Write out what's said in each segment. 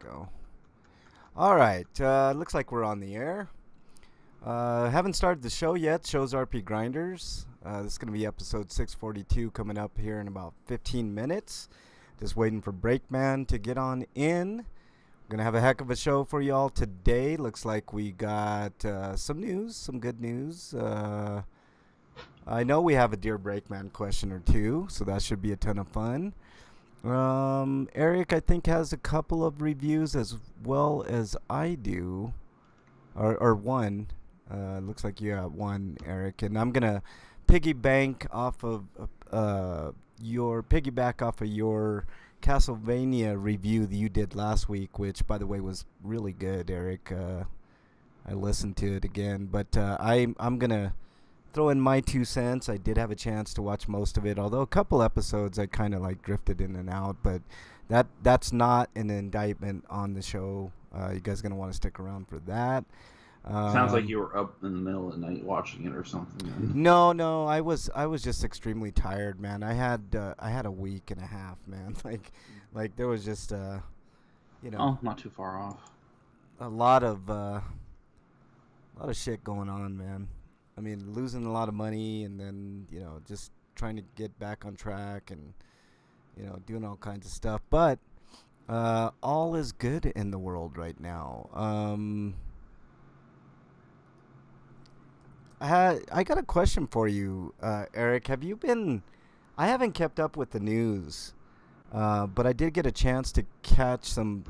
go. All right. Looks like we're on the air. Haven't started the show yet. Show's RPGrinders. This is going to be episode 642 coming up here in about 15 minutes. Just waiting for Breakman to get on in. We're going to have a heck of a show for y'all today. Looks like we got some news, some good news. I know we have a Dear Breakman question or two, so that should be a ton of fun. Eric, I think, has a couple of reviews as well as I do. Or one. Looks like you have one, Eric. And I'm going to piggyback off of your Castlevania review that you did last week, which, by the way, was really good, Eric. I listened to it again. But I'm going to throw in my 2 cents. I did have a chance to watch most of it, although a couple episodes I kind of like drifted in and out. But that's not an indictment on the show. You guys going to want to stick around for that. Sounds like you were up in the middle of the night watching it or something. No, I was just extremely tired, man. I had a week and a half, man. Like there was just not too far off. A lot of shit going on, man. I mean, losing a lot of money and then, just trying to get back on track and doing all kinds of stuff. But all is good in the world right now. I got a question for you, Eric. Have you been? I haven't kept up with the news, but I did get a chance to catch some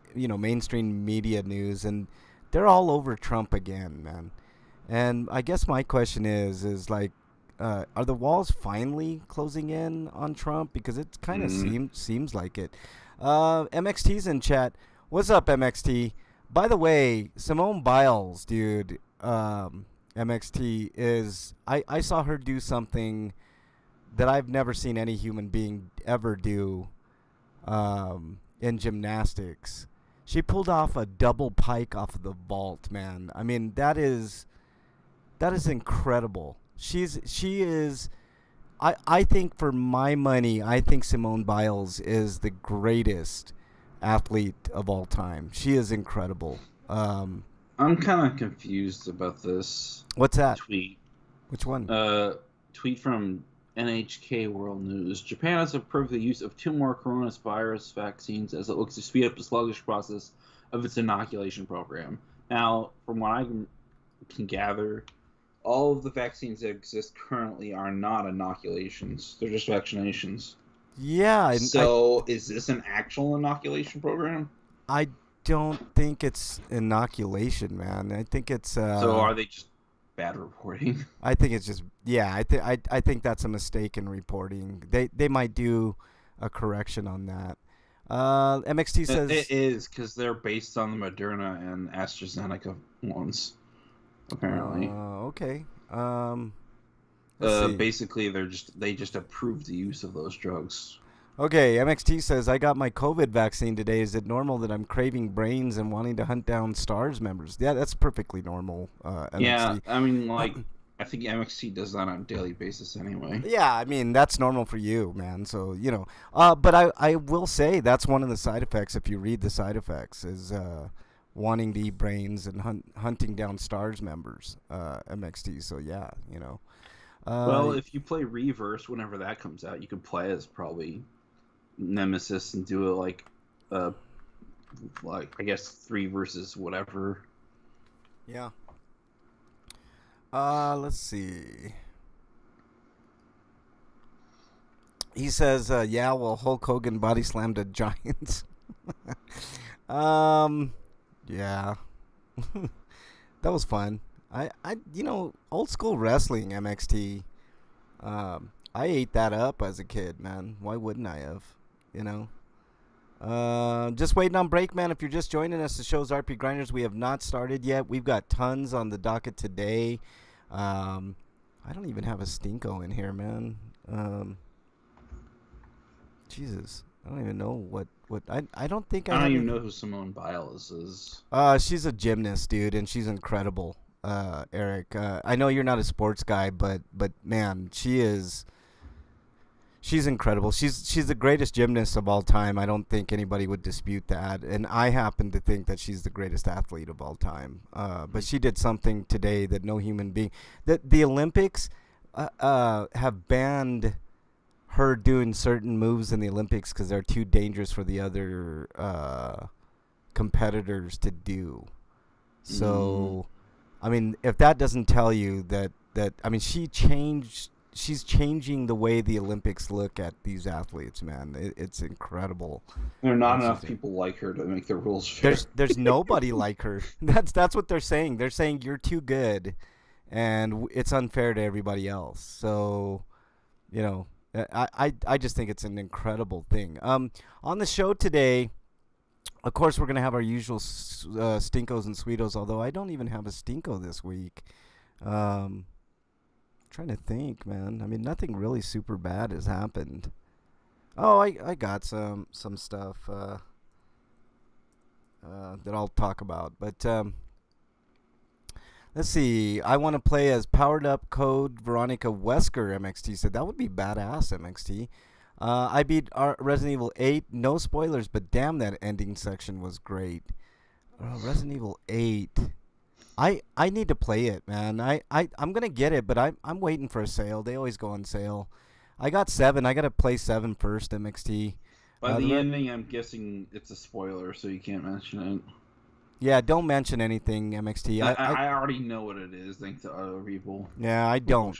mainstream media news, and they're all over Trump again, man. And I guess my question is like, are the walls finally closing in on Trump? Because it kind of seems like it. MXT's in chat. What's up, MXT? By the way, Simone Biles, dude. MXT is. I saw her do something that I've never seen any human being ever do in gymnastics. She pulled off a double pike off of the vault, man. I mean, that is incredible. She is. I think, for my money, I think Simone Biles is the greatest athlete of all time. She is incredible. I'm kind of confused about this. What's that? Tweet. Which one? Tweet from NHK World News. Japan has approved the use of 2 more coronavirus vaccines as it looks to speed up the sluggish process of its inoculation program. Now, from what I can gather, all of the vaccines that exist currently are not inoculations. They're just vaccinations. Yeah. Is this an actual inoculation program? I don't think it's inoculation, man. I think it's. So are they just bad reporting? I think it's just. Yeah, I think that's a mistake in reporting. They might do a correction on that. MXT says it is, because they're based on the Moderna and AstraZeneca ones, apparently. Okay. Basically, they just approved the use of those drugs. Okay, MXT says, I got my COVID vaccine today. Is it normal that I'm craving brains and wanting to hunt down STARS members? Yeah, that's perfectly normal, MXT. Yeah, I mean, I think MXT does that on a daily basis anyway. Yeah, I mean, that's normal for you, man. So, but I will say that's one of the side effects, if you read the side effects, is wanting to eat brains and hunting down STARS members, MXT. So, yeah, well, if you play Reverse whenever that comes out, you can play as probably Nemesis and do it like I guess 3 versus whatever. Yeah. Let's see. He says, yeah, well, Hulk Hogan body slammed a giant. Yeah. That was fun. I old school wrestling, MXT. I ate that up as a kid, man. Why wouldn't I have? Just waiting on break, man. If you're just joining us, the show's RPGrinders. We have not started yet. We've got tons on the docket today. I don't even have a Stinko in here, man. Jesus, I don't even know what I don't think I don't even know who Simone Biles is. She's a gymnast, dude, and she's incredible. Eric, I know you're not a sports guy, but man, she is She's incredible. She's the greatest gymnast of all time. I don't think anybody would dispute that. And I happen to think that she's the greatest athlete of all time. But she did something today that no human being. That the Olympics have banned her doing certain moves in the Olympics because they're too dangerous for the other competitors to do. So, I mean, if that doesn't tell you that I mean, she's changing the way the Olympics look at these athletes, man. It's incredible. There are not enough people like her to make the rules fair. There's nobody like her. That's what they're saying. They're saying you're too good, and it's unfair to everybody else. So, you know, I just think it's an incredible thing. On the show today, of course, we're gonna have our usual stinkos and sweetos. Although I don't even have a stinko this week. Trying to think, man. I mean, nothing really super bad has happened. Oh, I got some stuff that I'll talk about. But let's see. I want to play as Powered Up Code Veronica Wesker, MXT said. That would be badass, MXT. I beat Resident Evil 8. No spoilers, but damn, that ending section was great. Resident Evil 8. I need to play it, man. I'm gonna get it, but I'm waiting for a sale. They always go on sale. I got 7. I gotta play 7 first, MXT. By the ending, I'm guessing it's a spoiler, so you can't mention it. Yeah, don't mention anything, MXT. I already know what it is, thanks to other people. Yeah, I don't.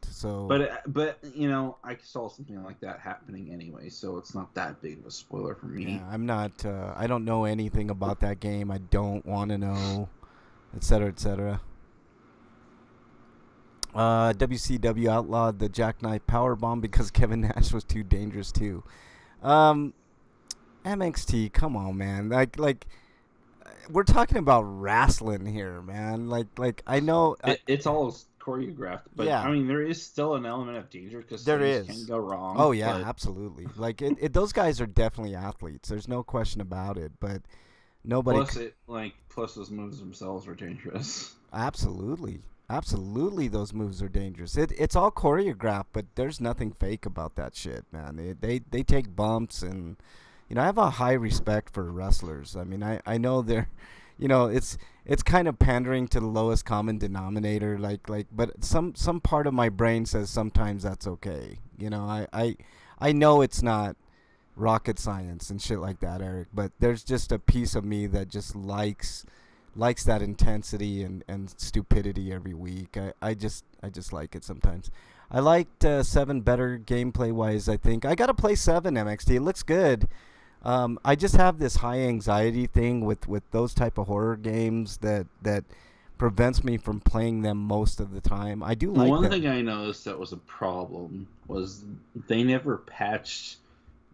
So. But you know, I saw something like that happening anyway, so it's not that big of a spoiler for me. Yeah, I'm not. I don't know anything about that game. I don't want to know. Etc. Etc. WCW outlawed the jackknife powerbomb because Kevin Nash was too dangerous too. MXT, come on, man. Like, we're talking about wrestling here, man. Like I know it's all choreographed, but yeah. I mean, there is still an element of danger because things can go wrong. Oh yeah, absolutely. Like those guys are definitely athletes. There's no question about it, but. Nobody. Plus those moves themselves are dangerous. Absolutely, those moves are dangerous. It's all choreographed, but there's nothing fake about that shit, man. They take bumps, and you know I have a high respect for wrestlers. I mean I know they're, you know it's kind of pandering to the lowest common denominator, but some part of my brain says sometimes that's okay. You know I know it's not rocket science and shit like that, Eric, but there's just a piece of me that just likes that intensity and stupidity every week. I just like it sometimes. I liked 7 better gameplay wise. I think I gotta play 7, MXT. It looks good. I just have this high anxiety thing with those type of horror games that prevents me from playing them most of the time. I do like one thing I noticed that was a problem was they never patched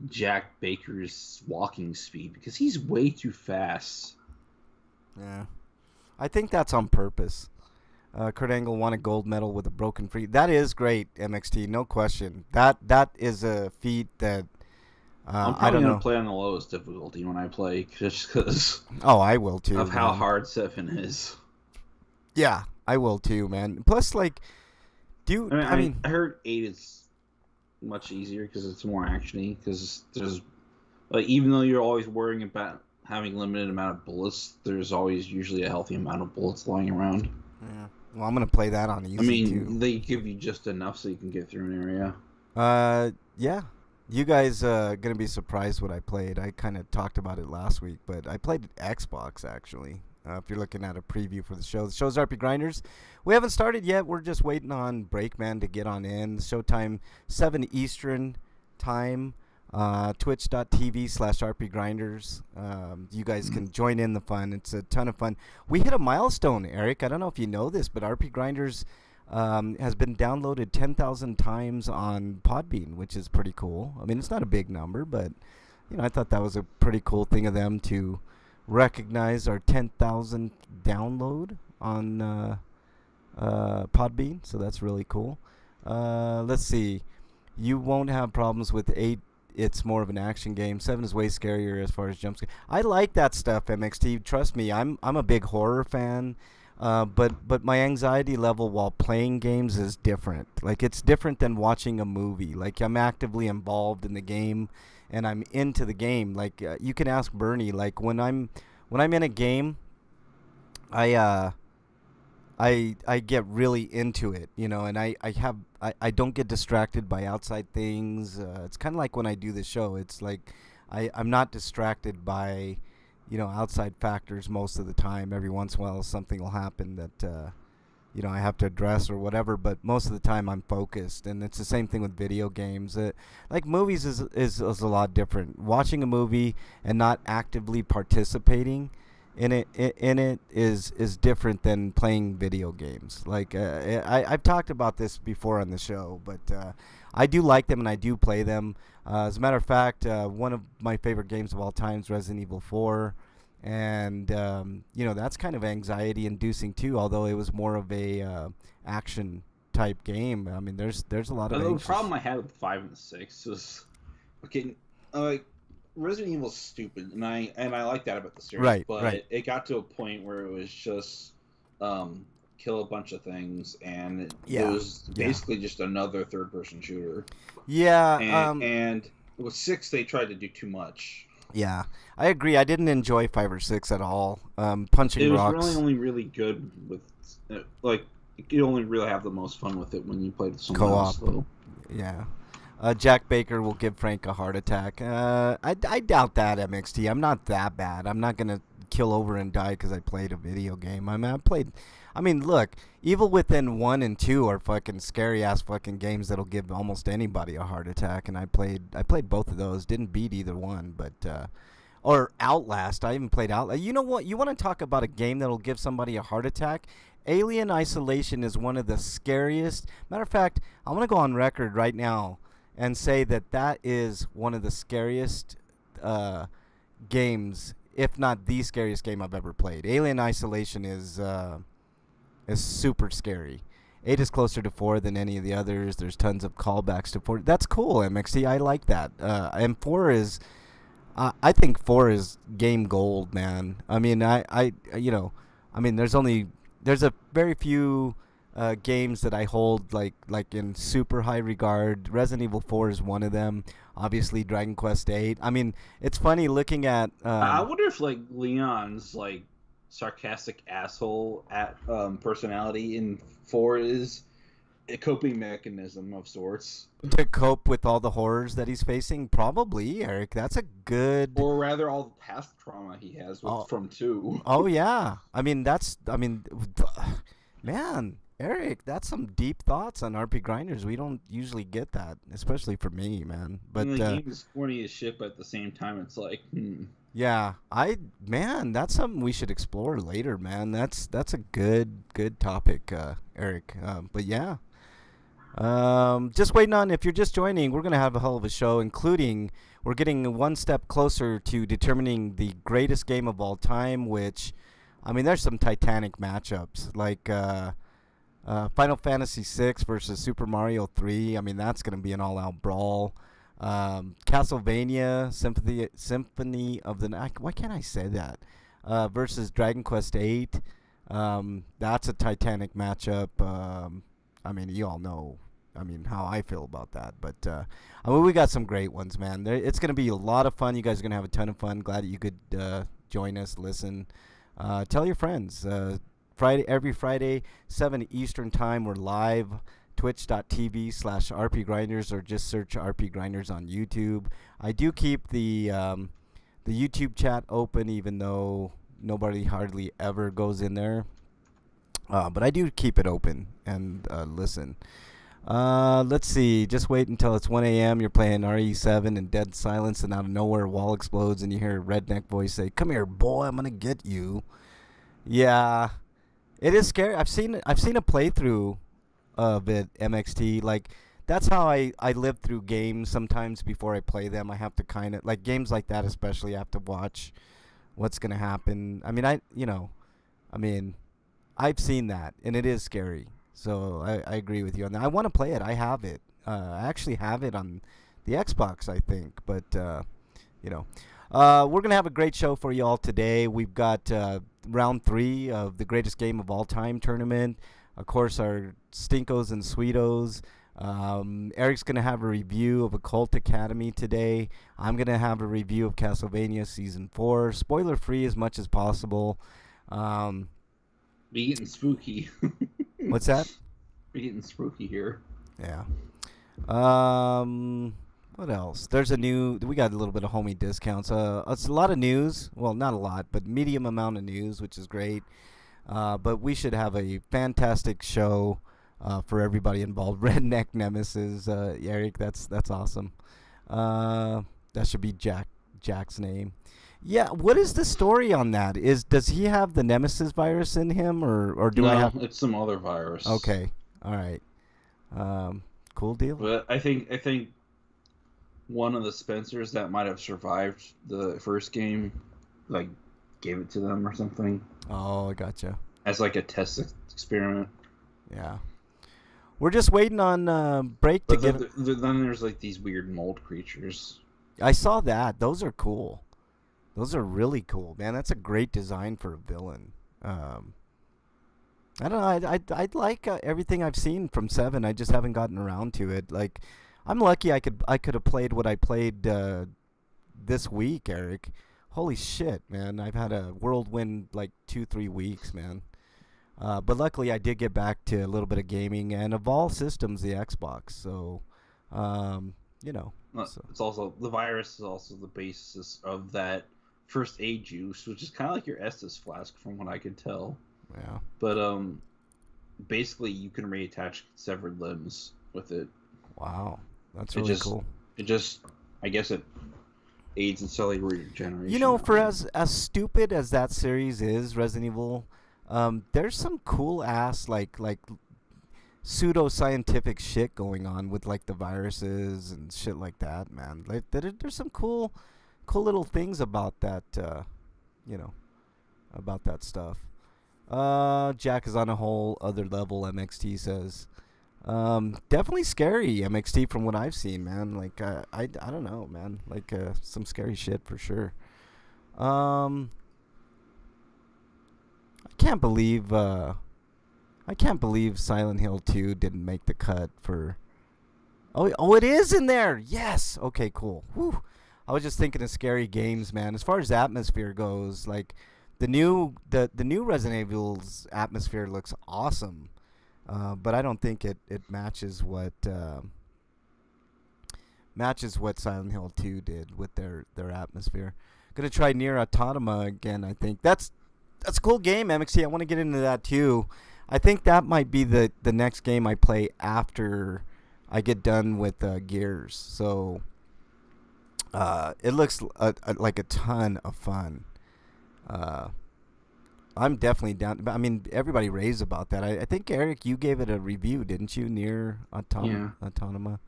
Jack Baker's walking speed because he's way too fast. Yeah, I think that's on purpose. Kurt Angle won a gold medal with a broken free. That is great, MXT, no question. That is a feat that I'm probably gonna play on the lowest difficulty when I play, just because. Oh, I will too. Of how hard 7 is. Yeah, I will too, man. Plus, like, I mean, I heard 8 is much easier because it's more actiony. Because there's, like, even though you're always worrying about having limited amount of bullets, there's always usually a healthy amount of bullets lying around. Yeah. Well, I'm gonna play that on easy too. They give you just enough so you can get through an area. Yeah. You guys gonna be surprised what I played. I kind of talked about it last week, but I played Xbox actually. If you're looking at a preview for the show's RPGrinders. We haven't started yet. We're just waiting on Breakman to get on in. Showtime 7 Eastern time. Twitch.tv/RPGrinders. You guys can join in the fun. It's a ton of fun. We hit a milestone, Eric. I don't know if you know this, but RPGrinders has been downloaded 10,000 times on Podbean, which is pretty cool. I mean, it's not a big number, but you know, I thought that was a pretty cool thing of them to recognize our 10,000 download on Podbean, so that's really cool. Let's see. You won't have problems with 8. It's more of an action game. 7 is way scarier as far as jump scare. I like that stuff, MXT. Trust me, I'm a big horror fan. But my anxiety level while playing games is different. Like it's different than watching a movie. Like I'm actively involved in the game, and I'm into the game. Like you can ask Bernie. Like when I'm in a game, I I get really into it, and I don't get distracted by outside things. It's kind of like when I do the show. It's like I'm not distracted by, outside factors most of the time. Every once in a while, something will happen that I have to address or whatever. But most of the time, I'm focused, and it's the same thing with video games. Like movies is a lot different. Watching a movie and not actively participating in it is different than playing video games. Like I've talked about this before on the show, but I do like them and I do play them. As a matter of fact, one of my favorite games of all time is Resident Evil 4, and that's kind of anxiety inducing too. Although it was more of a action type game. I mean, there's a lot of The problem I had with 5 and 6 was, okay, like Resident Evil's stupid, and I like that about the series. Right, but right. it got to a point where it was just kill a bunch of things, and it was basically just another third-person shooter. Yeah. And with 6, they tried to do too much. Yeah, I agree. I didn't enjoy 5 or 6 at all. Punching rocks. It was really only really good with like you only really have the most fun with it when you play with someone Co-op. else. Though. Yeah. Jack Baker will give Frank a heart attack. I doubt that, MXT. I'm not that bad. I'm not going to kill over and die because I played a video game. I mean, look, Evil Within 1 and 2 are fucking scary-ass fucking games that'll give almost anybody a heart attack, and I played both of those. Didn't beat either one, but... or Outlast. I even played Outlast. You know what? You want to talk about a game that'll give somebody a heart attack? Alien Isolation is one of the scariest... Matter of fact, I want to go on record right now and say that is one of the scariest games, if not the scariest game I've ever played. Alien Isolation is super scary. 8 is closer to 4 than any of the others. There's tons of callbacks to 4. That's cool, MXC. I like that. And 4 is... I think 4 is game gold, man. I mean, there's a very few... games that I hold like in super high regard. Resident Evil 4 is one of them. Obviously, Dragon Quest 8. I mean, it's funny looking at. I wonder if like Leon's like sarcastic asshole personality in 4 is a coping mechanism of sorts to cope with all the horrors that he's facing. Probably, Eric. That's a good. Or rather, all the past trauma he has from 2. Oh yeah. Man. Eric, that's some deep thoughts on RPGrinders. We don't usually get that, especially for me, man. But the game is corny as shit, but at the same time, it's like, Yeah, that's something we should explore later, man. That's a good topic, Eric. But yeah, just waiting on. If you're just joining, we're gonna have a hell of a show, including we're getting one step closer to determining the greatest game of all time. Which, I mean, there's some titanic matchups like. Final Fantasy VI versus Super Mario 3. I mean, that's going to be an all-out brawl. Castlevania Symphony of the Night. Why can't I say that? Versus Dragon Quest 8. That's a titanic matchup. I mean, you all know. I mean, how I feel about that. But I mean, we got some great ones, man. It's going to be a lot of fun. You guys are going to have a ton of fun. Glad that you could join us, listen. Tell your friends. Every Friday, 7 Eastern Time, we're live. Twitch.tv/RPGrinders, or just search RPGrinders on YouTube. I do keep the YouTube chat open, even though nobody hardly ever goes in there. But I do keep it open and listen. Let's see. Just wait until it's 1 a.m. You're playing RE7 in dead silence, and out of nowhere, a wall explodes, and you hear a redneck voice say, "Come here, boy, I'm gonna get you." Yeah. It is scary. I've seen a playthrough of it, MXT. Like, that's how I live through games sometimes before I play them. I have to kind of, like, games like that especially, I have to watch what's going to happen. I mean, I've seen that, and it is scary. So I agree with you on that. I want to play it. I have it. I actually have it on the Xbox, I think. But, We're going to have a great show for you all today. We've got round 3 of the greatest game of all time tournament. Of course, our Stinkos and Sweetos. Eric's going to have a review of Occult Academy today. I'm going to have a review of Castlevania Season 4. Spoiler free as much as possible. Be getting spooky. What's that? Be getting spooky here. Yeah. What else? We got a little bit of homie discounts. It's a lot of news. Well, not a lot, but medium amount of news, which is great. But we should have a fantastic show for everybody involved. Redneck Nemesis, Eric, that's awesome. That should be Jack's name. Yeah, what is the story on that? Does he have the Nemesis virus in him, or do I have? No, it's some other virus. Okay, all right. Cool deal. But I think one of the Spencers that might have survived the first game, like, gave it to them or something. Oh, I gotcha. As like a test experiment. Yeah. We're just waiting on break to get. Then there's like these weird mold creatures. I saw that. Those are cool. Those are really cool, man. That's a great design for a villain. I don't know. I like everything I've seen from 7. I just haven't gotten around to it. Like, I'm lucky I could have played what I played this week, Eric. Holy shit, man. I've had a whirlwind like 2-3 weeks, man. But luckily I did get back to a little bit of gaming, and of all systems, the Xbox. So, you know. So. It's also, the virus is also the basis of that first aid juice, which is kind of like your Estus flask from what I could tell. Yeah. But basically you can reattach severed limbs with it. Wow. That's really cool. It just, I guess it aids in cellular regeneration. You know, for as stupid as that series is, Resident Evil, there's some cool ass like pseudo-scientific shit going on with like the viruses and shit like that, man. Like there's some cool little things about that, about that stuff. Jack is on a whole other level, MXT says. Definitely scary, MXT, from what I've seen, man. Like, I don't know, man. Like, some scary shit for sure. I can't believe Silent Hill 2 didn't make the cut for. Oh, it is in there. Yes. Okay, cool. Whew. I was just thinking of scary games, man. As far as atmosphere goes, like the new Resident Evil's atmosphere looks awesome. But I don't think it matches what Silent Hill 2 did with their atmosphere. Gonna try Nier Automata again. I think that's a cool game, MXT. I want to get into that too. I think that might be the next game I play after I get done with Gears. So it looks like a ton of fun. I'm definitely down. I mean, everybody raves about that. I think, Eric, you gave it a review, didn't you? Nier Automata.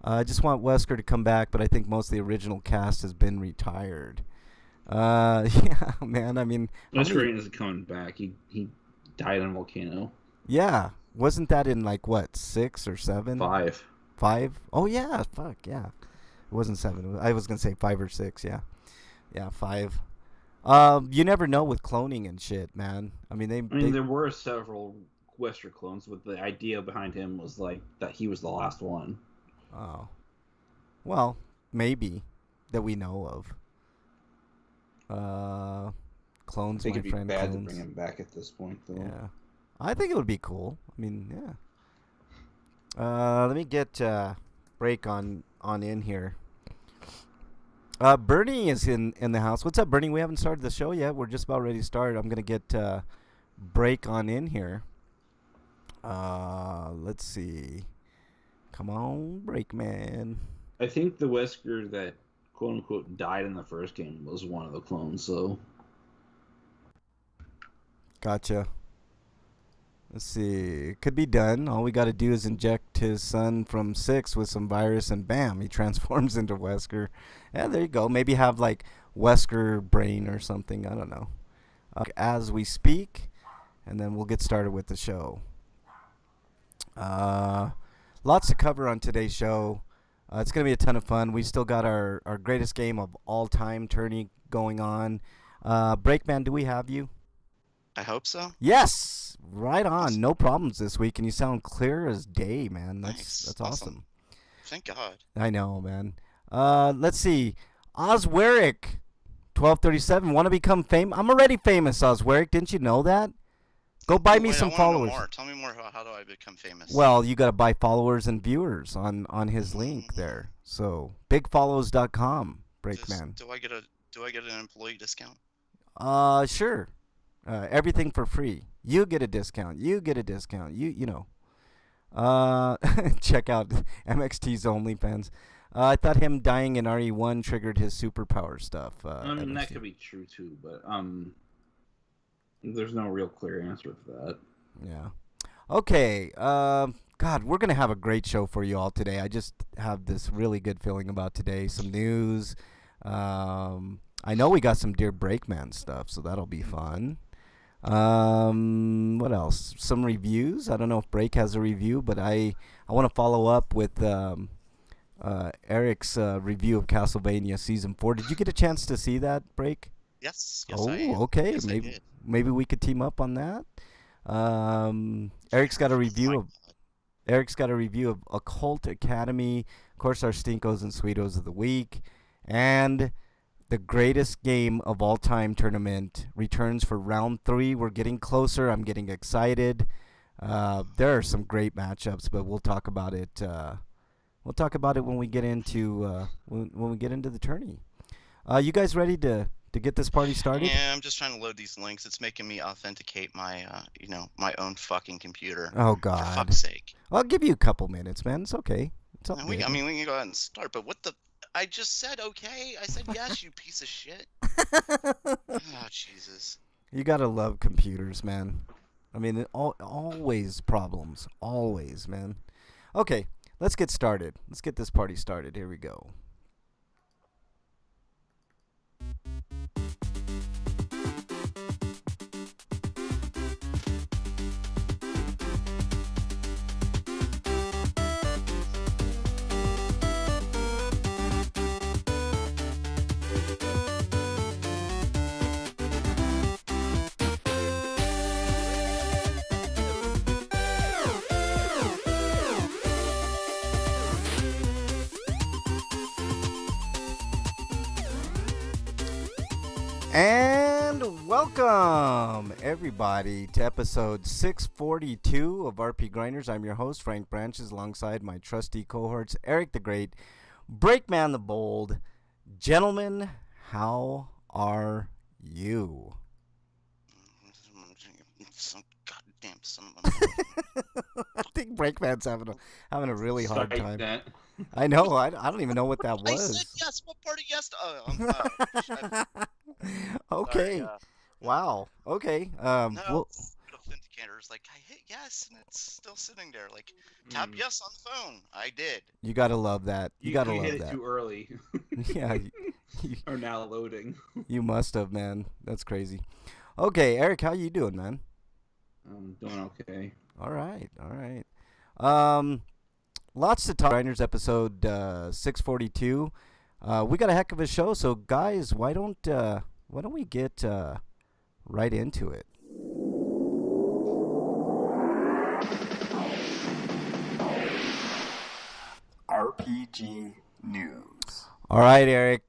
I just want Wesker to come back, but I think most of the original cast has been retired. Yeah, man. I mean, Wesker isn't coming back. He died on a volcano. Yeah, wasn't that in like what, 6 or 7? 5. 5? Oh yeah, fuck yeah. It wasn't 7. I was gonna say 5 or 6. Yeah, 5. You never know with cloning and shit, man. I mean, there were several Wesker clones, but the idea behind him was like that he was the last one. Oh, well, maybe that we know of. Clones, I think my it'd be friend. bad clones. to bring him back at this point, though. Yeah, I think it would be cool. I mean, yeah. Let me get break on in here. Bernie is in the house. What's up, Bernie? We haven't started the show yet. We're just about ready to start. I'm gonna get break on in here. Let's see. Come on, break man. I think the Wesker that quote unquote died in the first game was one of the clones. So. Gotcha. Let's see. It could be done. All we got to do is inject his son from 6 with some virus, and bam, he transforms into Wesker. Yeah, there you go. Maybe have like Wesker brain or something. I don't know. As we speak, and then we'll get started with the show. Lots to cover on today's show. It's going to be a ton of fun. We still got our greatest game of all time tourney going on. Breakman, do we have you? I hope so. Yes, right on. Awesome. No problems this week, and you sound clear as day, man. Nice. That's awesome. Thank God. I know, man. Let's see. Osweric, 1237. Want to become famous? I'm already famous, Osweric. Didn't you know that? Go buy me Wait, some I wanna know followers. more. Tell me more. How do I become famous? Well, you got to buy followers and viewers on his link Mhm. there. So bigfollows.com, Just, Breakman. do I get an employee discount? Sure. Everything for free. You get a discount. You get a discount. You know. Check out MXT's OnlyFans. I thought him dying in RE1 triggered his superpower stuff. That could be true too, but there's no real clear answer for that. Yeah. Okay. God, we're gonna have a great show for you all today. I just have this really good feeling about today. Some news. I know we got some Dear Breakman stuff, so that'll be fun. What else? Some reviews. I don't know if Break has a review, but I want to follow up with Eric's review of Castlevania Season 4. Did you get a chance to see that, Break? Yes. Oh, I am. okay. Yes, I did. Maybe we could team up on that. Eric's got a review of Occult Academy. Of course, our Stinkos and Sweetos of the week, and the greatest game of all time tournament returns for round 3. We're getting closer. I'm getting excited. There are some great matchups, but we'll talk about it. We'll talk about it when we get into when we get into the tourney. You guys ready to get this party started? Yeah, I'm just trying to load these links. It's making me authenticate my my own fucking computer. Oh For God! fuck's sake. I'll give you a couple minutes, man. It's okay. It's all We good. can go ahead and start. But what the? I just said okay. I said yes, you piece of shit. Oh Jesus. You gotta love computers, man. I mean, always problems. Always, man. Okay, let's get started. Let's get this party started. Here we go. And welcome, everybody, to episode 642 of RPGrinders. I'm your host, Frank Branches, alongside my trusty cohorts, Eric the Great, Breakman the Bold. Gentlemen, how are you? Some goddamn son of a. I think Breakman's having a really hard Sorry, time. that. I know. I don't even know what that I was. said yes. What part of yes? Okay. Sorry, Wow. Okay. no, Well, authenticator is like I hit yes and it's still sitting there. Like tap yes on the phone. I did. you gotta love that. You gotta hit love it that. too early. Yeah. Are now loading. You must have, man. That's crazy. Okay, Eric, how you doing, man? I'm doing okay. All right. Lots to talk. Grinders episode 642. We got a heck of a show, so guys, why don't we get right into it? RPG News. All right, Eric.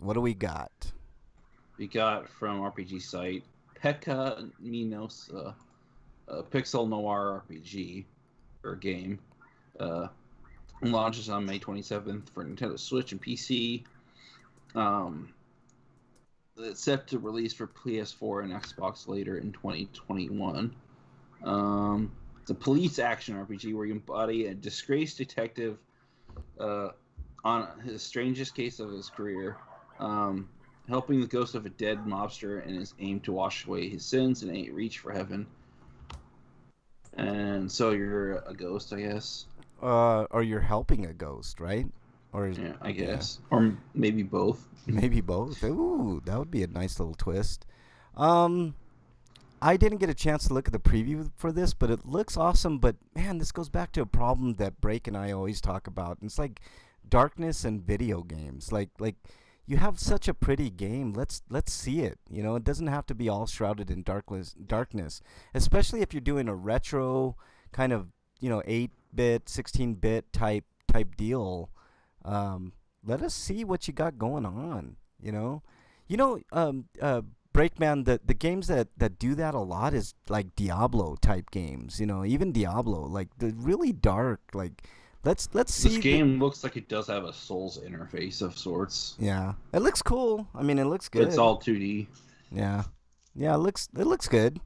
What do we got? We got from RPG site Pekka Minos, Pixel Noir RPG or game. Launches on May 27th for Nintendo Switch and PC. It's set to release for PS4 and Xbox later in 2021. It's a police action RPG where you embody a disgraced detective on his strangest case of his career, helping the ghost of a dead mobster in his aim to wash away his sins and reach for heaven. And so you're a ghost, I guess. Or you're helping a ghost, right? Or Yeah, I guess. Or maybe both. maybe both. Ooh, that would be a nice little twist. I didn't get a chance to look at the preview for this, but it looks awesome. But man, this goes back to a problem that Break and I always talk about. And it's like darkness in video games. Like you have such a pretty game. Let's see it. You know, it doesn't have to be all shrouded in darkness, especially if you're doing a retro kind of 8-bit, 16-bit type deal. Let us see what you got going on. Breakman, the games that do that a lot is like Diablo type games. Even Diablo, like the really dark. Like let's see. This game looks like it does have a Souls interface of sorts. Yeah, it looks cool. I mean, it looks good. It's all 2D. Yeah, it looks good.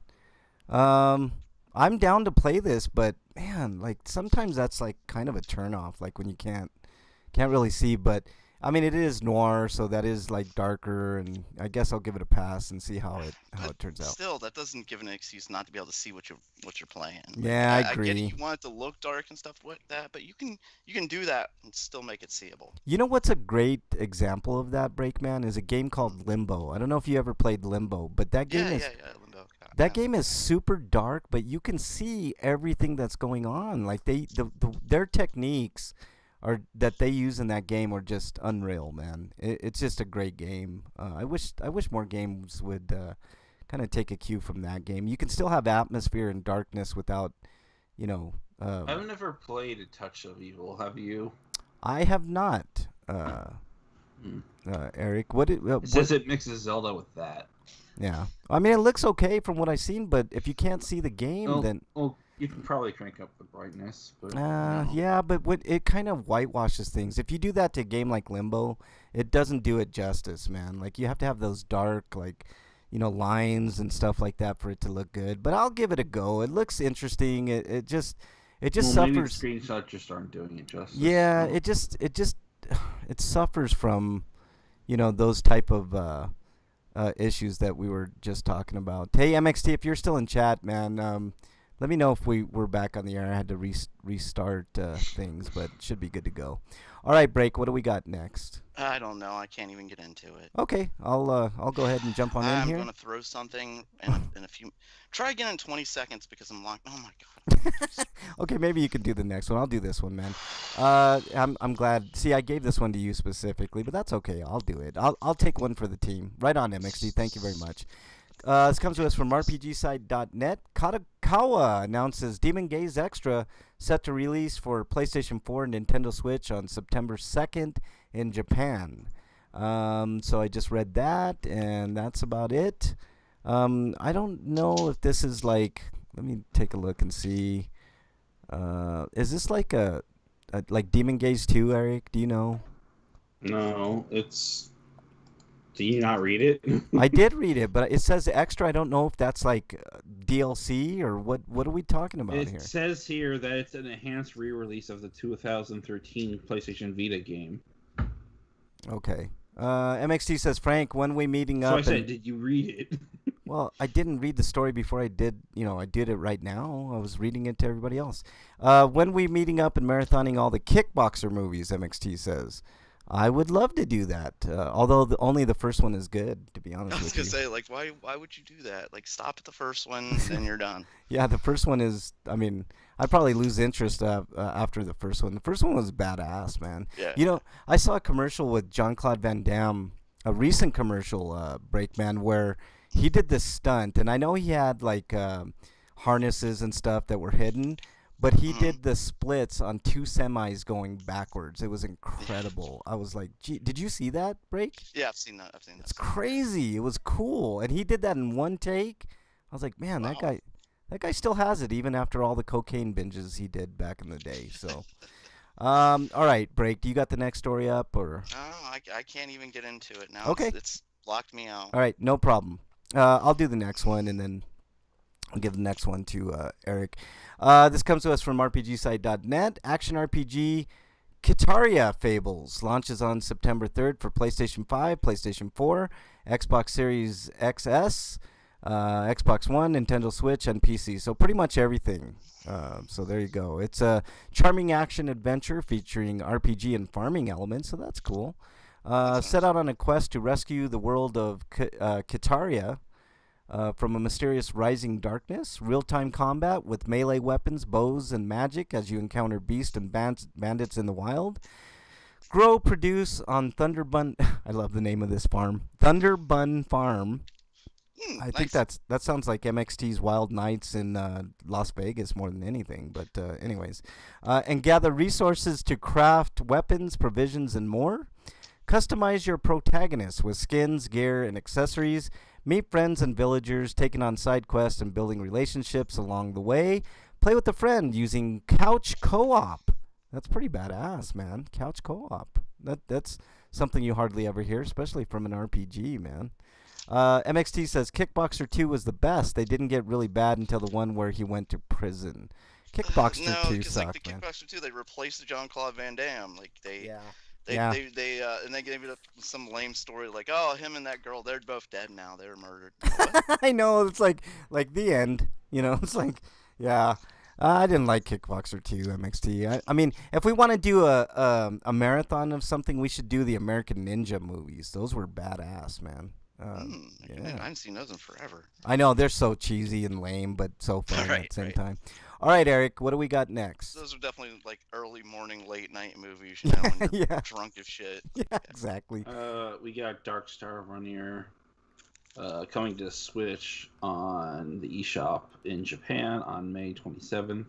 I'm down to play this, but man, like sometimes that's like kind of a turnoff. Like when you can't really see, but. I mean, it is noir, so that is like darker, and I guess I'll give it a pass and see how it turns out. Still, that doesn't give an excuse not to be able to see what you're playing. Yeah, I agree. I get it, you want it to look dark and stuff like that, but you can do that and still make it seeable. You know what's a great example of that, Breakman, is a game called Limbo. I don't know if you ever played Limbo, but that game Limbo. That game is super dark, but you can see everything that's going on. Like their techniques that they use in that game are just unreal, man. It's just a great game. I wish more games would kind of take a cue from that game. You can still have atmosphere and darkness without, I've never played A Touch of Evil. Have you? I have not. Eric, it says it mixes Zelda with that. Yeah, I mean it looks okay from what I've seen, but if you can't see the game, then. You can probably crank up the brightness. But yeah, but it kind of whitewashes things. If you do that to a game like Limbo, it doesn't do it justice, man. Like you have to have those dark, lines and stuff like that for it to look good. But I'll give it a go. It looks interesting. It just suffers. Maybe the screenshots just aren't doing it justice. Yeah, it suffers from, those type of issues that we were just talking about. Hey, MXT, if you're still in chat, man. Let me know if we're back on the air. I had to restart things, but should be good to go. All right, Break. What do we got next? I don't know. I can't even get into it. Okay, I'll go ahead and jump on in here. I'm gonna throw something in a few. Try again in 20 seconds because I'm locked. Oh my god. Okay, maybe you can do the next one. I'll do this one, man. I'm glad. See, I gave this one to you specifically, but that's okay. I'll do it. I'll take one for the team. Right on, MXD. Thank you very much. This comes to us from RPGsite.net. Kadokawa announces Demon Gaze Extra set to release for PlayStation 4 and Nintendo Switch on September 2nd in Japan. So I just read that, and that's about it. I don't know if this is like... Let me take a look and see. Is this like like Demon Gaze 2, Eric? Do you know? No, it's... Do you not read it? I did read it, but it says extra. I don't know if that's like DLC or what. What are we talking about here? It says here that it's an enhanced re-release of the 2013 PlayStation Vita game. Okay. MXT says, Frank, when we meeting up? So I said, did you read it? Well, I didn't read the story before I did. I did it right now. I was reading it to everybody else. When we meeting up and marathoning all the Kickboxer movies? MXT says. I would love to do that, although only the first one is good, to be honest with you. I was going to say, like, why would you do that? Like, stop at the first one, then you're done. Yeah, the first one is, I mean, I'd probably lose interest after the first one. The first one was badass, man. Yeah. I saw a commercial with Jean-Claude Van Damme, a recent commercial, Breakman, where he did this stunt, and I know he had, like, harnesses and stuff that were hidden, but he did the splits on 2 semis going backwards. It was incredible. I was like, gee, did you see that, Break? Yeah, I've seen that. It's crazy. It was cool. And he did that in one take. I was like, man, wow. that guy still has it, even after all the cocaine binges he did back in the day. So, all right, Break, do you got the next story up? Or? No, I can't even get into it now. Okay. It's locked me out. All right, no problem. I'll do the next one, and then I'll give the next one to Eric. This comes to us from RPGsite.net. Action RPG Kitaria Fables launches on September 3rd for PlayStation 5, PlayStation 4, Xbox Series XS, Xbox One, Nintendo Switch, and PC. So pretty much everything. So there you go. It's a charming action adventure featuring RPG and farming elements, so that's cool. Set out on a quest to rescue the world of Kitaria from a mysterious rising darkness, real-time combat with melee weapons, bows, and magic as you encounter beasts and bandits in the wild. Grow, produce on Thunderbun. I love the name of this farm, Thunderbun Farm. I think Nice. that sounds like MXT's Wild Nights in Las Vegas more than anything. But anyways, and gather resources to craft weapons, provisions, and more. Customize your protagonist with skins, gear, and accessories. Meet friends and villagers, taking on side quests and building relationships along the way. Play with a friend using couch co-op. That's pretty badass, man. Couch co-op. That's something you hardly ever hear, especially from an RPG, man. MXT says Kickboxer 2 was the best. They didn't get really bad until the one where he went to prison. Kickboxer No, 2 because like the sucked, man. Kickboxer 2, they replaced Jean-Claude Van Damme. Like Yeah. and they gave it some lame story like, oh, him and that girl, they're both dead now. They were murdered. I know, it's like the end. You know, it's like, yeah. I didn't like Kickboxer 2 MXT. I mean, if we want to do a marathon of something, we should do the American Ninja movies. Those were badass, man. I haven't seen those in forever. I know, they're so cheesy and lame, but so fun at the same time. All right, Eric, what do we got next? Those are definitely like early morning, late night movies, you know, when you're Yeah. drunk as shit. Yeah, exactly. We got Dark Star Runner coming to Switch on the eShop in Japan on May 27th.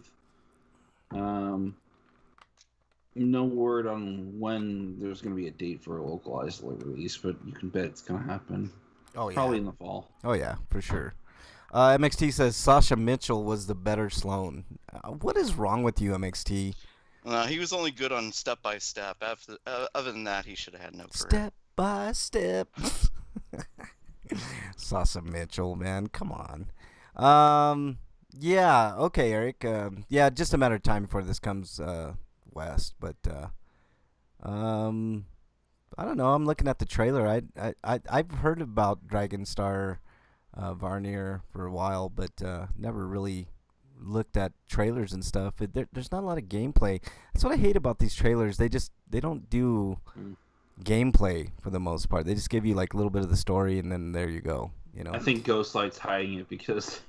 No word on when there's going to be a date for a localized release, but you can bet it's going to happen. Oh, yeah. Probably in the fall. Oh, yeah, for sure. MXT says Sasha Mitchell was the better Sloane. What is wrong with you, MXT? He was only good on Step by Step. Other than that, he should have had no career. Step by step. Sasha Mitchell, man, come on. Yeah, okay, Eric. Yeah, just a matter of time before this comes west. But I don't know. I'm looking at the trailer. I've heard about Dragon Star Varnier for a while, but never really looked at trailers and stuff. There's not a lot of gameplay. That's what I hate about these trailers. They don't do gameplay for the most part. They just give you like a little bit of the story, and then there you go. You know. I think Ghostlight's hiding it because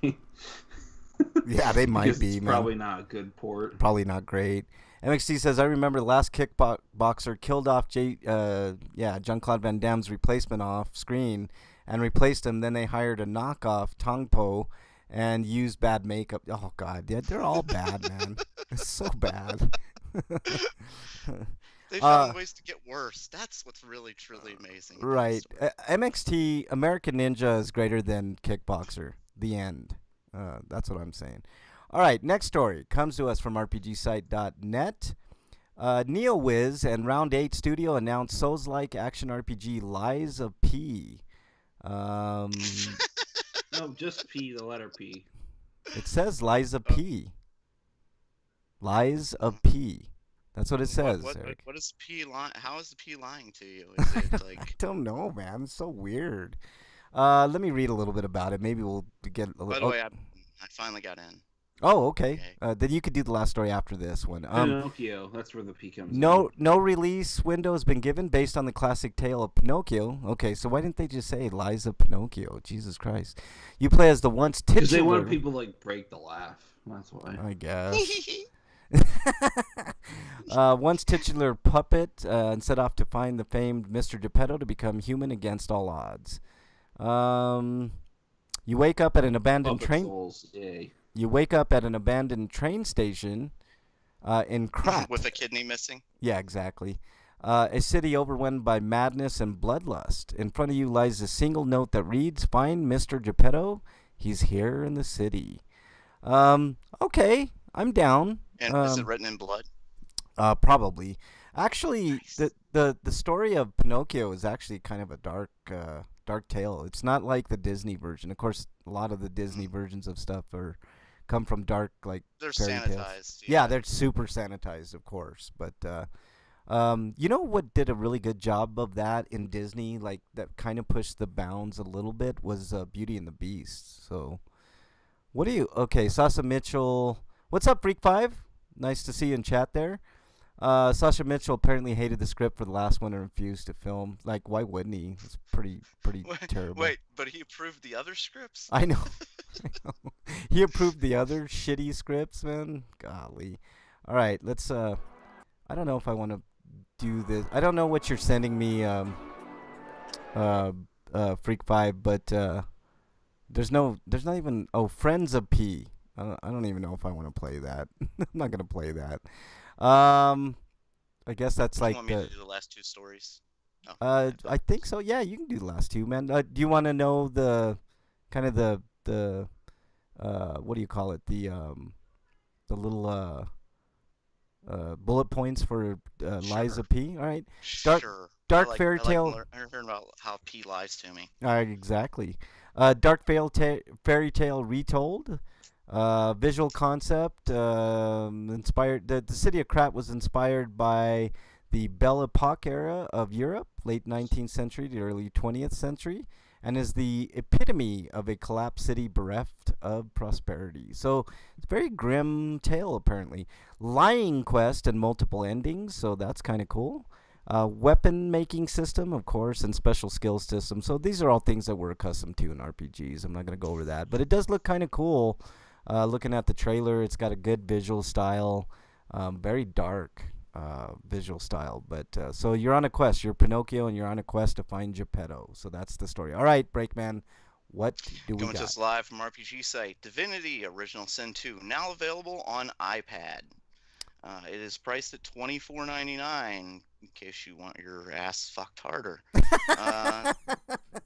yeah, they might because be. It's Man. probably not a good port. Probably not great. MXT says, I remember the last kickboxer killed off Jean-Claude Van Damme's replacement off screen and replaced him. Then they hired a knockoff, Tong Po, and used bad makeup. Oh, God. They're all bad, man. It's so bad. They found ways to get worse. That's what's really, truly amazing. Right. MXT, American Ninja is greater than Kickboxer. The end. That's what I'm saying. All right, next story comes to us from RPGsite.net. NeoWiz and Round 8 Studio announced Souls-like action RPG Lies of P. No, just P, the letter P. It says Lies of P. Lies of P. That's what it says, Eric. What is P lying? How is the P lying to you? Is it like... I don't know, man. It's so weird. Let me read a little bit about it. Maybe we'll get a little... By the way, I finally got in. Oh, okay. Then you could do the last story after this one. Pinocchio, that's where the P comes in. No release window has been given based on the classic tale of Pinocchio. Okay, so why didn't they just say Lies of Pinocchio? Jesus Christ. You play as the once titular... Because they want people to, like, break the laugh. That's why. I guess. Once titular puppet and set off to find the famed Mr. Geppetto to become human against all odds. You wake up at an abandoned train... Souls. Yay. You wake up at an abandoned train station in Krat. With a kidney missing? Yeah, exactly. A city overrun by madness and bloodlust. In front of you lies a single note that reads, "Find Mr. Geppetto. He's here in the city." Okay, I'm down. And is it written in blood? Probably. Actually, Nice. the story of Pinocchio is actually kind of a dark tale. It's not like the Disney version. Of course, a lot of the Disney versions of stuff come from dark, like, They're fairy tales. sanitized. Yeah, they're super sanitized, of course. But you know what did a really good job of that in Disney, like that kind of pushed the bounds a little bit, was Beauty and the Beast. So, what do you? Okay, Sasa Mitchell. What's up, Freak 5? Nice to see you in chat there. Sasha Mitchell apparently hated the script for the last one and refused to film. Like, why wouldn't he? It's pretty terrible. Wait, but he approved the other scripts? I know. I know. He approved the other shitty scripts, man. Golly. All right, let's. I don't know if I want to do this. I don't know what you're sending me, Freak Five, but there's not even. Oh, Friends of P. I don't even know if I want to play that. I'm not gonna play that. I guess that's You like want me to do the last 2 stories? Oh, I think so. Yeah, you can do the last 2, man. Do you want to know the kind of the what do you call it? The little bullet points for Liza Sure. P. All right. Dark Sure. Dark Fairy I like Tale. hearing about how P lies to me. Exactly. Dark Fairy Tale Retold. Visual concept inspired. The city of Krat was inspired by the Belle Epoque era of Europe, late 19th century to early 20th century, and is the epitome of a collapsed city bereft of prosperity. So it's a very grim tale, apparently. Lying quest and multiple endings, so that's kind of cool. Weapon making system, of course, and special skills system. So these are all things that we're accustomed to in RPGs. I'm not going to go over that, but it does look kind of cool. Looking at the trailer, it's got a good visual style, very dark visual style. But so you're on a quest. You're Pinocchio, and you're on a quest to find Geppetto. So that's the story. All right, Breakman, what do we Coming to got? us live from RPG site Divinity Original Sin 2, now available on iPad. It is priced at $24.99 in case you want your ass fucked harder.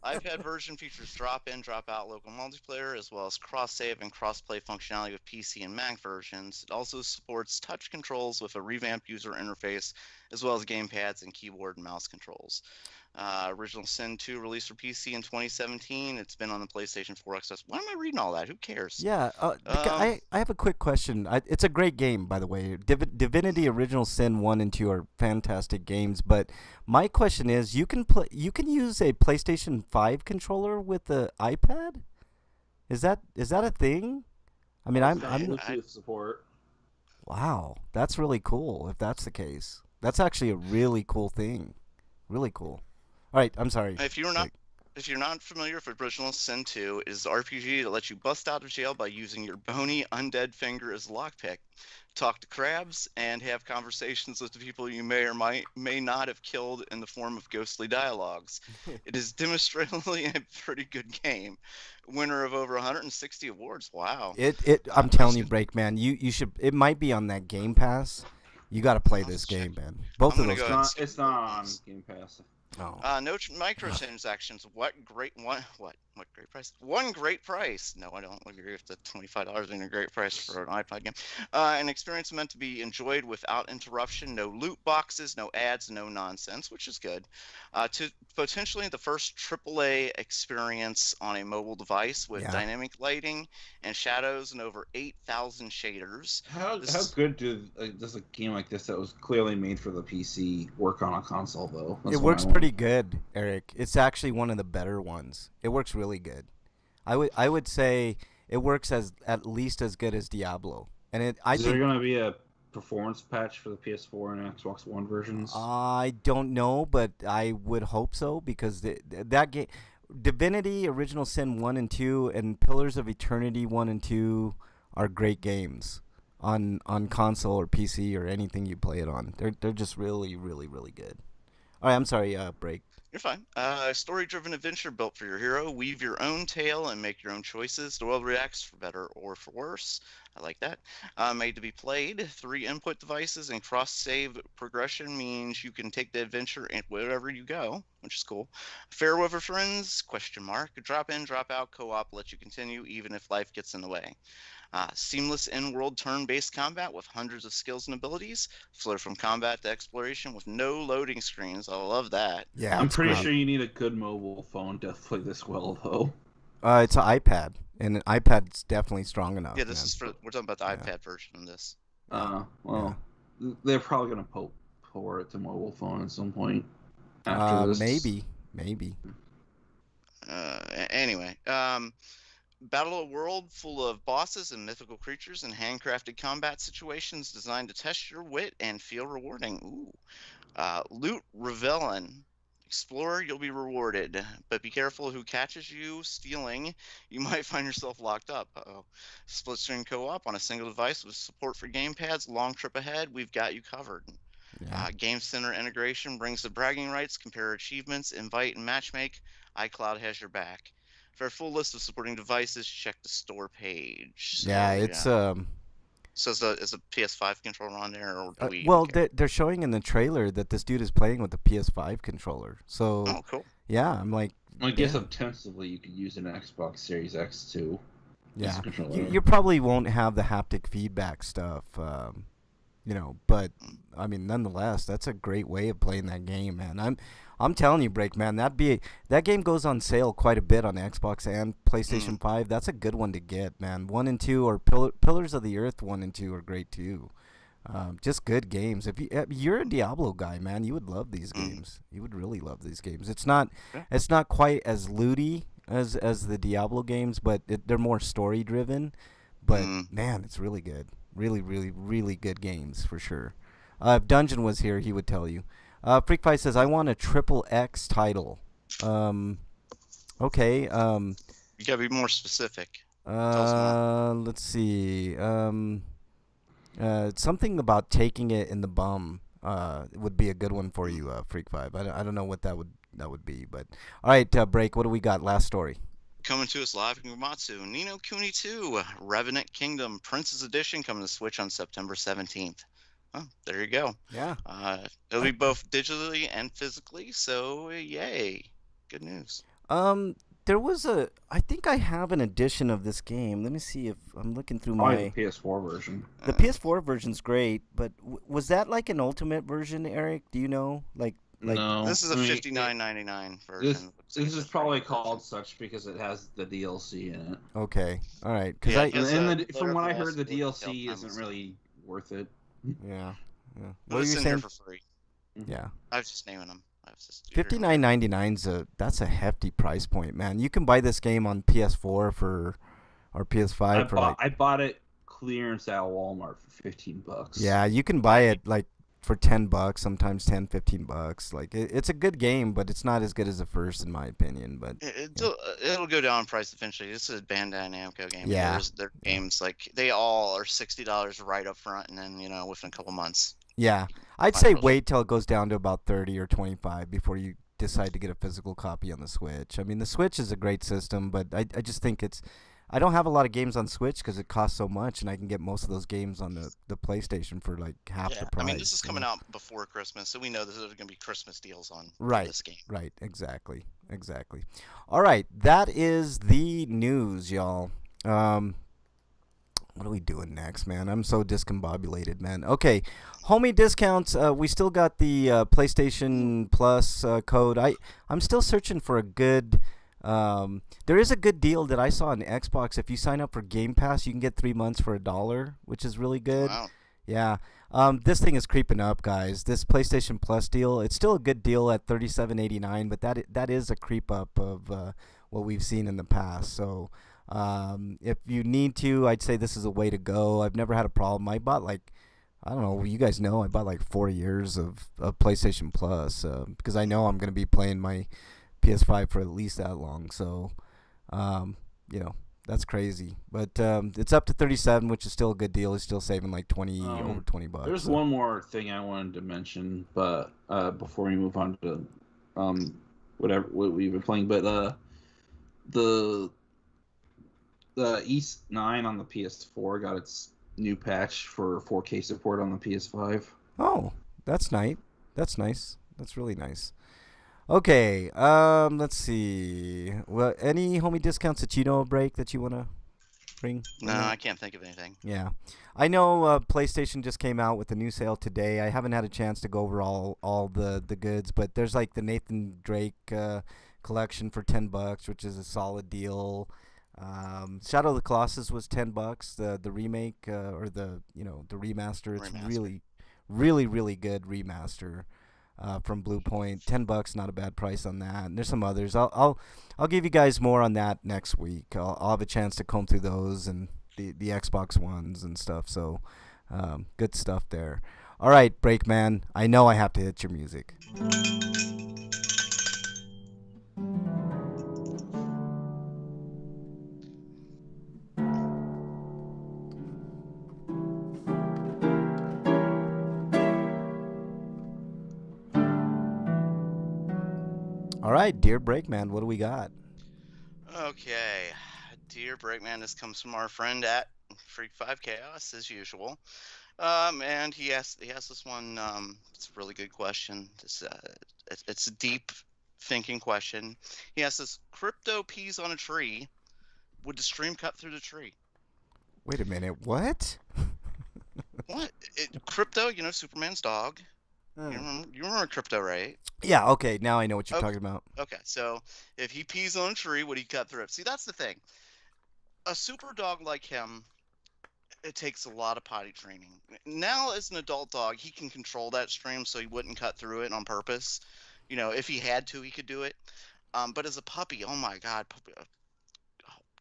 iPad version features drop-in, drop-out local multiplayer, as well as cross-save and cross-play functionality with PC and Mac versions. It also supports touch controls with a revamped user interface, as well as gamepads and keyboard and mouse controls. Original Sin 2 released for PC in 2017. It's been on the PlayStation 4 Xbox. Why am I reading all that? Who cares? Yeah, I have a quick question. It's a great game, by the way. Divinity Original Sin 1 and 2 are fantastic games, but my question is, you can use a PlayStation 5 controller with the iPad? Is that a thing? I mean, I'm Bluetooth support. wow, that's really cool if that's the case. That's actually a really cool thing. Really cool. All right, I'm sorry. If you're not familiar with Original Sin 2, it is an RPG that lets you bust out of jail by using your bony undead finger as a lockpick, talk to crabs, and have conversations with the people you may or may not have killed in the form of ghostly dialogues. It is demonstrably a pretty good game. Winner of over 160 awards. Wow. I'm telling you, Breakman, you should. It might be on that Game Pass. You got to play this game, man. Both I'm of gonna those go games. It's not on Game Pass. Oh. No microtransactions. What great price? One great price. No, I don't agree with the $25 being a great price for an iPod game. An experience meant to be enjoyed without interruption. No loot boxes, no ads, no nonsense, which is good. To potentially the first AAA experience on a mobile device with dynamic lighting and shadows and over 8,000 shaders. How good does a game like this that was clearly made for the PC work on a console, though? It works pretty good, Eric. It's actually one of the better ones. It works really good. I would say it works at least as good as Diablo. And Is there going to be a performance patch for the PS4 and Xbox One versions? I don't know, but I would hope so, because that game, Divinity Original Sin 1 and 2 and Pillars of Eternity 1 and 2 are great games on console or PC or anything you play it on. They're just really, really, really good. All right, I'm sorry, Break. You're fine. A story-driven adventure built for your hero. Weave your own tale and make your own choices. The world reacts for better or for worse. I like that. Made to be played. 3 input devices and cross-save progression means you can take the adventure in wherever you go, which is cool. Fair weather friends? Question mark. Drop in, drop out. Co-op lets you continue even if life gets in the way. Seamless in-world turn-based combat with hundreds of skills and abilities. Flow from combat to exploration with no loading screens. I love that. Yeah, I'm pretty sure you need a good mobile phone to play this well, though. It's an iPad, and an iPad's definitely strong enough. Yeah, this is we're talking about the iPad version of this. They're probably going to port it to mobile phone at some point. After this. Maybe. Anyway, Battle a world full of bosses and mythical creatures and handcrafted combat situations designed to test your wit and feel rewarding. Ooh. Loot Revelin. Explore, you'll be rewarded, but be careful who catches you stealing. You might find yourself locked up. Uh-oh. Split screen co-op on a single device with support for gamepads. Long trip ahead. We've got you covered. Yeah. Game Center integration brings the bragging rights, compare achievements, invite, and matchmake. iCloud has your back. For a full list of supporting devices, check the store page. Yeah, So it's yeah. So is a PS5 controller on there, or do we even well, care? they're showing in the trailer that this dude is playing with the PS5 controller. So Oh, cool. yeah, I'm like, I guess damn. ostensibly you could use an Xbox Series X too. Yeah, Controller. you probably won't have the haptic feedback stuff, but I mean, nonetheless, that's a great way of playing that game, man. I'm telling you, Break, man, that game goes on sale quite a bit on Xbox and PlayStation 5. That's a good one to get, man. 1 and 2 or Pillars of the Earth 1 and 2 are great too. Just good games. If you're a Diablo guy, man, you would love these games. You would really love these games. It's not quite as looty as the Diablo games, but they're more story driven. But man, it's really good. Really, really, really good games for sure. If Dungeon was here, he would tell you. Freak Fight says, "I want a triple X title." Okay. You gotta be more specific. Tell us more. Let's see. Something about taking it in the bum would be a good one for you, Freak Five. I don't know what that would be, but all right, Break. What do we got? Last story. Coming to us live from Gumatsu, Ni no Kuni 2, Revenant Kingdom, Prince's Edition, coming to Switch on September 17th. Oh, there you go. Yeah. It'll be both digitally and physically, so yay. Good news. There was I think I have an edition of this game. Let me see if I'm looking through the PS4 version. The PS4 version's great, but was that like an ultimate version, Eric? Do you know? Like no. This is a $59.99 version. This is probably called such because it has the DLC in it. Okay. All right. From what I heard, the DLC isn't really worth it. Yeah. What are you saying? For free. Yeah. I was just naming them. $59.99's that's a hefty price point, man. You can buy this game on PS4 or PS5 I bought it clearance at Walmart for $15. Yeah, you can buy it like for $10, sometimes $10-15. Like it's a good game, but it's not as good as the first, in my opinion. But it'll go down in price eventually. This is a Bandai Namco game. Yeah, their games like they all are $60 right up front, and then within a couple months. Yeah, I'd say wait till it goes down to about 30 or 25 before you decide to get a physical copy on the Switch. I mean, the Switch is a great system, but I just think I don't have a lot of games on Switch because it costs so much, and I can get most of those games on the PlayStation for like half the price. I mean, this is coming out before Christmas, so we know there's going to be Christmas deals on this game. Right, exactly. All right, that is the news, y'all. What are we doing next, man? I'm so discombobulated, man. Okay, homie discounts. We still got the PlayStation Plus code. I'm still searching for a good. There is a good deal that I saw on Xbox. If you sign up for Game Pass, you can get 3 months for $1, which is really good. Wow. Yeah. This thing is creeping up, guys. This PlayStation Plus deal, it's still a good deal at $37.89, but that is a creep up of what we've seen in the past. So if you need to, I'd say this is a way to go. I've never had a problem. I bought I don't know, you guys know, I bought 4 years of PlayStation Plus because I know I'm going to be playing my PS5 for at least that long. So, that's crazy. But it's up to 37, which is still a good deal. It's still saving over $20. There's one more thing I wanted to mention, but before we move on to what we've been playing, but the East 9 on the PS4 got its new patch for 4K support on the PS5. Oh, that's nice. That's nice. That's really nice. Okay, let's see. Well, any homie discounts that you know of, Break, that you want to bring? No, I can't think of anything. Yeah. I know PlayStation just came out with a new sale today. I haven't had a chance to go over all the goods, but there's the Nathan Drake collection for $10, which is a solid deal. Shadow of the Colossus was $10. The remake or the remaster. It's really, really, really good remaster. from Blue Point. $10, not a bad price on that. And there's some others. I'll give you guys more on that next week. I'll have a chance to comb through those and the Xbox Ones and stuff. So good stuff there. All right, Breakman. I know I have to hit your music. All right, dear Breakman, what do we got? Okay, dear Breakman, this comes from our friend at Freak 5 Chaos as usual. And he has this one. It's a really good question. It's a deep thinking question. He has this: crypto peas on a tree. Would the stream cut through the tree? Wait a minute, what? What? Crypto? You know, Superman's dog. You remember Crypto, right? Yeah, okay, now I know what you're Okay. talking about. Okay, so if he pees on a tree, would he cut through it? See, that's the thing. A super dog like him, it takes a lot of potty training. Now, as an adult dog, he can control that stream so he wouldn't cut through it on purpose. You know, if he had to, he could do it. But as a puppy, oh my God,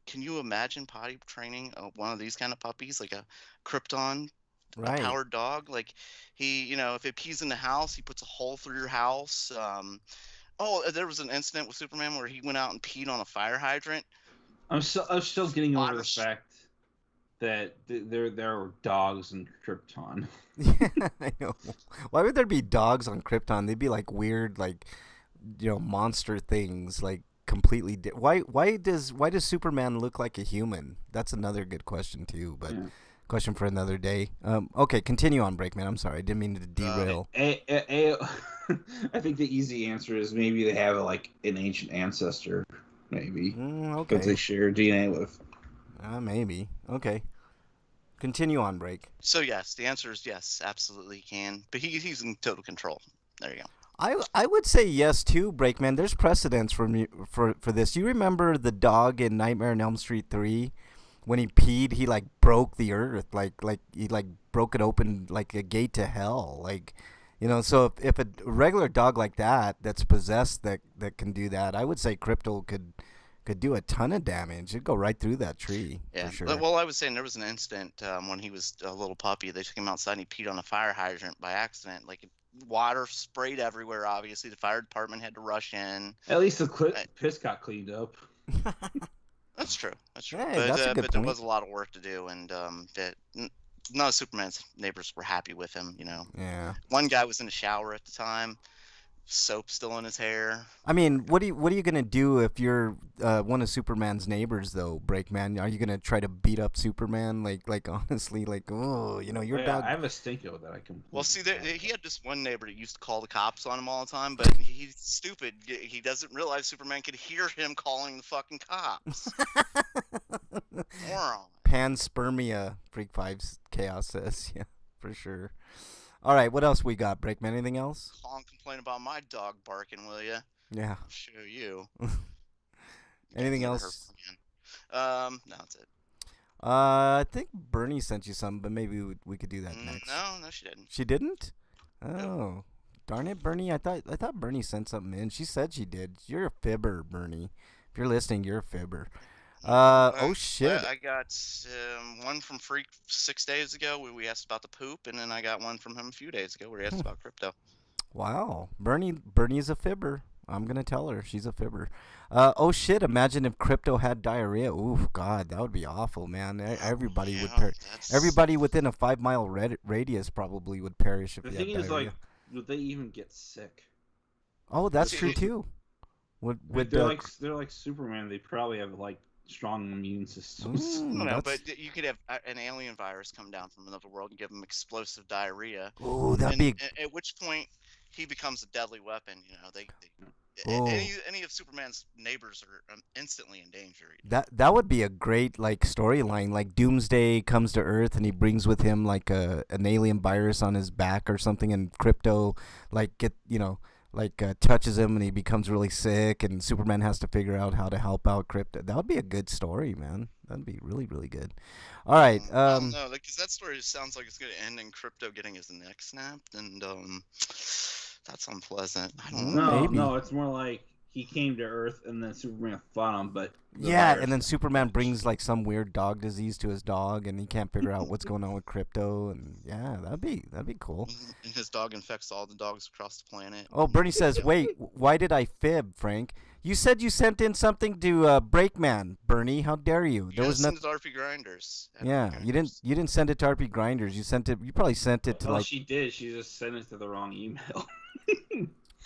can you imagine potty training one of these kind of puppies, like a Krypton, a Right. powered dog? Like if it pees in the house, he puts a hole through your house. There was an incident with Superman where he went out and peed on a fire hydrant. I'm still getting over Water the fact that there are dogs in Krypton. Yeah, I know. Why would there be dogs on Krypton? They'd be like weird, like monster things, like completely. Why does Superman look like a human? That's another good question too, but Yeah. question for another day. Okay, continue on, Breakman. I'm sorry, I didn't mean to derail. I think the easy answer is maybe they have like an ancient ancestor, maybe that they Okay, share DNA with. maybe. Okay, continue on, Break. So yes, the answer is yes, absolutely he can. But he's in total control. There you go. I would say yes too, Breakman. There's precedence for me for this. You remember the dog in Nightmare on Elm Street 3? When he peed, he like broke the earth, like he like broke it open like a gate to hell, like So if a regular dog like that's possessed that can do that, I would say Crypto could do a ton of damage. It'd go right through that tree Yeah. for sure. Well, I was saying there was an incident when he was a little puppy. They took him outside and he peed on a fire hydrant by accident. Like water sprayed everywhere. Obviously, the fire department had to rush in. At least the piss got cleaned up. That's true. That's true. Hey, but that's a good but there point. was a lot of work to do, and none of Superman's neighbors were happy with him. Yeah. One guy was in the shower at the time, soap still in his hair. I mean, what are you gonna do if you're one of Superman's neighbors, though, Breakman? Are you gonna try to beat up Superman? Like honestly, like your dog. I have a stinko that I can. Well, see, he had this one neighbor that used to call the cops on him all the time, but he's stupid. He doesn't realize Superman could hear him calling the fucking cops. Moron. Panspermia, Freak 5's Chaos says. Yeah, for sure. All right, what else we got, Breakman? Anything else? Call and complain about my dog barking, will ya? Yeah. I'll show you. Anything Never else? heard from you. No, that's it. I think Bernie sent you some, but maybe we could do that next. No, she didn't. She didn't? Oh, No. darn it, Bernie! I thought Bernie sent something in. She said she did. You're a fibber, Bernie. If you're listening, you're a fibber. Oh shit! I got one from Freak 6 days ago where we asked about the poop, and then I got one from him a few days ago where he asked about crypto. Wow, Bernie's a fibber. I'm gonna tell her she's a fibber. Oh shit! Imagine if Crypto had diarrhea. Ooh, God, that would be awful, man. Everybody would perish. Everybody within a 5-mile radius probably would perish if The he thing had is, diarrhea. like, would they even get sick? Oh, that's See, true too. They're like Superman. They probably have like strong immune systems. I don't know, that's- but you could have an alien virus come down from another world and give him explosive diarrhea. Ooh, that'd And be. at which point he becomes a deadly weapon. Oh. Any of Superman's neighbors are instantly in danger. That would be a great like storyline. Like Doomsday comes to Earth and he brings with him like an alien virus on his back or something, and Crypto like touches him and he becomes really sick, and Superman has to figure out how to help out Crypto. That would be a good story, man. That'd be really, really good. All right. No, because that story sounds like it's going to end in Crypto getting his neck snapped, and That's unpleasant. I don't Mm, know. maybe. No, it's more like he came to Earth and then Superman fought him, but the Yeah, virus and then got Superman finished. brings like some weird dog disease to his dog, and he can't figure out what's going on with Crypto. And yeah, that'd be cool. And his dog infects all the dogs across the planet. Oh, Bernie says, "Wait, why did I fib, Frank? You said you sent in something to Breakman, Bernie. How dare you? You There gotta was send nothing. it to RPGrinders. Yeah, you didn't send it to RPGrinders. You sent it. You probably sent it to Well, like. she did. She just sent it to the wrong email.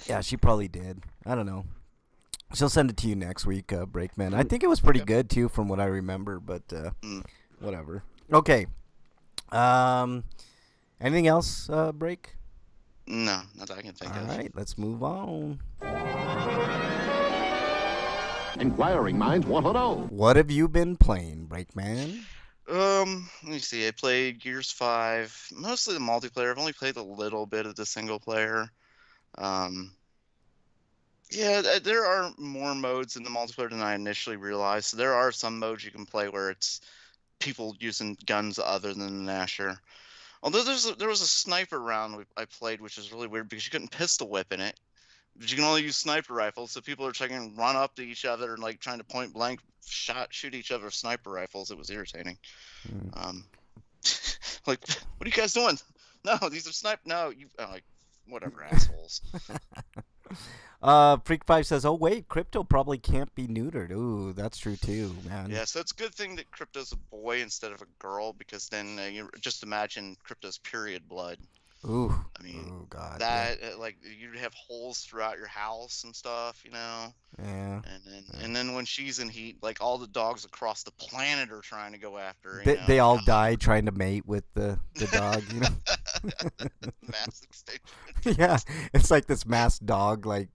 Yeah, she probably did. I don't know. She'll send it to you next week, Breakman. I think it was pretty good too, from what I remember. But whatever. Okay. Anything else, Break? No, not that I can think All of. right, let's move on. Inquiring minds want to know. What have you been playing, Breakman? Let me see. I played Gears 5, mostly the multiplayer. I've only played a little bit of the single player. Yeah, there are more modes in the multiplayer than I initially realized. So there are some modes you can play where it's people using guns other than the Nasher. Although there was a sniper round I played, which is really weird because you couldn't pistol whip in it. But you can only use sniper rifles, so people are trying to run up to each other and like trying to point blank shoot each other with sniper rifles. It was irritating. Like, what are you guys doing? No, these are sniper. No, you like whatever, assholes. Freak5 says, "Oh wait, Crypto probably can't be neutered." Ooh, that's true too, man. Yeah, so it's a good thing that Crypto's a boy instead of a girl, because then you just imagine Crypto's period blood. Ooh. I mean, oh God. that like you'd have holes throughout your house and stuff, you know. Yeah. And then when she's in heat, like all the dogs across the planet are trying to go after her. They all die trying to mate with the dog, you know. Mass extinction. Yeah, it's like this masked dog. Like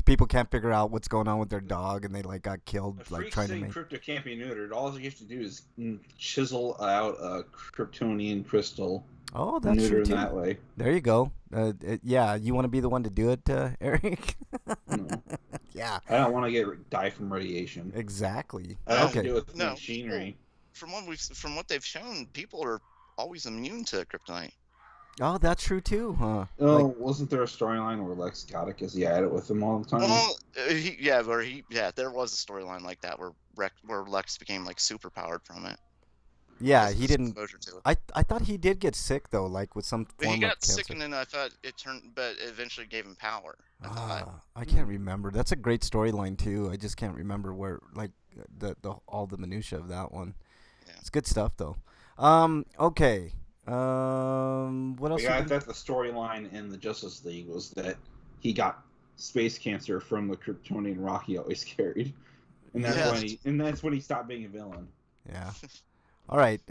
people can't figure out what's going on with their dog, and they like got killed If like Freak's trying to saying mate. Crypto can't be neutered, all you have to do is chisel out a Kryptonian crystal. Oh, that's neuter true in too. that way. There you go. Yeah, you want to be the one to do it, Eric? No. Yeah, I don't want to die from radiation. exactly. I have to Okay. do it with No, machinery. From what they've shown, people are always immune to kryptonite. Oh, that's true too, huh? Oh, Like, wasn't there a storyline where Lex got it because he had it with him all the time? Well, there was a storyline like that where Lex became like super powered from it. yeah, Because of he his didn't. exposure to it. I thought he did get sick though, like with some But form he of got sick, cancer. and then I thought but it eventually gave him power. I can't remember. That's a great storyline too. I just can't remember where, like, the all the minutia of that one. Yeah. It's good stuff though. Okay. What else? Yeah, I thought the storyline in the Justice League was that he got space cancer from the Kryptonian rock he always carried, and that's when he stopped being a villain. Yeah. All right.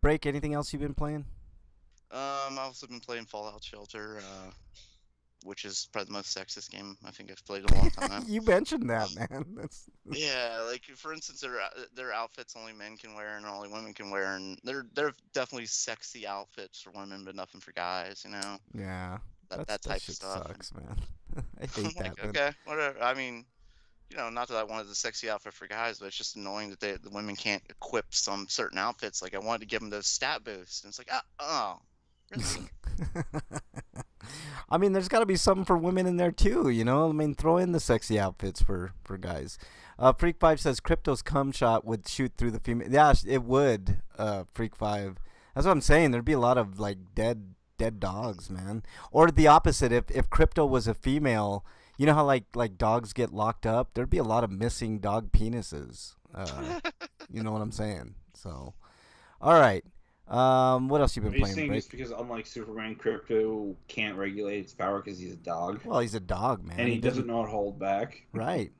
Break. Anything else you've been playing? I've also been playing Fallout Shelter, which is probably the most sexist game I think I've played in a long time. You mentioned that, man. That's Yeah, like for instance, there are outfits only men can wear and only women can wear, and they're definitely sexy outfits for women, but nothing for guys. You know, yeah. that That type of shit stuff. sucks, man. I hate I'm that. like, Man. okay, whatever. I mean, you know, not that I wanted the sexy outfit for guys, but it's just annoying that the women can't equip some certain outfits. Like I wanted to give them those stat boosts, and it's like, oh, really? I mean, there's got to be something for women in there too, you know. I mean, throw in the sexy outfits for guys. Freak5 says Crypto's cum shot would shoot through the female. Yeah, it would. Freak5. That's what I'm saying. There'd be a lot of like dead dogs, man. Or the opposite. If Crypto was a female, you know how like dogs get locked up. There'd be a lot of missing dog penises. You know what I'm saying? So, all right. What else you been Are you playing? saying Break? just because unlike Superman, Crypto can't regulate its power because he's a dog, Well, he's a dog, man. and he doesn't know how to hold back? Right.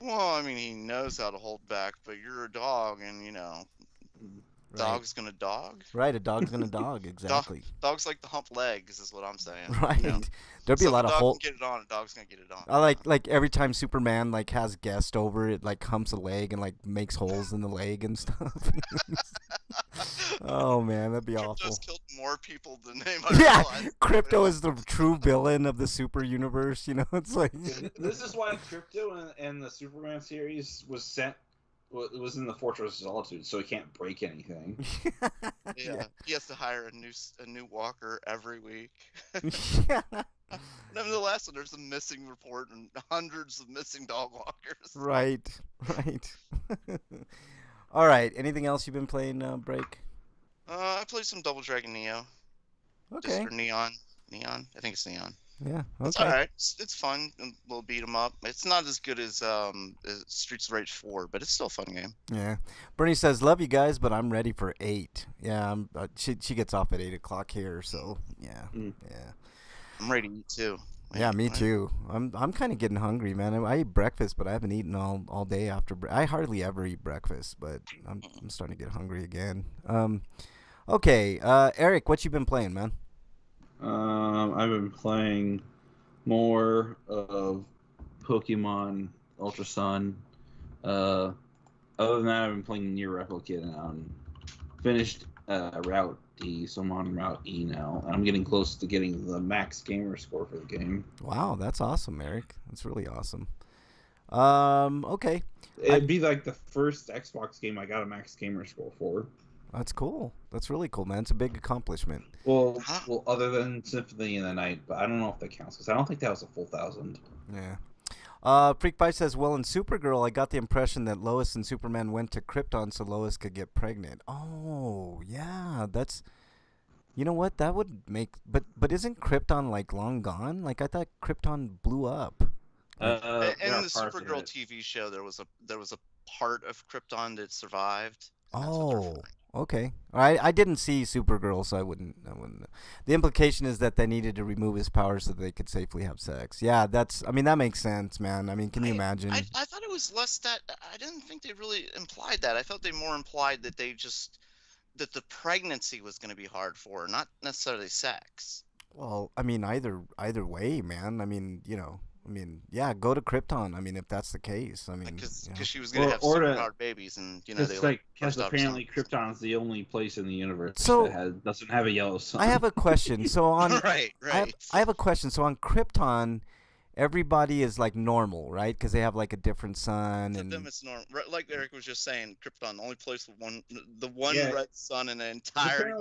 Well, I mean, he knows how to hold back, but you're a dog, and you know, dog's gonna dog. Right, a dog's gonna dog, exactly. Dogs like to hump legs, is what I'm saying. Right. You know? There'd be So a lot if of dog whole. can get it on, a dog's gonna get it on. I like every time Superman like has guest over, it like humps a leg and like makes holes in the leg and stuff. Oh man, that'd be awful. Crypto's killed more people than they Yeah, realized. Crypto is the true villain of the super universe. You know, it's like This is why Crypto in the Superman series was sent it was in the Fortress of Solitude, so he can't break anything. Yeah, he has to hire a new walker every week. Yeah. And then the last one, there's a missing report and hundreds of missing dog walkers. Right. Right. All right. Anything else you've been playing, Break? I played some Double Dragon Neo. Just Okay. for Neon. Neon? I think it's Neon. Yeah. It's Okay. alright. It's fun. A little beat 'em up. It's not as good as Streets of Rage 4, but it's still a fun game. Yeah. Bernie says, "Love you guys, but I'm ready for 8." Yeah. She gets off at 8 o'clock here, so yeah. Yeah. I'm ready to eat too. Yeah, me What? too. I'm kind of getting hungry, man. I eat breakfast, but I haven't eaten all day after. I hardly ever eat breakfast, but I'm starting to get hungry again. Okay, Eric, what you been playing, man? I've been playing more of Pokemon Ultra Sun. Other than that, I've been playing Nier Replicant and finished Route D, so I'm on Route E now, and I'm getting close to getting the max gamer score for the game. Wow, that's awesome, Eric. That's really awesome. Okay. It'd be like the first Xbox game I got a max gamer score for. That's cool. That's really cool, man. It's a big accomplishment. Well, other than Symphony in the Night, but I don't know if that counts because I don't think that was a full 1,000. Yeah. Freak Pie says, well, in Supergirl, I got the impression that Lois and Superman went to Krypton so Lois could get pregnant. Oh, yeah. That's... You know what? That would make... But isn't Krypton, like, long gone? Like, I thought Krypton blew up. In the Supergirl TV show, there was a part of Krypton that survived. Oh, okay. I didn't see Supergirl, so I wouldn't. The implication is that they needed to remove his powers so they could safely have sex. Yeah, that makes sense, man. I mean, can you imagine? I thought it was less that. I didn't think they really implied that. I thought they more implied that that the pregnancy was going to be hard for her, not necessarily sex. Well, I mean, either way, man. I mean, yeah, go to Krypton. I mean, if that's the case, I mean, because she was going to have superpowered babies, and it's like because apparently Krypton is the only place in the universe that doesn't have a yellow sun. I have a question. So on right. I have a question. So on Krypton, everybody is like normal, right? Because they have like a different sun. To and them, it's normal. Like Eric was just saying, Krypton, the only place with the one red sun in the entire.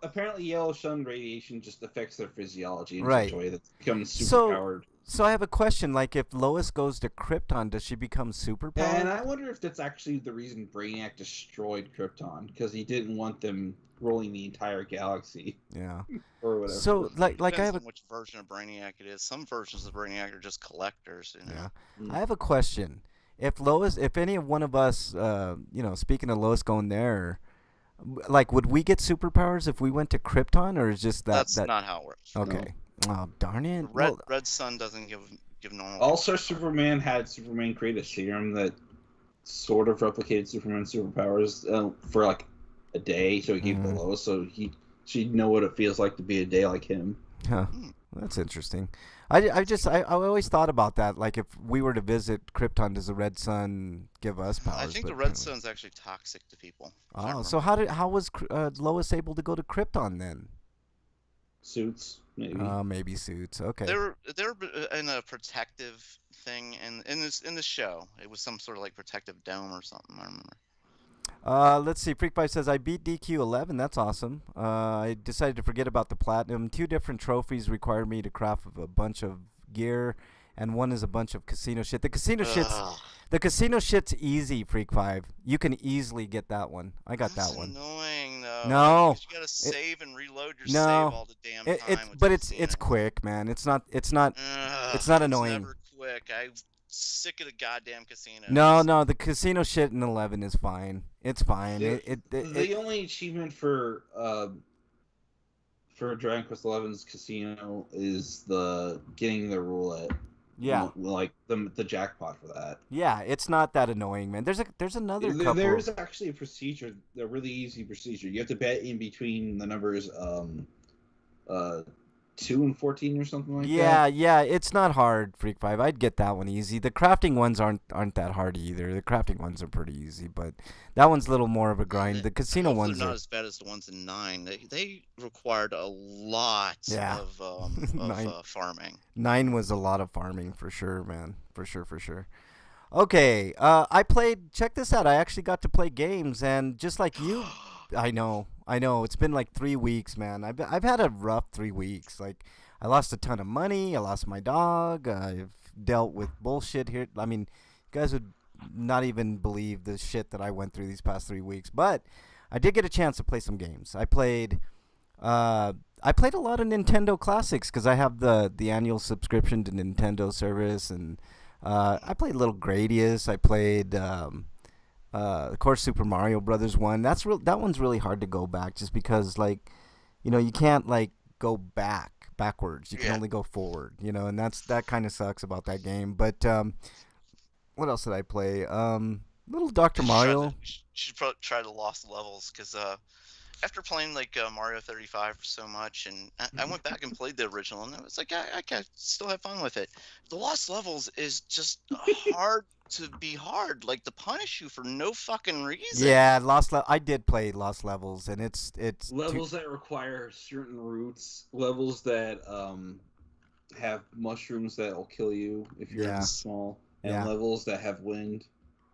Apparently, yellow sun radiation just affects their physiology in right. such a way that becomes superpowered. So I have a question. Like, if Lois goes to Krypton, does she become superpowered? And I wonder if that's actually the reason Brainiac destroyed Krypton, because he didn't want them ruling the entire galaxy. Yeah. Or whatever. So, like I have which version of Brainiac it is. Some versions of Brainiac are just collectors. You know? Yeah. I have a question. If any of one of us, speaking of Lois going there, like, would we get superpowers if we went to Krypton, or is just that? That's not how it works. Okay. No. Oh, darn it. Red Sun doesn't give normal. Also, Superman create a serum that sort of replicated Superman's superpowers for like a day, so he gave it to Lois, so she'd know what it feels like to be a day like him. Huh. That's interesting. I always thought about that. Like, if we were to visit Krypton, does the Red Sun give us powers? I think the Red Sun's actually toxic to people. Oh, so how was Lois able to go to Krypton then? Suits, maybe. Maybe suits. Okay. They're in a protective thing, and in the show, it was some sort of like protective dome or something. I remember. Let's see. Freakbite says, I beat DQ11. That's awesome. I decided to forget about the platinum. 2 different trophies required me to craft a bunch of gear, and one is a bunch of casino shit. The casino shit's easy, Freak 5. You can easily get that one. I got that one. Annoying though. No. You gotta save and reload your save all the damn time. It's quick, man. It's not annoying. It's never quick. I'm sick of the goddamn casino. No, the casino shit in 11 is fine. It's fine. The only achievement for Dragon Quest XI's casino is getting the roulette. Yeah. Like the jackpot for that. Yeah, it's not that annoying, man. There's another couple. There's actually a procedure, a really easy procedure. You have to bet in between the numbers 2 and 14 or something like that. Yeah, it's not hard, Freak 5. I'd get that one easy. The crafting ones aren't that hard either. The crafting ones are pretty easy, but that one's a little more of a grind. The casino ones are not as bad as the ones in 9. They required a lot of farming. 9 was a lot of farming for sure, man. For sure. Okay, I played. Check this out. I actually got to play games, and just like you, I know. It's been like 3 weeks, man. I've had a rough 3 weeks. Like, I lost a ton of money. I lost my dog. I've dealt with bullshit here. I mean, you guys would not even believe the shit that I went through these past 3 weeks. But I did get a chance to play some games. I played a lot of Nintendo classics because I have the annual subscription to Nintendo service, and I played Little Gradius. I played, of course, Super Mario Brothers 1. That one's really hard to go back just because, like, you can't, like, go backwards. You can only go forward, and that kind of sucks about that game. But what else did I play? Little Dr. Mario. You should probably try the lost levels, because after playing like Mario 35 so much, and I went back and played the original, and I was like, I can still have fun with it. The lost levels is just hard to be hard, like to punish you for no fucking reason. Yeah, I did play Lost Levels, and it's levels that require certain routes, levels that have mushrooms that will kill you if you're small, and levels that have wind.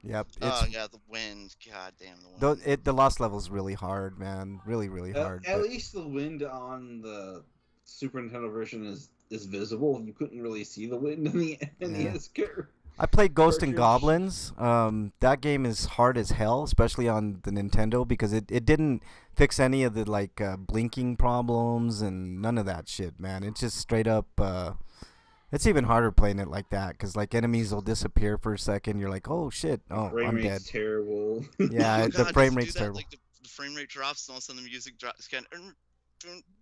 Yep. Yeah, the wind. God damn the wind. The Lost Level's really hard, man. Really, really hard. At least the wind on the Super Nintendo version is visible. You couldn't really see the wind in the NES. I played Ghost and Goblins. That game is hard as hell, especially on the Nintendo, because it didn't fix any of the like blinking problems and none of that shit, man. It's just straight up. It's even harder playing it like that, because like enemies will disappear for a second. You're like, oh shit, oh I'm dead. Terrible. Yeah, oh, the God, frame rate's terrible. Like the frame rate drops, and all of a sudden the music drops.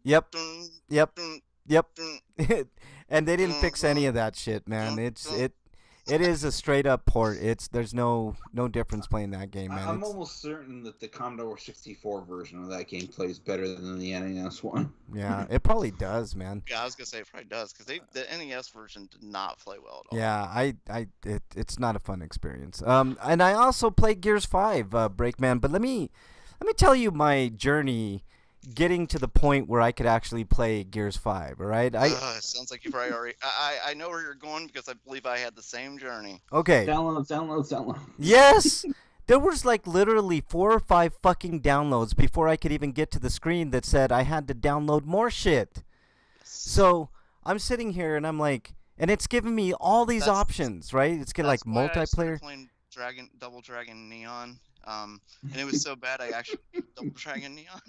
Yep. And they didn't fix any of that shit, man. It is a straight up port. There's no difference playing that game, man. I'm almost certain that the Commodore 64 version of that game plays better than the NES one. Yeah, it probably does, man. Yeah, I was gonna say it probably does, because the NES version did not play well at all. Yeah, it's not a fun experience. And I also played Gears 5, Breakman. But let me tell you my journey getting to the point where I could actually play Gears 5, all right? It sounds like you probably already... I know where you're going, because I believe I had the same journey. Okay. Download. Yes! There was like literally 4 or 5 fucking downloads before I could even get to the screen that said I had to download more shit. So I'm sitting here and I'm like... And it's giving me all these options, right? It's getting like multiplayer. I playing Double Dragon Neon, and it was so bad I actually Double Dragon Neon.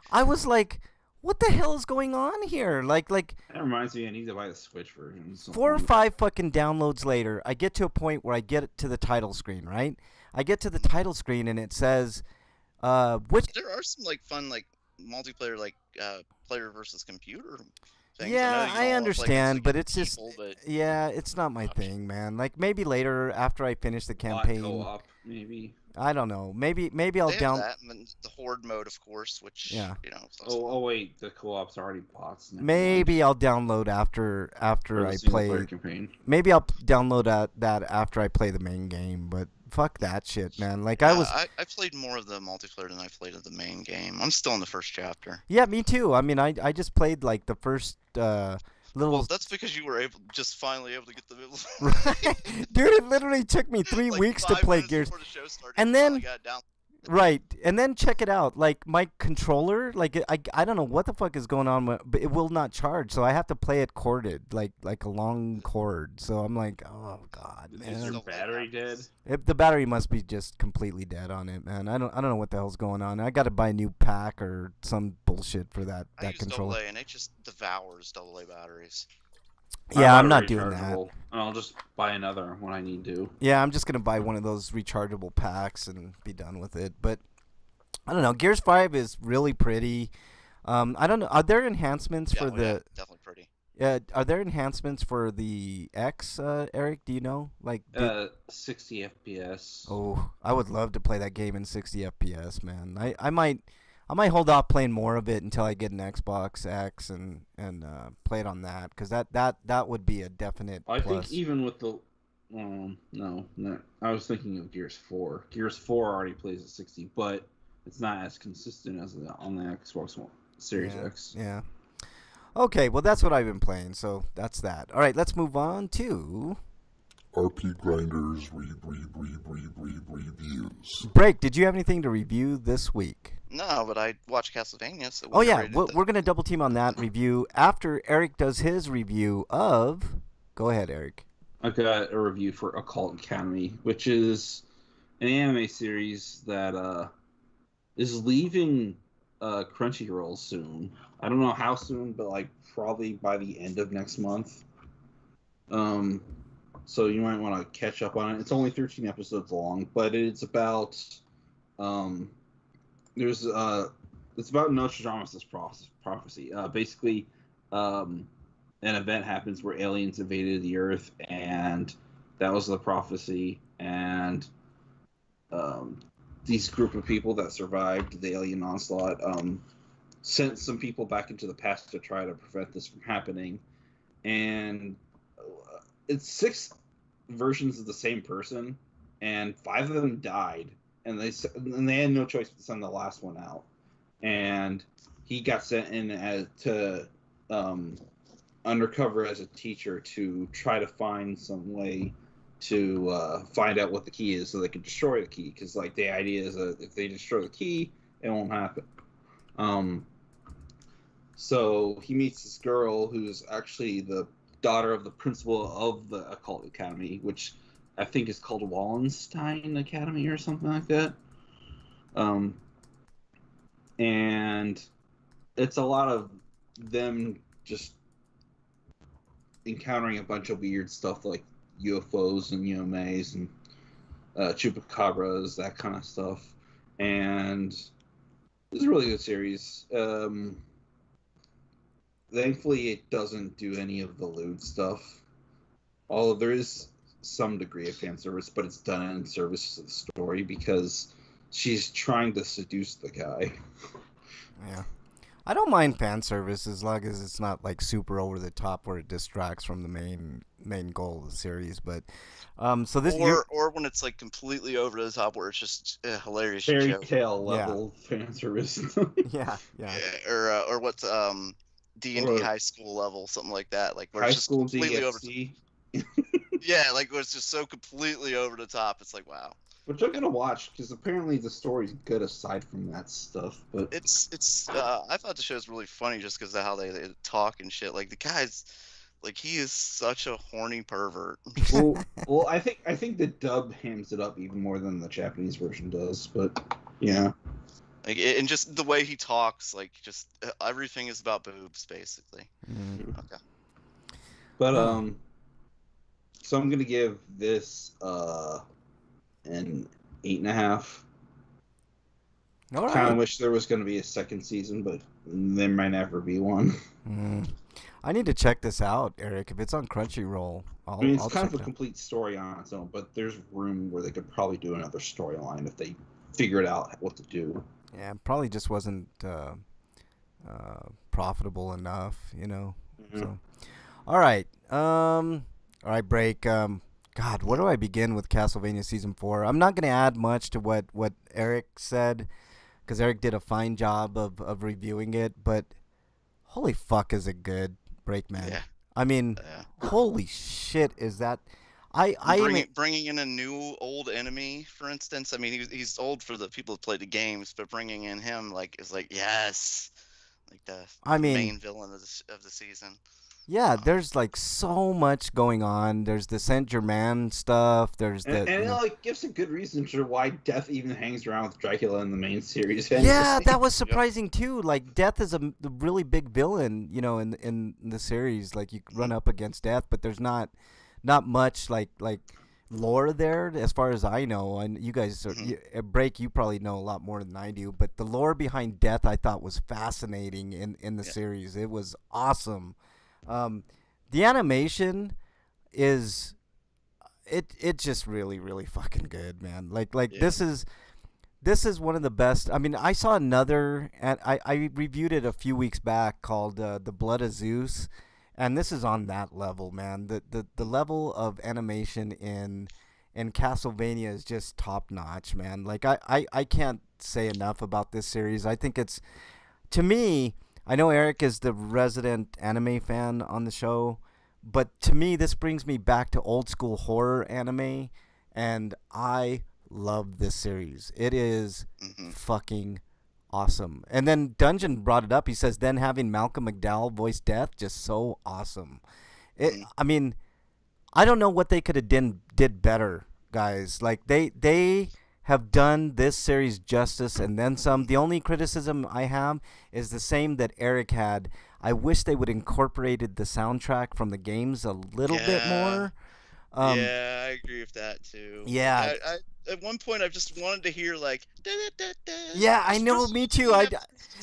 I was like, what the hell is going on here? Like that reminds me, I need to buy the Switch version. 4 or 5 fucking downloads later, I get to a point where I get to the title screen, right? I get to the title screen and it says, which... There are some like fun like multiplayer like player versus computer things. Yeah, I understand, but it's just... But... Yeah, it's not my thing, man. Like, maybe later, after I finish the campaign... Co-op, maybe. I don't know. Maybe I'll download that, and the Horde mode, of course, which Oh wait, the co-op's already bots. Maybe I'll download after I play. Maybe I'll download that after I play the main game. But fuck that shit, man. Like I played more of the multiplayer than I played of the main game. I'm still in the first chapter. Yeah, me too. I mean, I just played like the first. Well, that's because you were finally able to get the right. Dude, it literally took me 3 weeks to play Gears. And then right, and then check it out. Like my controller, like I don't know what the fuck is going on, but it will not charge. So I have to play it corded, like a long cord. So I'm like, oh god, man. Is your battery dead? The battery must be just completely dead on it, man. I don't know what the hell's going on. I got to buy a new pack or some bullshit for that controller. AA, and it just devours AA batteries. Yeah, I'm not doing that. I'll just buy another when I need to. Yeah, I'm just gonna buy one of those rechargeable packs and be done with it. But I don't know. Gears 5 is really pretty. I don't know. Are there enhancements for the? Definitely pretty. Are there enhancements for the X, Eric? Do you know? Like 60 FPS. Oh, I would love to play that game in 60 FPS, man. I might hold off playing more of it until I get an Xbox X and play it on that, because that would be a definite plus. I think even with the no, I was thinking of Gears 4. Gears 4 already plays at 60, but it's not as consistent as on the Xbox One Series X. Yeah. Okay, well that's what I've been playing, so that's that. All right, let's move on to RPGrinders reviews. Break, did you have anything to review this week? No, but I watched Castlevania, so Oh, we yeah. rated We're going to double team on that review after Eric does his review of. Go ahead, Eric. I got a review for Occult Academy, which is an anime series that is leaving Crunchyroll soon. I don't know how soon, but like probably by the end of next month. So you might want to catch up on it. It's only 13 episodes long, but it's about it's about Nostradamus' prophecy. Basically, an event happens where aliens invaded the Earth, and that was the prophecy. And these group of people that survived the alien onslaught sent some people back into the past to try to prevent this from happening. And it's 6 versions of the same person, and 5 of them died, and they had no choice but to send the last one out. And he got sent in to undercover as a teacher to try to find some way to find out what the key is so they could destroy the key, because like the idea is that if they destroy the key, it won't happen. So he meets this girl who's actually the daughter of the principal of the Occult Academy, which I think is called Wallenstein Academy or something like that. And it's a lot of them just encountering a bunch of weird stuff like UFOs and UMAs and chupacabras, that kind of stuff. And it's a really good series. Thankfully, it doesn't do any of the lewd stuff. Although there is some degree of fan service, but it's done in service to the story because she's trying to seduce the guy. Yeah. I don't mind fan service as long as it's not like super over the top where it distracts from the main goal of the series. But so this or when it's like completely over the top where it's just a hilarious fairy joke. tale level fan service. yeah. Or what's D&D high school level, something like that, like where high it's just school completely DxD. yeah, like where it's just so completely over the top. It's like, wow. Which I'm gonna watch because apparently the story's good aside from that stuff. But It's I thought the show's really funny just because of how they talk and shit. Like the guy's, like he is such a horny pervert. well, I think the dub hams it up even more than the Japanese version does. But yeah, like and just the way he talks, like just everything is about boobs basically. Okay. But so I'm gonna give this an 8.5. All right. Kind of wish there was going to be a second season, but there might never be one. I need to check this out, Eric. If it's on Crunchyroll, I mean, it's I'll kind of check a it out. complete story on its own, but there's room where they could probably do another storyline if they figured out what to do. Yeah, it probably just wasn't profitable enough, you know. Mm-hmm. So, all right, break. God, where do I begin with Castlevania Season 4? I'm not going to add much to what Eric said, because Eric did a fine job of reviewing it, but holy fuck is it good, Break, man. Yeah. I mean, holy shit is that... Bringing in a new old enemy, for instance. I mean, he's old for the people who play the games, but bringing in him is like yes, like the main villain of the season. Yeah, there's like so much going on. There's the Saint Germain stuff. There's and it gives a good reason for why Death even hangs around with Dracula in the main series. Yeah, that was surprising too. Like Death is a really big villain, you know, in the series. Like you run up against Death, but there's not much like lore there as far as I know. And you guys, Break, you probably know a lot more than I do. But the lore behind Death, I thought was fascinating in the series. It was awesome. The animation is it just really, really fucking good, man. This is one of the best. I mean, I saw another, and I reviewed it a few weeks back called The Blood of Zeus, and this is on that level, man. The level of animation in Castlevania is just top notch, man. Like I can't say enough about this series. I think it's, to me, I know Eric is the resident anime fan on the show, but to me, this brings me back to old school horror anime, and I love this series. It is Hmm. fucking awesome. And then Dungeon brought it up. He says, then having Malcolm McDowell voice Death, just so awesome. Hmm. I mean, I don't know what they could have did better, guys. Like they have done this series justice and then some. The only criticism I have is the same that Eric had. I wish they would incorporated the soundtrack from the games a little bit Yeah. more. Yeah, I agree with that too. Yeah. I at one point I just wanted to hear like Yeah, I know, me too. Like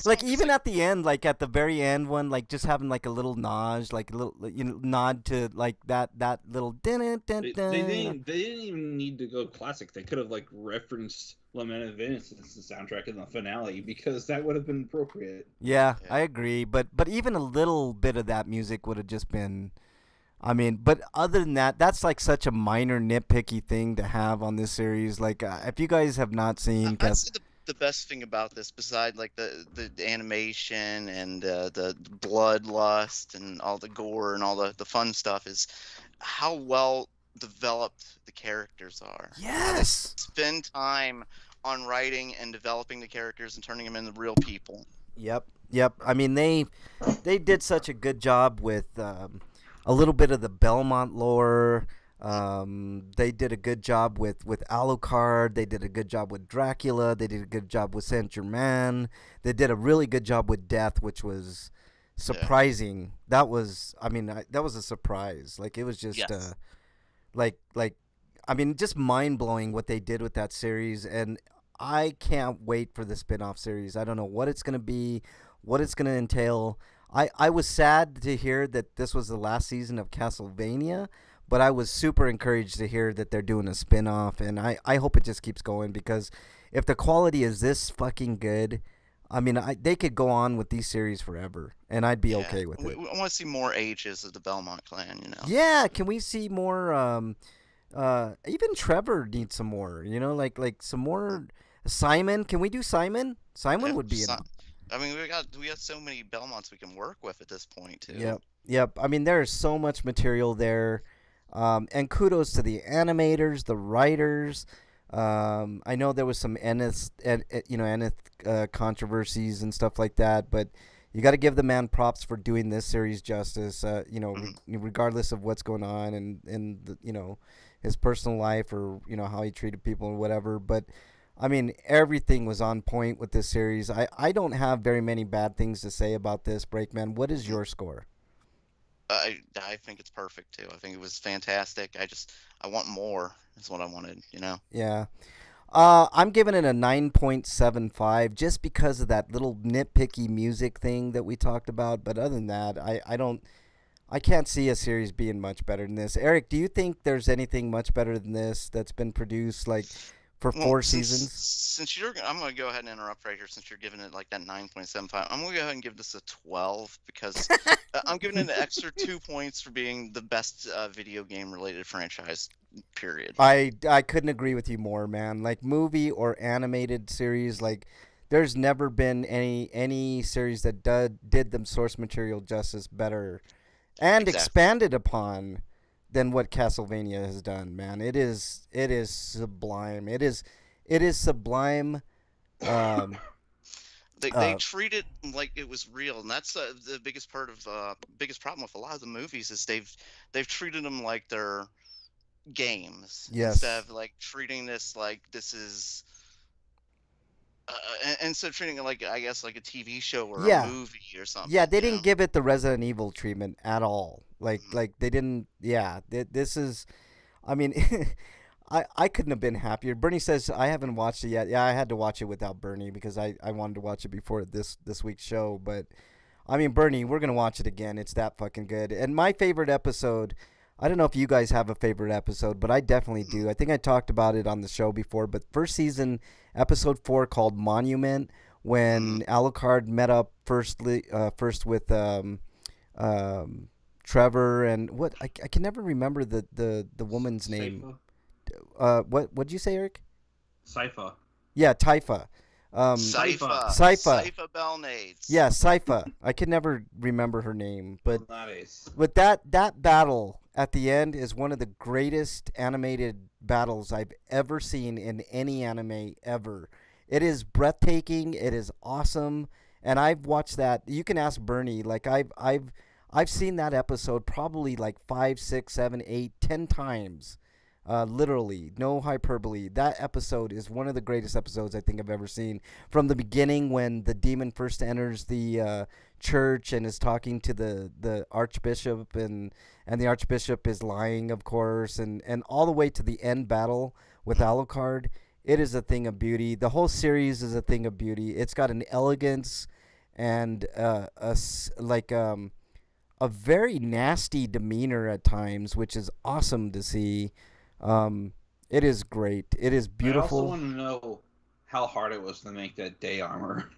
It's even at the end, like at the very end one, like just having like a little nod, like a little nod to like that little dun dun They dun. didn't even need to go classic. They could have like referenced Lament of Venice as the soundtrack in the finale because that would have been appropriate. Yeah, Yeah. I agree. But even a little bit of that music would have just been. I mean, but other than that, that's like such a minor nitpicky thing to have on this series. Like, if you guys have not seen, I'd say the best thing about this, beside like the animation and the bloodlust and all the gore and all the fun stuff, is how well developed the characters are. How they yes, spend time on writing and developing the characters and turning them into real people. yep. I mean, they did such a good job with a little bit of the Belmont lore. They did a good job with Alucard. They did a good job with Dracula. They did a good job with Saint Germain. They did a really good job with Death, which was surprising. That was, I mean, that was a surprise. Like it was just, Yes. like, I mean, just mind blowing what they did with that series, and I can't wait for the spin-off series. I don't know what it's gonna be, what it's gonna entail. I was sad to hear that this was the last season of Castlevania, but I was super encouraged to hear that they're doing a spin-off, and I hope it just keeps going, because if the quality is this fucking good, I mean, they could go on with these series forever, and I'd be okay with it. I want to see more ages of the Belmont clan, you know. Yeah, can we see more? Even Trevor needs some more. Like some more. Simon, can we do Simon? Simon Yeah, would be. I mean, we got so many Belmonts we can work with at this point too. Yep. I mean, there is so much material there, and kudos to the animators, the writers. I know there was some Enith controversies and stuff like that, but you got to give the man props for doing this series justice. Regardless of what's going on and his personal life, or how he treated people or whatever, but. I mean, everything was on point with this series. I don't have very many bad things to say about this, Breakman. What is your score? I think it's perfect too. I think it was fantastic. I want more. Is what I wanted, you know. Yeah. I'm giving it a 9.75 just because of that little nitpicky music thing that we talked about. But other than that, I can't see a series being much better than this. Eric, do you think there's anything much better than this that's been produced like for 4 seasons? Since I'm going to go ahead and interrupt right here. Since you're giving it like that 9.75, I'm going to go ahead and give this a 12 because I'm giving it an extra 2 points for being the best video game related franchise. Period. I couldn't agree with you more, man. Like movie or animated series, like there's never been any series that did them source material justice better and expanded upon than what Castlevania has done, man. It is sublime. It is sublime. They treat it like it was real, and that's the biggest problem with a lot of the movies is they've treated them like they're games, yes, instead of like treating this like this is instead of treating it like, I guess, like a TV show or a movie or something. Yeah, they didn't give it the Resident Evil treatment at all. Like they didn't. Yeah, this is. I mean, I couldn't have been happier. Bernie says I haven't watched it yet. Yeah, I had to watch it without Bernie because I wanted to watch it before this week's show. But I mean, Bernie, we're gonna watch it again. It's that fucking good. And my favorite episode. I don't know if you guys have a favorite episode, but I definitely do. I think I talked about it on the show before, but first season, episode 4 called Monument, when Alucard met up first with Trevor and what I can never remember the woman's name. What'd you say, Eric? Sypha. Yeah, Typha. Sypha. Sypha. Sypha Belnades. Yeah, Sypha. I can never remember her name, but Belnades. that battle at the end is one of the greatest animated battles I've ever seen in any anime ever. It is breathtaking. It is awesome, and I've watched that. You can ask Bernie. Like I've seen that episode probably like 5, 6, 7, 8, 10 times. Literally, no hyperbole. That episode is one of the greatest episodes I think I've ever seen. From the beginning, when the demon first enters the church and is talking to the archbishop, and the archbishop is lying, of course, and all the way to the end battle with Alucard. It is a thing of beauty. The whole series is a thing of beauty. It's got an elegance and a very nasty demeanor at times, which is awesome to see. It is great. It is beautiful. I also want to know how hard it was to make that day armor.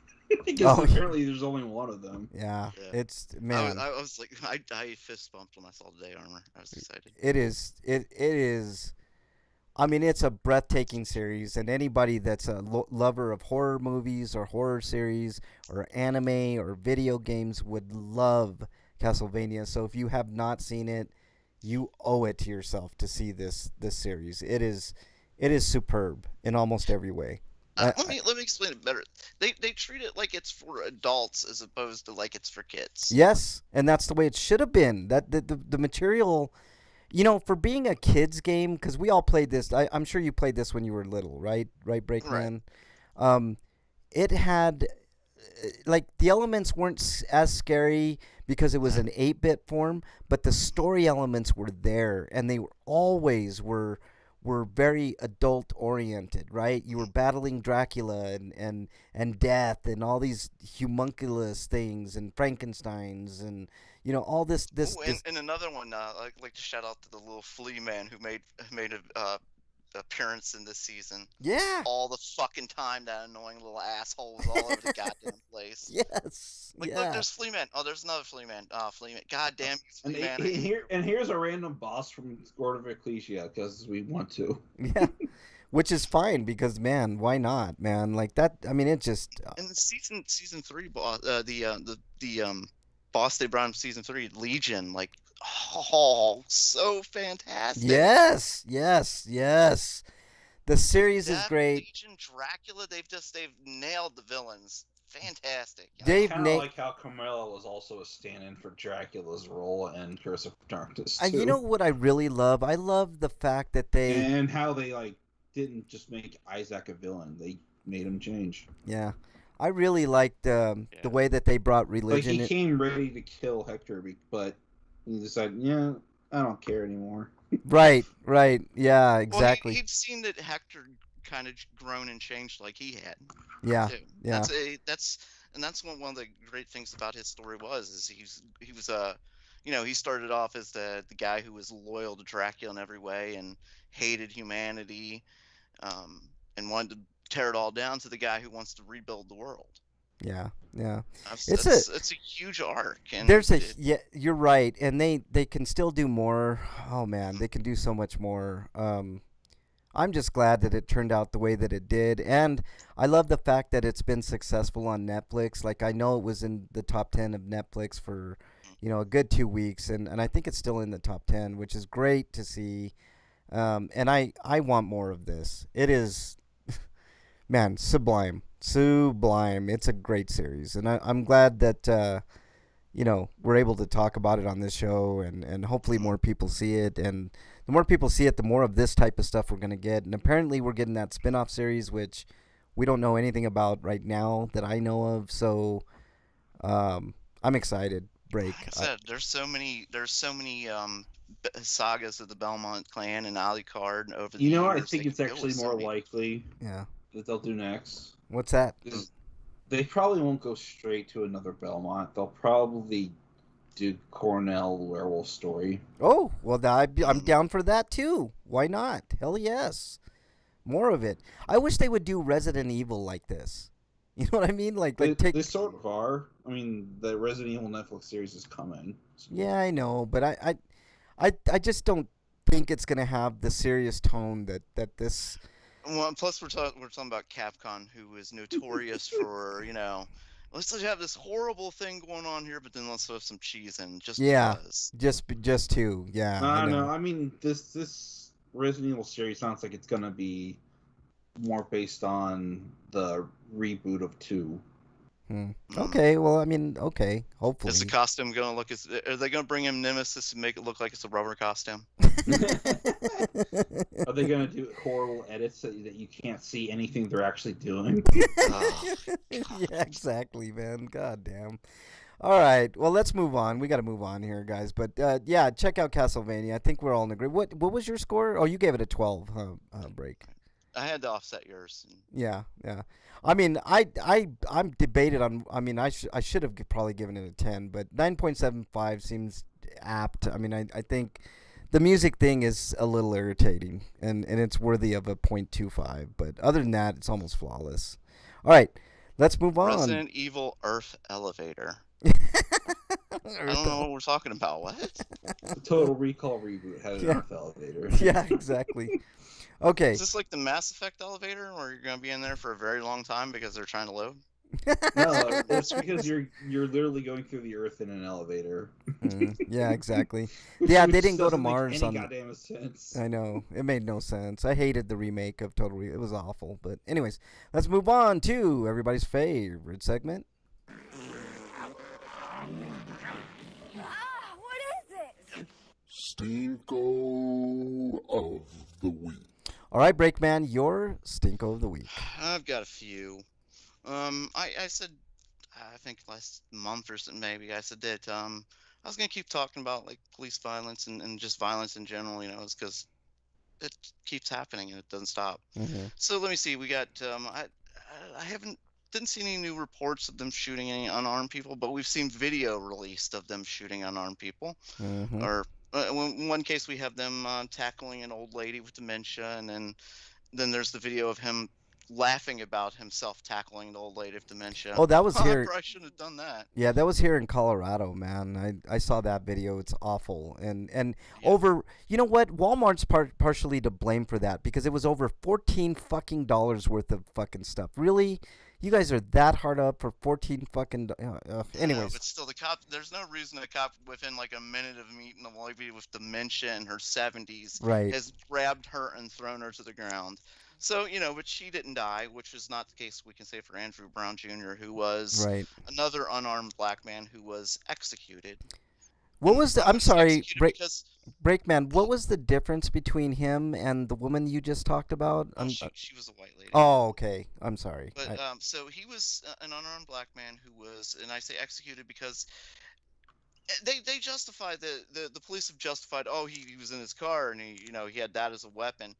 Because apparently there's only one of them. Yeah. It's, I man. was like, I fist bumped when I saw the day armor. I was excited. It is. I mean, it's a breathtaking series, and anybody that's a lover of horror movies or horror series or anime or video games would love Castlevania. So if you have not seen it, you owe it to yourself to see this series. It is superb in almost every way. Let me explain it better. They treat it like it's for adults as opposed to like it's for kids. Yes, and that's the way it should have been. That the material, for being a kids game, because we all played this. I'm sure you played this when you were little, right? Right, Breakman. Right. It had like the elements weren't as scary because it was an 8-bit form, but the story elements were there, and they always were very adult oriented, right? You were battling Dracula and death and all these homunculus things and Frankensteins and all this. And another one, I'd like to shout out to the little flea man who made a appearance in this season. Yeah. All the fucking time, that annoying little asshole was all over the goddamn place. Yes. Like, yeah. Look, there's Flea Man. Oh, there's another Flea Man. Flea Man. God damn you, Flea Man. Here's a random boss from Order of Ecclesia, because we want to. Yeah. Which is fine, because, man, why not, man? Like, that, I mean, it just... And the season 3 boss, the boss they brought in season 3, Legion, like, so fantastic. Yes. The series is great. Legion, Dracula, they've nailed the villains. Fantastic. I kind of like how Carmella was also a stand-in for Dracula's role in Curse of Darkness. You know what I really love? I love the fact that and how they didn't just make Isaac a villain; they made him change. Yeah, I really liked the way that they brought religion. Like, he came ready to kill Hector, but he decided, I don't care anymore. Right. Yeah, exactly. Well, he'd seen that Hector kind of grown and changed like he had. Yeah, too. yeah. That's one of the great things about his story is he was he started off as the guy who was loyal to Dracula in every way and hated humanity, and wanted to tear it all down, to the guy who wants to rebuild the world. Yeah. It's a huge arc. And you're right, and they can still do more. Oh man, they can do so much more. I'm just glad that it turned out the way that it did, and I love the fact that it's been successful on Netflix. Like, I know it was in the top 10 of Netflix for, a good 2 weeks, and I think it's still in the top 10, which is great to see. And I want more of this. It is, man, sublime. It's a great series, and I'm glad that we're able to talk about it on this show, and hopefully more people see it. And the more people see it, the more of this type of stuff we're going to get. And apparently we're getting that spin-off series, which we don't know anything about right now that I know of. So I'm excited. Like I said, there's so many sagas of the Belmont clan and Alucard over the years. What I think it's actually more likely that they'll do next? What's that? They probably won't go straight to another Belmont. They'll probably do Cornell werewolf story. Oh, well, I'm down for that too. Why not? Hell yes. More of it. I wish they would do Resident Evil like this. You know what I mean? They sort of are. I mean, the Resident Evil Netflix series is coming. So. Yeah, I know, but I just don't think it's gonna have the serious tone that this. Well, plus we're talking about Capcom, who is notorious for, let's just have this horrible thing going on here, but then let's throw some cheese in just Yeah, because. just two. Yeah, I know. No, I mean this Resident Evil series sounds like it's gonna be more based on the reboot of 2. Okay, well, I mean, okay, hopefully. Is the costume going to look are they going to bring him Nemesis and make it look like it's a rubber costume? Are they gonna do horrible edits so that you can't see anything they're actually doing? Oh, Yeah, exactly, man. God damn. All right, well, let's move on. We got to move on here, guys. But yeah, check out Castlevania. I think we're all in agreement. What was your score? Oh, you gave it a 12, huh? Break. I had to offset yours. Yeah. I mean, I'm debated on. I mean, I should have probably given it a 10, but 9.75 seems apt. I mean, I think the music thing is a little irritating, and it's worthy of a 0.25. But other than that, it's almost flawless. All right, let's move on. Resident Evil Earth Elevator. I don't know what we're talking about. What? The Total Recall reboot had an Earth elevator. Yeah, exactly. Okay. Is this like the Mass Effect elevator, where you're going to be in there for a very long time because they're trying to load? No, it's because you're literally going through the Earth in an elevator. Yeah, exactly. Yeah, they didn't go to Mars on. Goddamn sense. I know, it made no sense. I hated the remake of Total It was awful. But anyways, let's move on to everybody's favorite segment. What is it? Stinko of the week. All right, Breakman, your Stinko of the week. I've got a few. I said, I think last month or so, maybe I said that I was gonna keep talking about like police violence and just violence in general, it's because it keeps happening and it doesn't stop. So let me see. We got I didn't see any new reports of them shooting any unarmed people, but we've seen video released of them shooting unarmed people. Or in one case, we have them tackling an old lady with dementia, and then there's the video of him laughing about himself tackling the old lady with dementia. Oh, that was here. I probably shouldn't have done that. Yeah, that was here in Colorado, man. I saw that video. It's awful. And over, you know what? Walmart's partially to blame for that because it was over $14 fucking worth of fucking stuff. Really? You guys are that hard up for 14 fucking. Anyways, no, but still, the cop. There's no reason a cop within like a minute of meeting a lady with dementia in her 70s has grabbed her and thrown her to the ground. So but she didn't die, which is not the case. We can say for Andrew Brown Jr., who was another unarmed black man who was executed. What was the? I'm sorry, Breakman. What was the difference between him and the woman you just talked about? She was a white lady. Oh, okay. I'm sorry. But so he was an unarmed black man who was, and I say executed because they justified the police have justified. Oh, he was in his car and he had that as a weapon.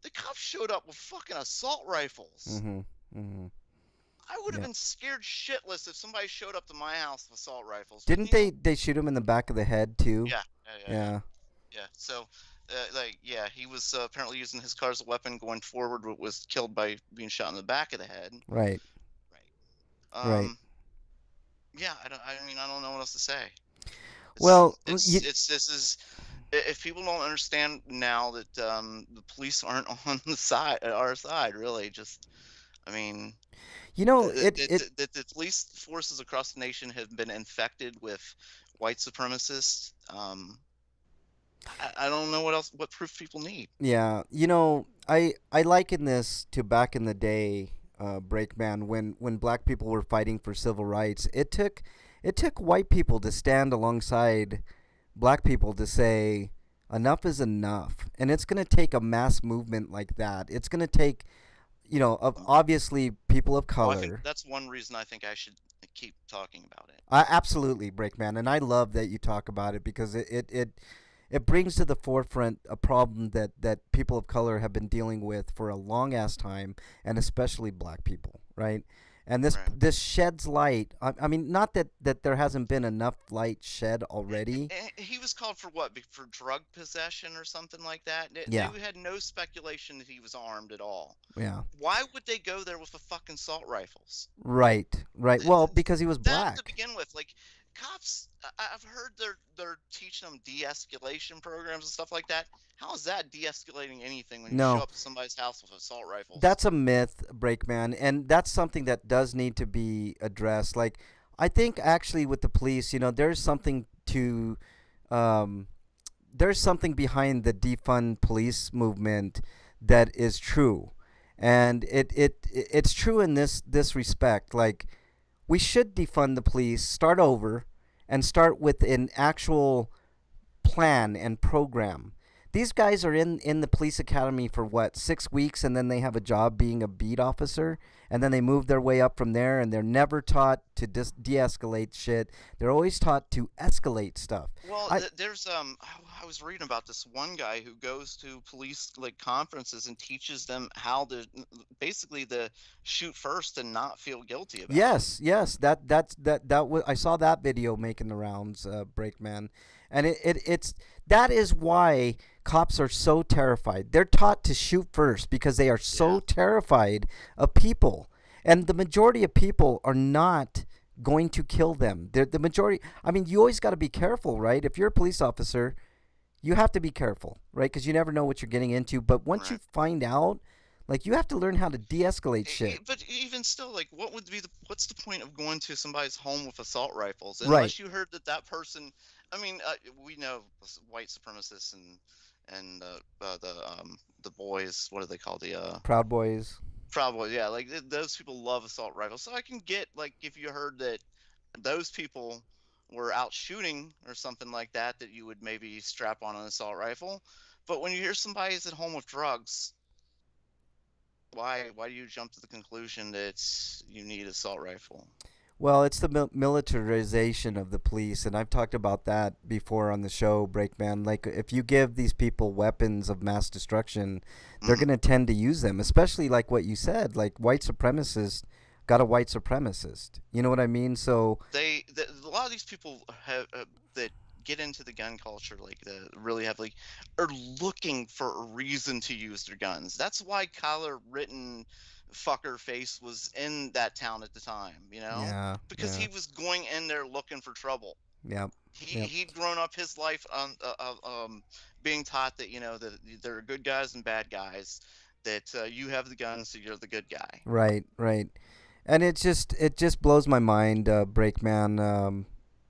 The cops showed up with fucking assault rifles. I would have been scared shitless if somebody showed up to my house with assault rifles. Didn't they shoot him in the back of the head too? Yeah. So, he was apparently using his car as a weapon going forward. Was killed by being shot in the back of the head. Right. Yeah, I don't know what else to say. If people don't understand now that the police aren't on our side, really, just, the police forces across the nation have been infected with white supremacists. I don't know what proof people need. Yeah, I liken this to back in the day, Breakman, when black people were fighting for civil rights. It took white people to stand alongside black people to say enough is enough, and it's going to take a mass movement like that. It's going to take, obviously people of color. I think that's one reason I think I should keep talking about it. Absolutely, Breakman, and I love that you talk about it because it brings to the forefront a problem that people of color have been dealing with for a long ass time, and especially black people, right? And this sheds light. I mean, not that there hasn't been enough light shed already. He was called for what? For drug possession or something like that? Yeah. They had no speculation that he was armed at all. Yeah. Why would they go there with the fucking assault rifles? Right. Well, because he was black. That to begin with, cops, I've heard they're teaching them de-escalation programs and stuff like that. How is that de-escalating anything when you show No, up to somebody's house with assault rifles? that's a myth, Breakman, and that's something that does need to be addressed. Like, I think actually with the police, there's something to, um, there's something behind the defund police movement that is true, and it's true in this respect. Like, we should defund the police, start over, and start with an actual plan and program. These guys are in the police academy for what, 6 weeks, and then they have a job being a beat officer, and then they move their way up from there, and they're never taught to de-escalate shit. They're always taught to escalate stuff. Well, I there's I was reading about this one guy who goes to police like conferences and teaches them how to basically to shoot first and not feel guilty about it. Yes, I saw that video making the rounds, Breakman, and it's that is why cops are so terrified. They're taught to shoot first because they are so Yeah. terrified of people, and the majority of people are not going to kill them. The majority. I mean, you always got to be careful, right? If you're a police officer, you have to be careful, right? Because you never know what you're getting into. But once you Right. find out, like, you have to learn how to de-escalate shit. But even still, like, what's the point of going to somebody's home with assault rifles Right. unless you heard that person? I mean, we know white supremacists and the boys. What do they call the Proud Boys. Proud Boys? Yeah, like those people love assault rifles. So I can get like if you heard that those people were out shooting or something like that, that you would maybe strap on an assault rifle. But when you hear somebody's at home with drugs, why do you jump to the conclusion that you need assault rifle? Well, it's the militarization of the police, and I've talked about that before on the show, Breakman. Like, if you give these people weapons of mass destruction, they're Mhm. going to tend to use them, especially like what you said, like white supremacists got a white supremacist. You know what I mean? So, A lot of these people that get into the gun culture like really heavily are looking for a reason to use their guns. That's why collar written fucker face was in that town at the time, yeah, because yeah, he was going in there looking for trouble. yep, he yep. he'd grown up his life on being taught that that there are good guys and bad guys, that you have the gun, so you're the good guy. Right, right. And it just blows my mind, Breakman.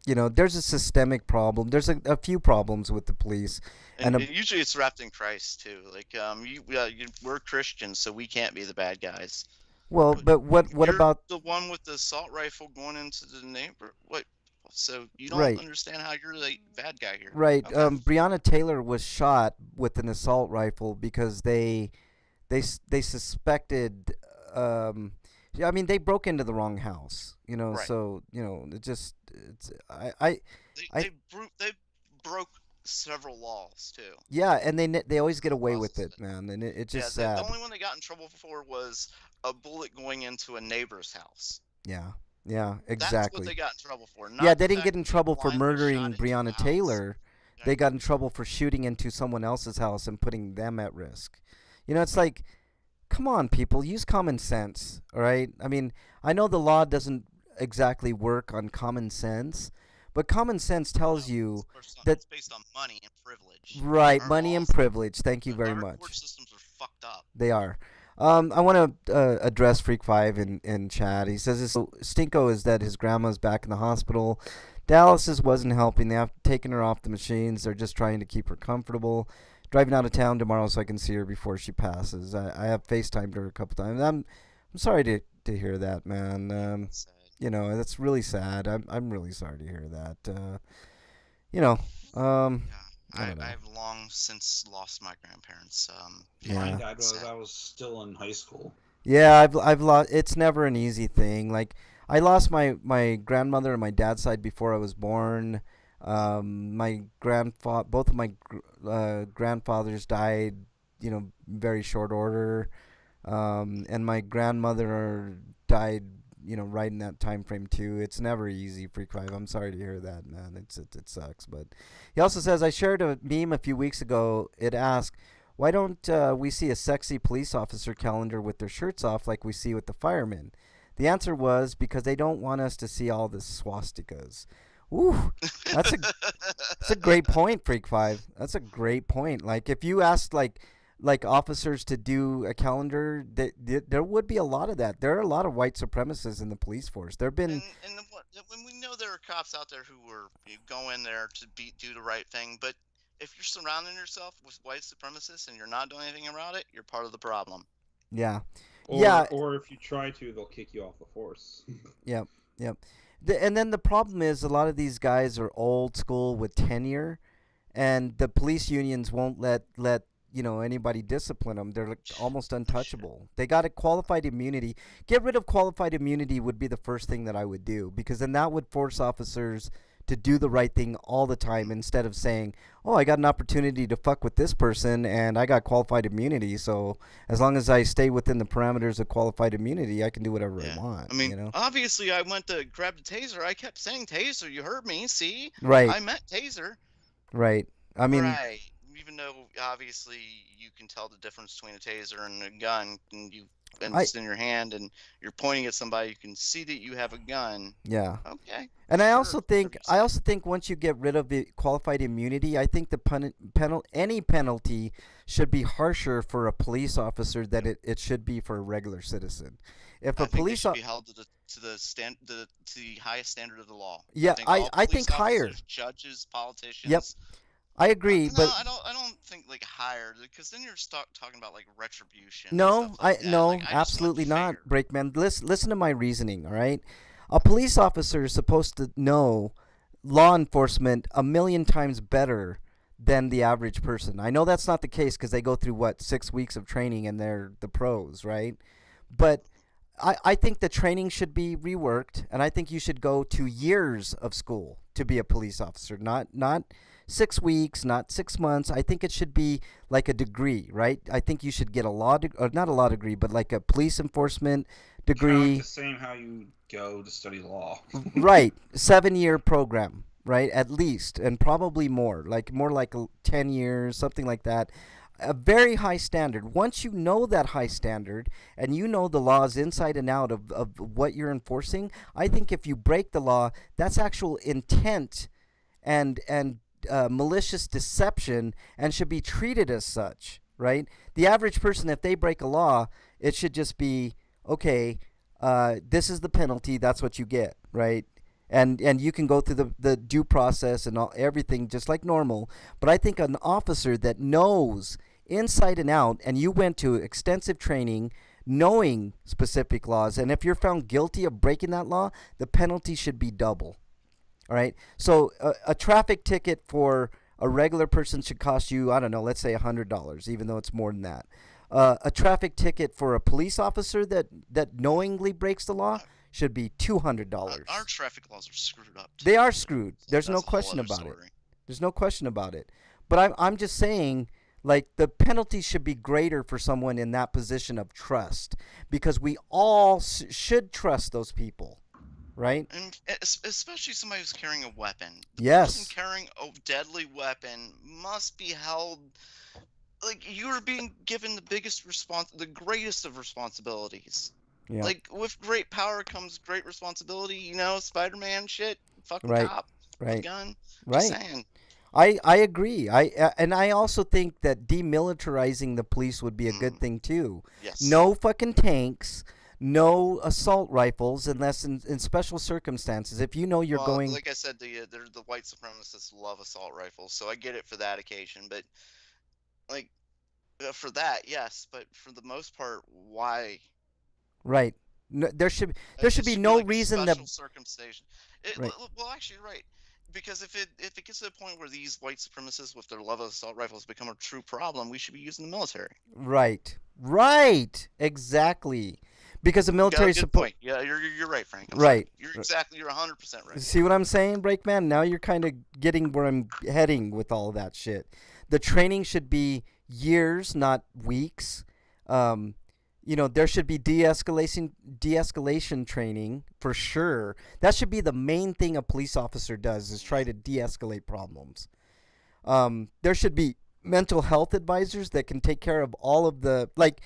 There's a systemic problem. There's a few problems with the police, And, and and usually it's wrapped in Christ too. Like we're Christians, so we can't be the bad guys. well, But but what you're about the one with the assault rifle going into the neighbor. What? So you don't right? understand how you're the bad guy here. Right. Okay. Breonna Taylor was shot with an assault rifle because they suspected. Yeah, I mean, they broke into the wrong house. Right. So it's I They broke several laws too. yeah, and they always get The away with process. it, man, and it's Yeah, just the sad. only one they got in trouble for was a bullet going into a neighbor's house. Yeah, yeah, That's what exactly. they got in trouble for, Yeah, not the they didn't fact get in that they trouble for blindly shot murdering into Breonna a house. Taylor. Yeah. They got in trouble for shooting into someone else's house and putting them at risk. It's like, come on, people, use common sense, all right? I mean, I know the law doesn't exactly work on common sense, but common sense tells No, you it's that, based on money and privilege. right, Our money and laws, privilege. Thank you very our court much. systems are fucked up. They are. I want to address Freak Five in chat. He says this Stinko is that his grandma's back in the hospital. Dallas's wasn't helping. They have taken her off the machines. They're just trying to keep her comfortable. Driving out of town tomorrow so I can see her before she passes. I have FaceTimed her a couple times. I'm sorry to hear that, man. Sad. That's really sad. I'm really sorry to hear that. You know, um, Yeah, I don't know. I've long since lost my grandparents. Yeah. Mine died Sad. when I was still in high school. Yeah, I've lost. It's never an easy thing. Like, I lost my grandmother on my dad's side before I was born. My both of my grandfathers died, very short order. And my grandmother died, right in that time frame too. It's never easy, Freak Five. I'm sorry to hear that, man. It sucks. But he also says, I shared a meme a few weeks ago. It asked, why don't we see a sexy police officer calendar with their shirts off like we see with the firemen? The answer was because they don't want us to see all the swastikas. Ooh, that's a great point, Freak Five. That's a great point. Like if you asked like officers to do a calendar, there would be a lot of that. There are a lot of white supremacists in the police force. There've been when we know there are cops out there who are go in there to do the right thing, but if you're surrounding yourself with white supremacists and you're not doing anything about it, you're part of the problem. yeah. Or if you try to, they'll kick you off the force. Yep. And then the problem is a lot of these guys are old school with tenure, and the police unions won't let anybody discipline them. They're like almost untouchable. They got a qualified immunity. Get rid of qualified immunity would be the first thing that I would do, because then that would force officers to do the right thing all the time instead of saying, oh, I got an opportunity to fuck with this person and I got qualified immunity, so as long as I stay within the parameters of qualified immunity, I can do whatever I want. I mean, obviously I went to grab the taser. I kept saying taser. You heard me. See? Right. I meant taser. Right. I mean, right. Even though obviously you can tell the difference between a taser and a gun, and it's in your hand and you're pointing at somebody, you can see that you have a gun. Yeah. Okay. And I also think once you get rid of the qualified immunity, I think the any penalty should be harsher for a police officer than it should be for a regular citizen. If a police should be held to the highest standard of the law. Yeah, I think higher. Judges, politicians. Yep. I agree, no, but I don't think like higher, because then you're talking about like retribution. No, absolutely not, Breakman. Listen to my reasoning, all right? A police officer is supposed to know law enforcement a million times better than the average person. I know that's not the case because they go through 6 weeks of training and they're the pros, right? But I think the training should be reworked, and I think you should go to years of school to be a police officer, not 6 weeks, not 6 months. I think it should be like a degree, right? I think you should get not a law degree, but like a police enforcement degree. Kind of like the same how you go to study law. Right, 7-year program, right? At least, and probably more like 10 years, something like that. A very high standard. Once you know that high standard and you know the laws inside and out of what you're enforcing, I think if you break the law, that's actual intent and malicious deception and should be treated as such, right? The average person, if they break a law, it should just be, okay, this is the penalty, that's what you get, right? And you can go through the due process and everything just like normal. But I think an officer that knows inside and out, and you went to extensive training knowing specific laws, and if you're found guilty of breaking that law, the penalty should be double. All right. So a traffic ticket for a regular person should cost you, I don't know, let's say $100, even though it's more than that. A traffic ticket for a police officer that knowingly breaks the law should be $200. Our traffic laws are screwed up. They are screwed. There's no question about it. There's no question about it. But I'm just saying, like, the penalty should be greater for someone in that position of trust, because we all should trust those people. Right? And especially somebody who's carrying a weapon. Yes. The person carrying a deadly weapon must be held like you're being given the greatest of responsibilities. Yeah. Like, with great power comes great responsibility, Spider-Man shit, fucking right. cop, right. gun. Right. Just saying. I agree. And I also think that demilitarizing the police would be a good thing too. Yes. No fucking tanks. No assault rifles unless in special circumstances. If you know you're going... Like I said, the white supremacists love assault rifles, so I get it for that occasion. But, like, for that, yes. But for the most part, why? Right. No, there should be no reason that... circumstance. Right. Well, actually, right. Because if it gets to the point where these white supremacists with their love of assault rifles become a true problem, we should be using the military. Right. Exactly. Because the military support. Yeah, you're right, Frank. Right. You're 100% right. See what I'm saying, Breakman? Now you're kind of getting where I'm heading with all that shit. The training should be years, not weeks. There should be de-escalation training for sure. That should be the main thing a police officer does, is try to de-escalate problems. There should be mental health advisors that can take care of all of the, like,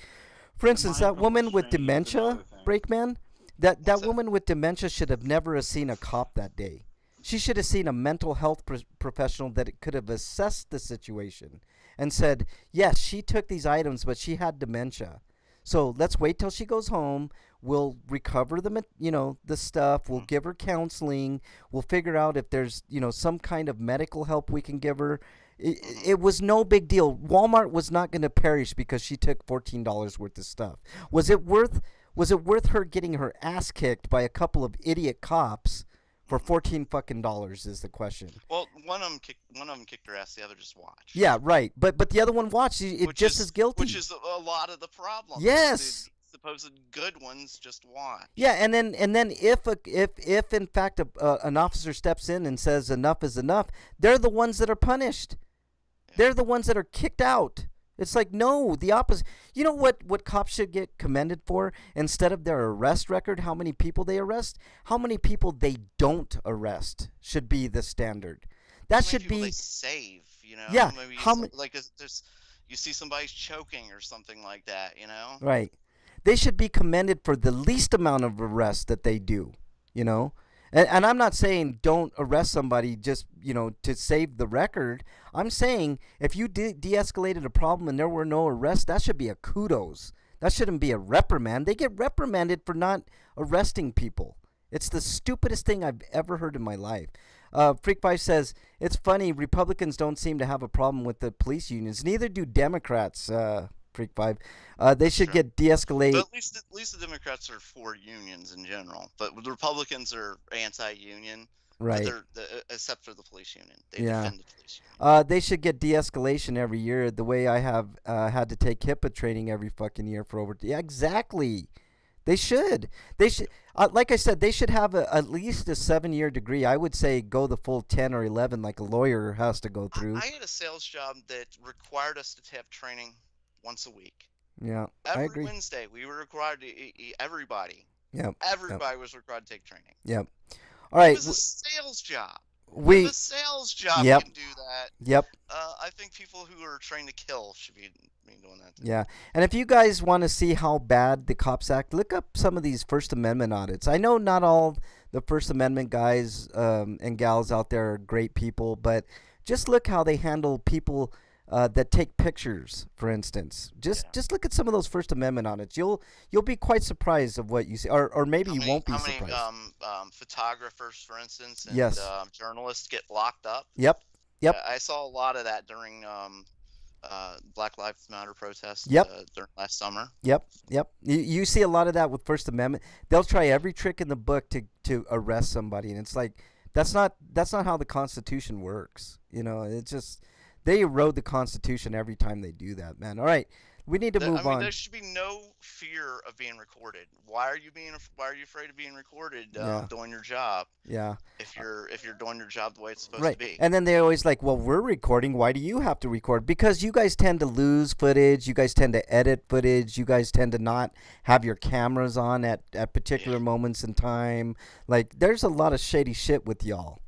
for instance, that woman with dementia, Breakman, that woman with dementia should have never seen a cop that day. She should have seen a mental health professional that could have assessed the situation and said, yes, she took these items, but she had dementia. So let's wait till she goes home. We'll recover the stuff. We'll give her counseling. We'll figure out if there's, some kind of medical help we can give her. It was no big deal. Walmart was not going to perish because she took $14 worth of stuff. Was it worth her getting her ass kicked by a couple of idiot cops for $14 is the question. Well, one of them kicked her ass. The other just watched. Yeah, right. But the other one watched. It just as guilty. Which is a lot of the problem. Yes. The supposed good ones just watch. Yeah, and then if in fact an officer steps in and says enough is enough, they're the ones that are punished. Yeah. They're the ones that are kicked out. It's like, no, the opposite. You know what cops should get commended for? Instead of their arrest record, how many people they arrest, how many people they don't arrest should be the standard. That should be. They save, Yeah. Maybe there's, you see somebody's choking or something like that, Right. They should be commended for the least amount of arrests that they do, And I'm not saying don't arrest somebody just, to save the record. I'm saying if you de-escalated a problem and there were no arrests, that should be a kudos. That shouldn't be a reprimand. They get reprimanded for not arresting people. It's the stupidest thing I've ever heard in my life. Freak5 says, it's funny, Republicans don't seem to have a problem with the police unions. Neither do Democrats, Freak5. They should get de-escalated. But at least the Democrats are for unions in general. But the Republicans are anti-union. Right. Except for the police union. They defend the police union. They should get de-escalation every year the way I have had to take HIPAA training every fucking year for over... Yeah, exactly. They should. Like I said, they should have at least a 7-year degree. I would say go the full 10 or 11 like a lawyer has to go through. I had a sales job that required us to have training once a week. Yeah, I agree. Every Wednesday, we were required to everybody. Yep. Everybody was required to take training. Yep. All right. It was a sales job. With a sales job, you can do that. Yep. I think people who are trained to kill should be doing that too. Yeah. And if you guys want to see how bad the cops act, look up some of these First Amendment audits. I know not all the First Amendment guys and gals out there are great people, but just look how they handle people that take pictures, for instance. Just look at some of those First Amendment audits. You'll be quite surprised of what you see, or maybe you won't be surprised. How many photographers, for instance, and yes. Journalists get locked up? Yep. I saw a lot of that during Black Lives Matter protests during last summer. Yep. You see a lot of that with First Amendment. They'll try every trick in the book to arrest somebody, and it's like that's not how the Constitution works. It's just. They erode the Constitution every time they do that, man. All right, we need to move on. There should be no fear of being recorded. Why are you afraid of being recorded doing your job? Yeah. If you're doing your job the way it's supposed to be. And then they're always like, "Well, we're recording. Why do you have to record?" Because you guys tend to lose footage. You guys tend to edit footage. You guys tend to not have your cameras on at particular moments in time. Like, there's a lot of shady shit with y'all.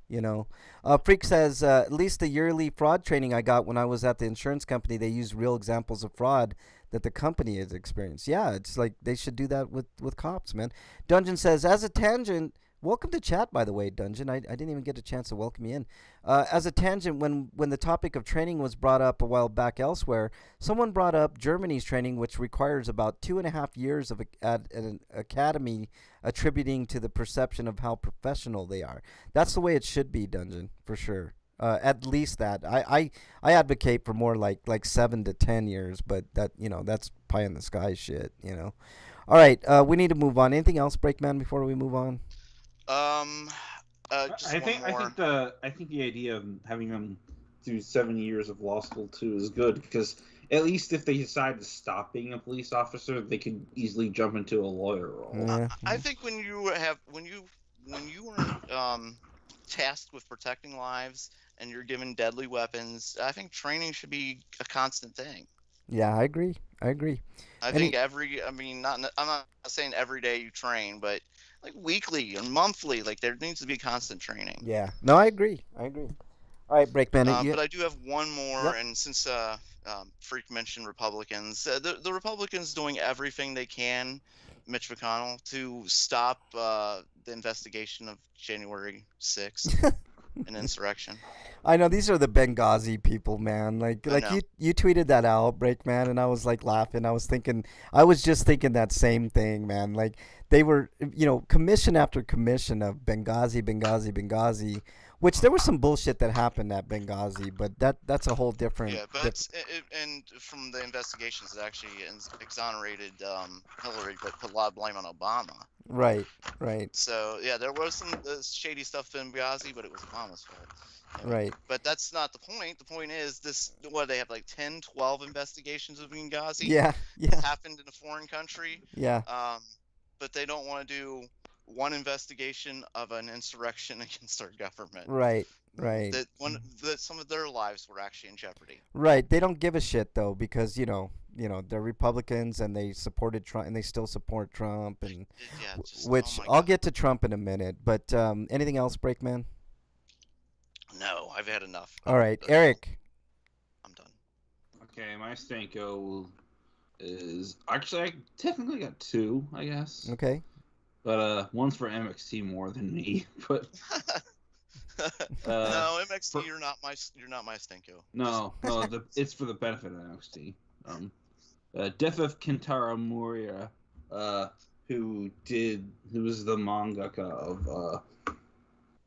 Freak says, at least the yearly fraud training I got when I was at the insurance company, they use real examples of fraud that the company has experienced. Yeah, it's like they should do that with cops, man. Dungeon says, as a tangent, welcome to chat, by the way, Dungeon. I didn't even get a chance to welcome you in. As a tangent, when the topic of training was brought up a while back elsewhere, someone brought up Germany's training, which requires about 2.5 years of at an academy, attributing to the perception of how professional they are. That's the way it should be, Dungeon, for sure. At least that. I advocate for more like 7 to 10 years, but that's pie in the sky shit. All right, we need to move on. Anything else, Breakman, before we move on? I think the idea of having them do 7 years of law school too is good, because at least if they decide to stop being a police officer, they could easily jump into a lawyer role. Yeah. I think when you are tasked with protecting lives and you're given deadly weapons, I think training should be a constant thing. Yeah, I agree. I think I'm not saying every day you train, but like weekly or monthly, like there needs to be constant training. Yeah. No, I agree. All right, Breakman. But I do have one more, yep. And since Freak mentioned Republicans, the Republicans doing everything they can Mitch McConnell to stop the investigation of January 6th, an insurrection. I know these are the Benghazi people, man. Like I know. you tweeted that outbreak, man, and I was like laughing. I was just thinking that same thing, man. Like they were, commission after commission of Benghazi, Benghazi, Benghazi, which there was some bullshit that happened at Benghazi, but that's a whole different. Yeah, but and from the investigations, it actually exonerated Hillary, but put a lot of blame on Obama. Right, right, So yeah, there was some shady stuff in Benghazi, but it was Obama's fault. right. But that's not the point. The point is this: what they have like 10, 12 investigations of Benghazi. Yeah, It's yeah, happened in a foreign country. yeah. But they don't want to do one investigation of an insurrection against our government. Right, right. That some of their lives were actually in jeopardy. Right. They don't give a shit though because they're Republicans and they supported Trump and they still support Trump and Yeah, just which oh my I'll God. get to Trump in a minute. But anything else, Breakman? No, I've had enough. All right, That's Eric. I'm done. Okay, my Stanko is actually I technically got two, I guess. Okay. But one's for MXT more than me. But No, MXT, you're not my Stinko. no, it's for the benefit of NXT. Death of Kentaro Miura, who was the mangaka of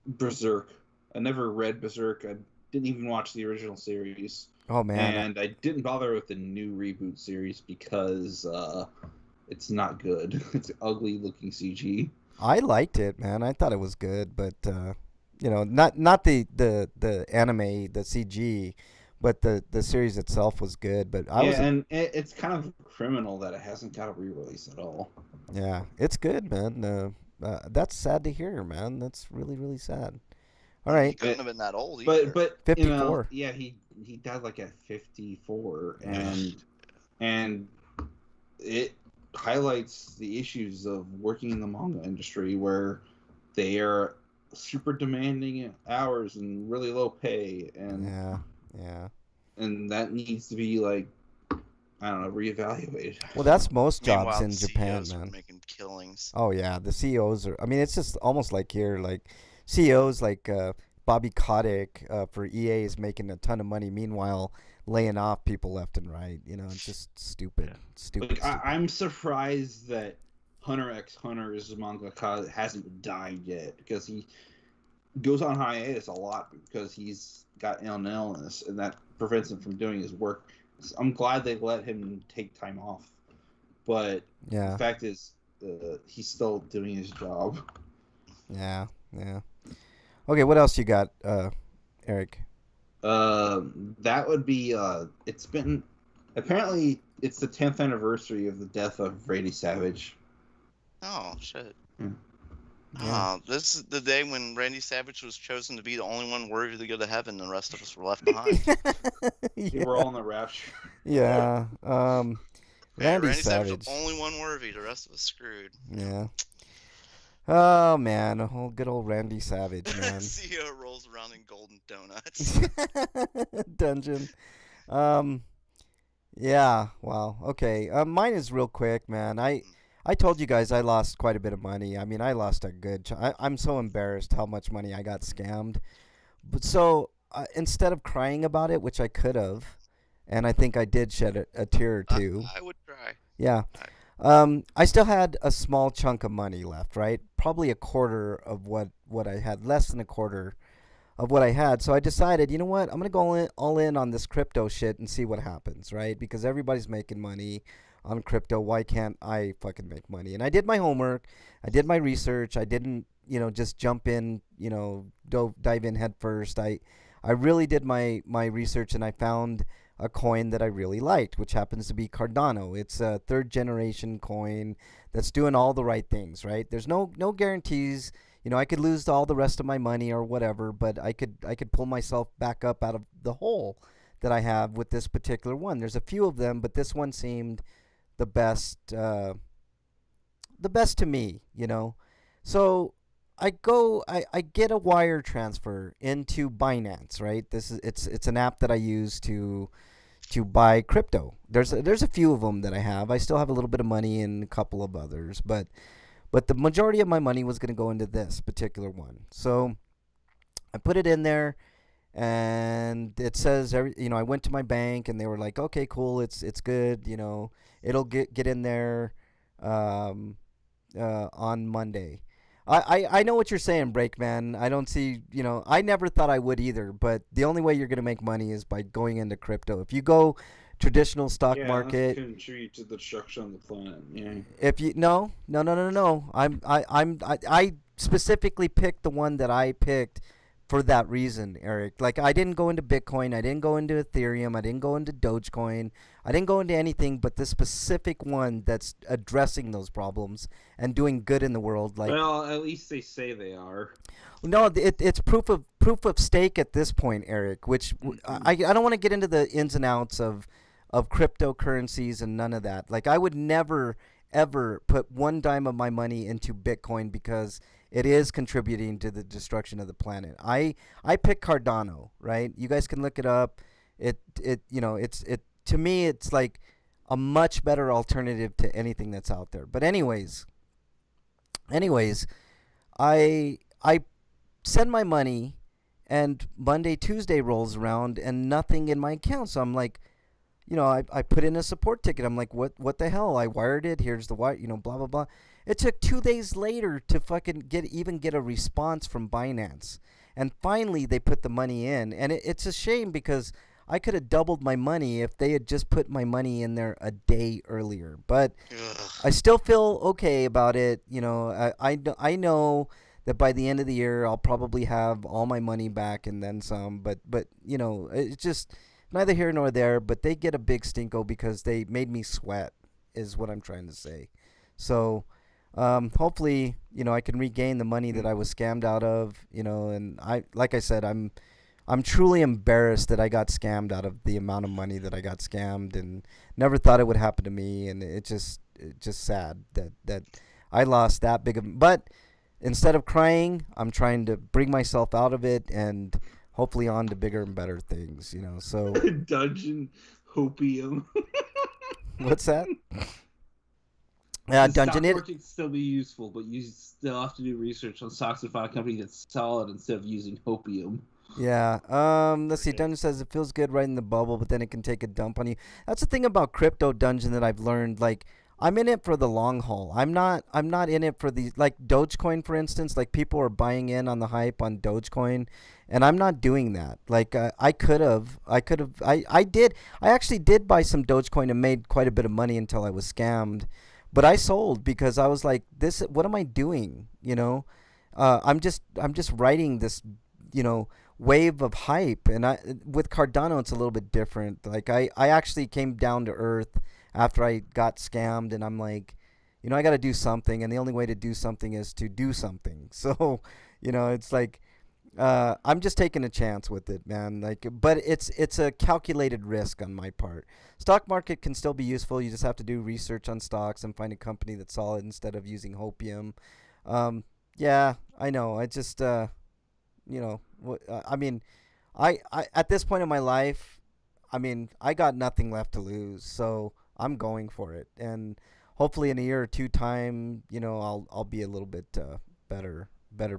Berserk. I never read Berserk. I didn't even watch the original series. Oh man. And I didn't bother with the new reboot series because it's not good. It's ugly looking CG. I liked it, man. I thought it was good, but not the anime, the CG, but the series itself was good. But and it's kind of criminal that it hasn't got a re-release at all. Yeah, it's good, man. That's sad to hear, man. That's really really sad. All He right, couldn't have been that old either. But 54. Yeah, he died like at 54, and it highlights the issues of working in the manga industry where they are super demanding hours and really low pay, and and that needs to be like, I don't know, reevaluated. Well, that's most jobs Meanwhile, in the Japan, CEOs were man. making killings. Oh yeah, the CEOs are. I mean, it's just almost like here, like CEOs like Bobby Kotick for EA is making a ton of money. Meanwhile, laying off people left and right. It's just stupid. Stupid. Like, I'm surprised that Hunter x Hunter's mangaka hasn't died yet, because he goes on hiatus a lot because he's got an illness, and that prevents him from doing his work. So I'm glad they let him take time off, but the fact is, he's still doing his job. Yeah. Okay, what else you got, Eric? That would be apparently it's the 10th anniversary of the death of Randy Savage. Oh shit. Yeah. This is the day when Randy Savage was chosen to be the only one worthy to go to heaven. The rest of us were left behind. They were all in the rapture. Yeah. Randy Savage Savage. was the only one worthy. The rest of us screwed. Yeah. Oh man, good old Randy Savage, man. CEO rolls around in golden donuts. Dungeon. Yeah. Wow. Okay. Mine is real quick, man. I told you guys I lost quite a bit of money. I mean, I lost a good. I'm so embarrassed how much money I got scammed. But so instead of crying about it, which I could have, and I think I did shed a tear or two. I would cry. Yeah. I still had a small chunk of money left, right? Probably a quarter of what I had, less than a quarter of what I had. So I decided, you know what? I'm going to go all in on this crypto shit and see what happens, right? Because everybody's making money on crypto. Why can't I fucking make money? And I did my homework. I did my research. I didn't, just jump in, dive in head first. I really did my research, and I found a coin that I really liked, which happens to be Cardano. It's a third generation coin that's doing all the right things, right? There's no guarantees. I could lose all the rest of my money or whatever, but I could pull myself back up out of the hole that I have with this particular one. There's a few of them, but this one seemed the best to me, So I get a wire transfer into Binance, right? It's an app that I use to to buy crypto. There's a few of them that I have. I still have a little bit of money in a couple of others, but the majority of my money was going to go into this particular one. So I put it in there, and it says I went to my bank, and they were like, okay, cool, it's good, it'll get in there on Monday. I know what you're saying, Breakman. I don't see, I never thought I would either, but the only way you're going to make money is by going into crypto. If you go traditional stock market, contribute to the destruction of the planet. Yeah. if you no. I specifically picked the one that I picked for that reason, Eric. Like, I didn't go into Bitcoin, I didn't go into Ethereum, I didn't go into Dogecoin, I didn't go into anything but the specific one that's addressing those problems and doing good in the world. Like, well, at least they say they are. No, it's proof of stake at this point, Eric. Which I don't want to get into the ins and outs of cryptocurrencies and none of that. Like, I would never ever put one dime of my money into Bitcoin because it is contributing to the destruction of the planet. I pick Cardano, right? You guys can look it up. It to me, it's like a much better alternative to anything that's out there. But anyways, I send my money, and Monday, Tuesday rolls around, and nothing in my account. So I'm like, I put in a support ticket. I'm like, what the hell? I wired it. Here's the wire, blah, blah, blah. It took 2 days later to fucking get a response from Binance. And finally, they put the money in. And it's a shame because I could have doubled my money if they had just put my money in there a day earlier. But I still feel okay about it. I know that by the end of the year, I'll probably have all my money back and then some. But it's just neither here nor there. But they get a big stinko because they made me sweat, is what I'm trying to say. So hopefully, I can regain the money that I was scammed out of. And like I said, I'm truly embarrassed that I got scammed out of the amount of money that I got scammed, and never thought it would happen to me. And it's just sad that I lost that big of. But instead of crying, I'm trying to bring myself out of it and hopefully on to bigger and better things. So Dungeon hopium. What's that? Dungeon. Stock market can still be useful, but you still have to do research on stocks and find a company that's solid instead of using hopium. Yeah. Let's see. Dungeon says it feels good right in the bubble, but then it can take a dump on you. That's the thing about crypto, Dungeon, that I've learned. Like, I'm in it for the long haul. I'm not in it for the, like, Dogecoin, for instance. Like, people are buying in on the hype on Dogecoin, and I'm not doing that. Like, I actually did buy some Dogecoin and made quite a bit of money until I was scammed. But I sold because I was like, what am I doing? I'm just riding this, wave of hype. And with Cardano, it's a little bit different. Like, I actually came down to earth after I got scammed, and I'm like, I got to do something, and the only way to do something is to do something. So, it's like, I'm just taking a chance with it, man. Like, but it's a calculated risk on my part. Stock market can still be useful. You just have to do research on stocks and find a company that's solid instead of using hopium. Yeah, I know. I just, I mean, I at this point in my life, I got nothing left to lose, so I'm going for it. And hopefully in a year or two time, I'll be a little bit better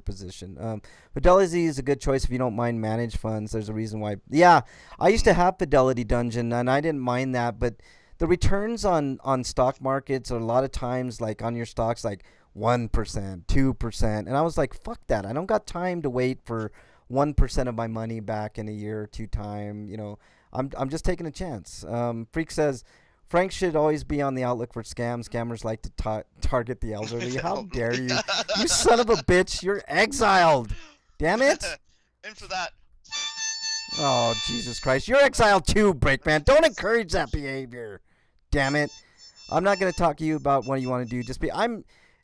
position. Fidelity is a good choice if you don't mind managed funds. There's a reason why. Yeah, I used to have Fidelity, Dungeon, and I didn't mind that, but the returns on stock markets are a lot of times, like, on your stocks, like 1%, 2%, and I was like, fuck that. I don't got time to wait for 1% of my money back in a year or two time. I'm just taking a chance. Freak says Frank should always be on the outlook for scams. Scammers like to target the elderly. How dare you? You son of a bitch. You're exiled. Damn it. And for that. Oh, Jesus Christ. You're exiled too, Breakman. Don't encourage that behavior. Damn it. I'm not going to talk to you about what you want to do.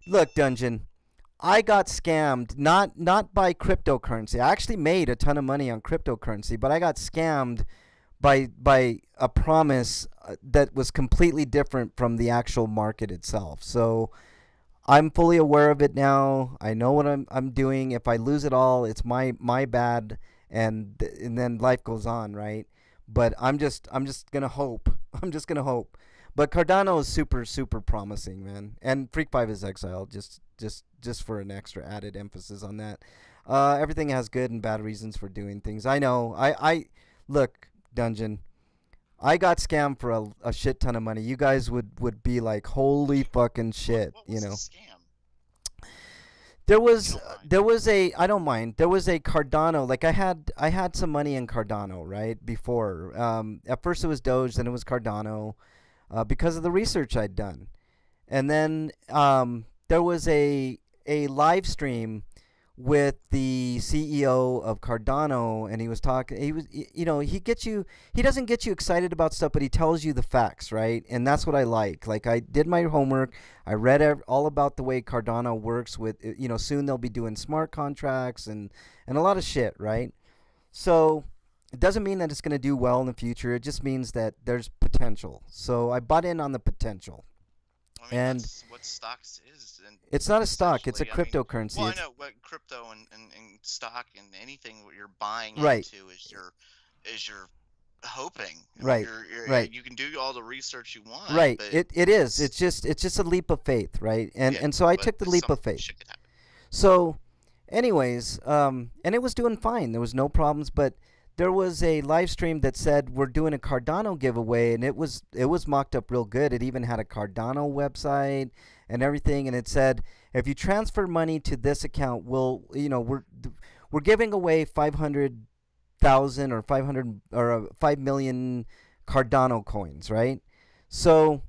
Look, Dungeon. I got scammed, not by cryptocurrency. I actually made a ton of money on cryptocurrency, but I got scammed by a promise that was completely different from the actual market itself. So I'm fully aware of it now. I know what I'm doing. If I lose it all, it's my bad, and then life goes on, right? but I'm just gonna hope. I'm just gonna hope. But Cardano is super promising, man. And Freak 5 is exiled, just for an extra added emphasis on that. Everything has good and bad reasons for doing things. I know. I look, Dungeon. I got scammed for a shit ton of money. You guys would be like, holy fucking shit, What was the scam? There was a I don't mind. There was a Cardano. Like I had some money in Cardano, right? Before. At first it was Doge, then it was Cardano, because of the research I'd done. And then there was a live stream with the CEO of Cardano, and he was talking. He doesn't get you excited about stuff, but he tells you the facts, right? And that's what I like. Like I did my homework. I read all about the way Cardano works. With soon they'll be doing smart contracts and a lot of shit, right? So it doesn't mean that it's going to do well in the future. It just means that there's potential. So I bought in on the potential. I mean, that's what stocks is. And it's not a stock. It's a essentially, cryptocurrency. Well, I know what crypto and stock and anything what you're buying Right. into is your hoping. Right. Right. You can do all the research you want. Right. But It is. It's just a leap of faith, right? And so I took the leap of faith. Shit could happen. So, anyways, and it was doing fine. There was no problems, but there was a live stream that said we're doing a Cardano giveaway, and it was mocked up real good. It even had a Cardano website and everything, and it said if you transfer money to this account, we're giving away 500,000 or 5 million Cardano coins, right? So,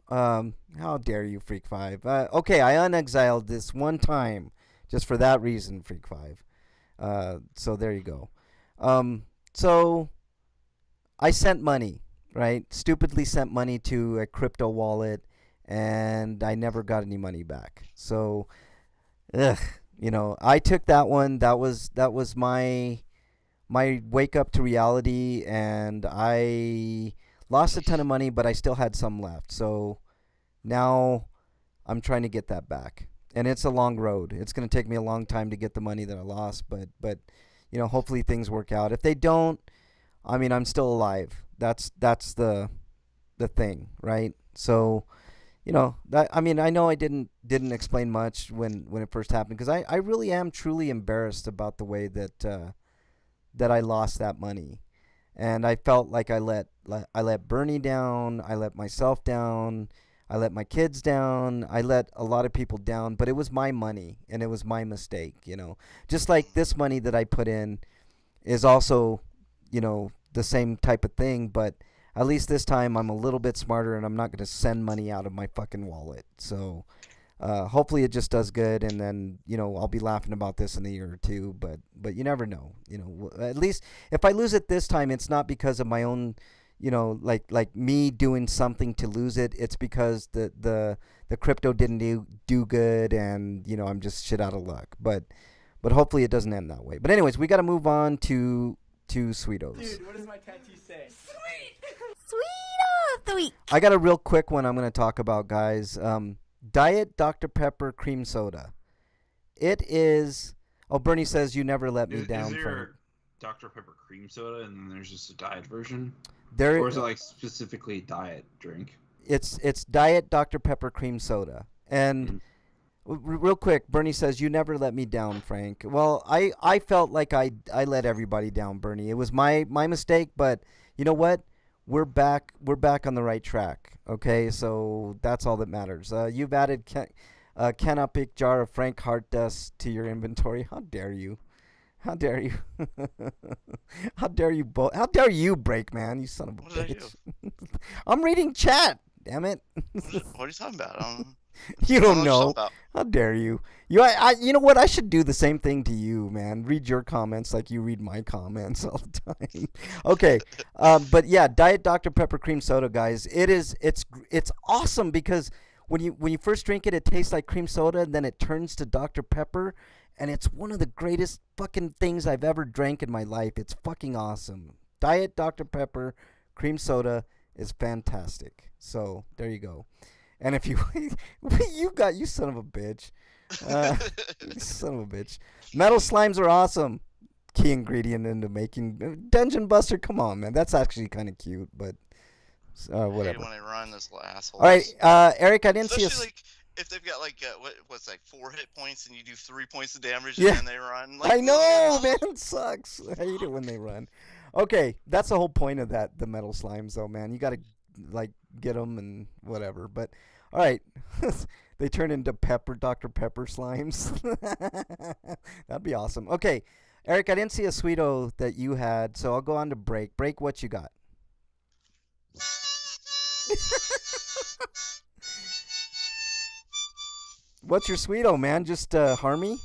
how dare you, Freak 5? Okay, I unexiled this one time just for that reason, Freak 5. So there you go. So I sent money, right? Stupidly sent money to a crypto wallet, and I never got any money back. So, I took that one. That was my wake up to reality, and I lost a ton of money, but I still had some left. So now I'm trying to get that back. And it's a long road. It's going to take me a long time to get the money that I lost, but hopefully things work out. If they don't, I mean, I'm still alive. That's the thing, right? So, I know I didn't explain much when it first happened, because I really am truly embarrassed about the way that I lost that money. And I felt like I let Bernie down, I let myself down, I let my kids down. I let a lot of people down, but it was my money and it was my mistake, Just like this money that I put in is also, the same type of thing, but at least this time I'm a little bit smarter and I'm not going to send money out of my fucking wallet. So hopefully it just does good, and then, I'll be laughing about this in a year or two, but you never know. At least if I lose it this time, it's not because of my own like me doing something to lose it. It's because the crypto didn't do good, and I'm just shit out of luck. But hopefully it doesn't end that way. But anyways, we got to move on to Sweetos. Dude, what does my tattoo say? Sweet of the week. I got a real quick one I'm going to talk about, guys. Diet Dr. Pepper cream soda. It is. Oh, Bernie says you never let me down. Is there Frank. Dr. Pepper cream soda, and then there's just a diet version? There, Or is it like specifically diet drink? It's Diet Dr. Pepper cream soda. And real quick, Bernie says you never let me down, Frank. Well, I felt like I let everybody down, Bernie. It was my mistake, but you know what? We're back on the right track. Okay, so that's all that matters. You've added Ken Epic jar of Frank Heart Dust to your inventory. How dare you? How dare you? How dare you both? How dare you, Break Man? You son of a What did I bitch. I'm reading chat. Damn it. What are you talking about? You don't know. About. How dare you? You know what? I should do the same thing to you, man. Read your comments like you read my comments all the time. Okay, but yeah, Diet Dr. Pepper cream soda, guys. It's awesome because when you first drink it, it tastes like cream soda, and then it turns to Dr. Pepper, and it's one of the greatest fucking things I've ever drank in my life. It's fucking awesome. Diet Dr. Pepper cream soda is fantastic. So there you go. And if you you son of a bitch, you son of a bitch. Metal slimes are awesome. key ingredient into making Dungeon Buster. Come on, man. That's actually kind of cute, but I hate whatever. it when they run those little assholes. All right, Eric, I didn't see Especially like if they've got like what's like 4 hit points and you do 3 points of damage Yeah. and then they run. Like, I know, man. It sucks. I hate it when they run. Okay, that's the whole point of the metal slimes, though, man. You gotta like get them and whatever. But all right, they turn into Dr. Pepper slimes. That'd be awesome. Okay, Eric, I didn't see a Sweeto that you had, so I'll go on to Break. Break, what you got? What's your Sweeto, man? Just Harmy?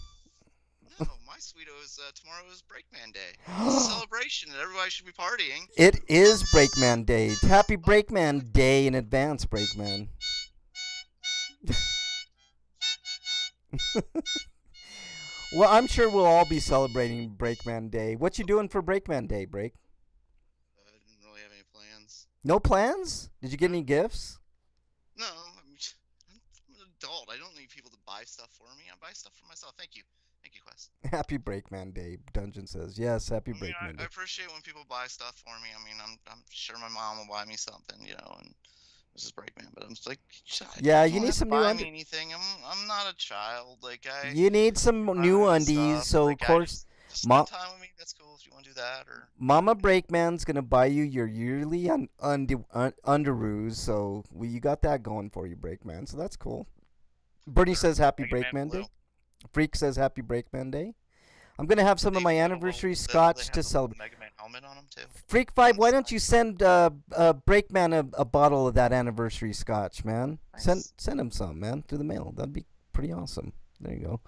No, my Sweeto is tomorrow is Breakman Day. It's a celebration and everybody should be partying. It is Breakman Day. Happy Breakman Day in advance, Breakman. Well, I'm sure we'll all be celebrating Breakman Day. What you doing for Breakman Day, Break? I didn't really have any plans. No plans? Did you get any gifts? No, I'm an adult. I don't need people to buy stuff for me. I buy stuff for myself. Thank you. Thank you, Quest. Happy Breakman Day, Dungeon says. Yes, happy I mean, Breakman Day. I appreciate when people buy stuff for me. I mean, I'm sure my mom will buy me something, you know, and this is Breakman, but I'm just like, Yeah, you you don't need have to some new buy undies. me anything. I'm not a child. Like You need some new buy undies, stuff. so Like, of course, just spend time with me. That's cool if you want to do that. Or Mama Breakman's gonna buy you your yearly underoos, so you got that going for you, Breakman. So that's cool. Bernie says Happy Mega Man Breakman Blue. Day. Freak says Happy Breakman Day. I'm gonna have some of my anniversary scotch to celebrate. Mega Man helmet on them too. Freak 5, why don't you send Breakman a bottle of that anniversary scotch, man? Nice. Send him some, man, through the mail. That'd be pretty awesome. There you go.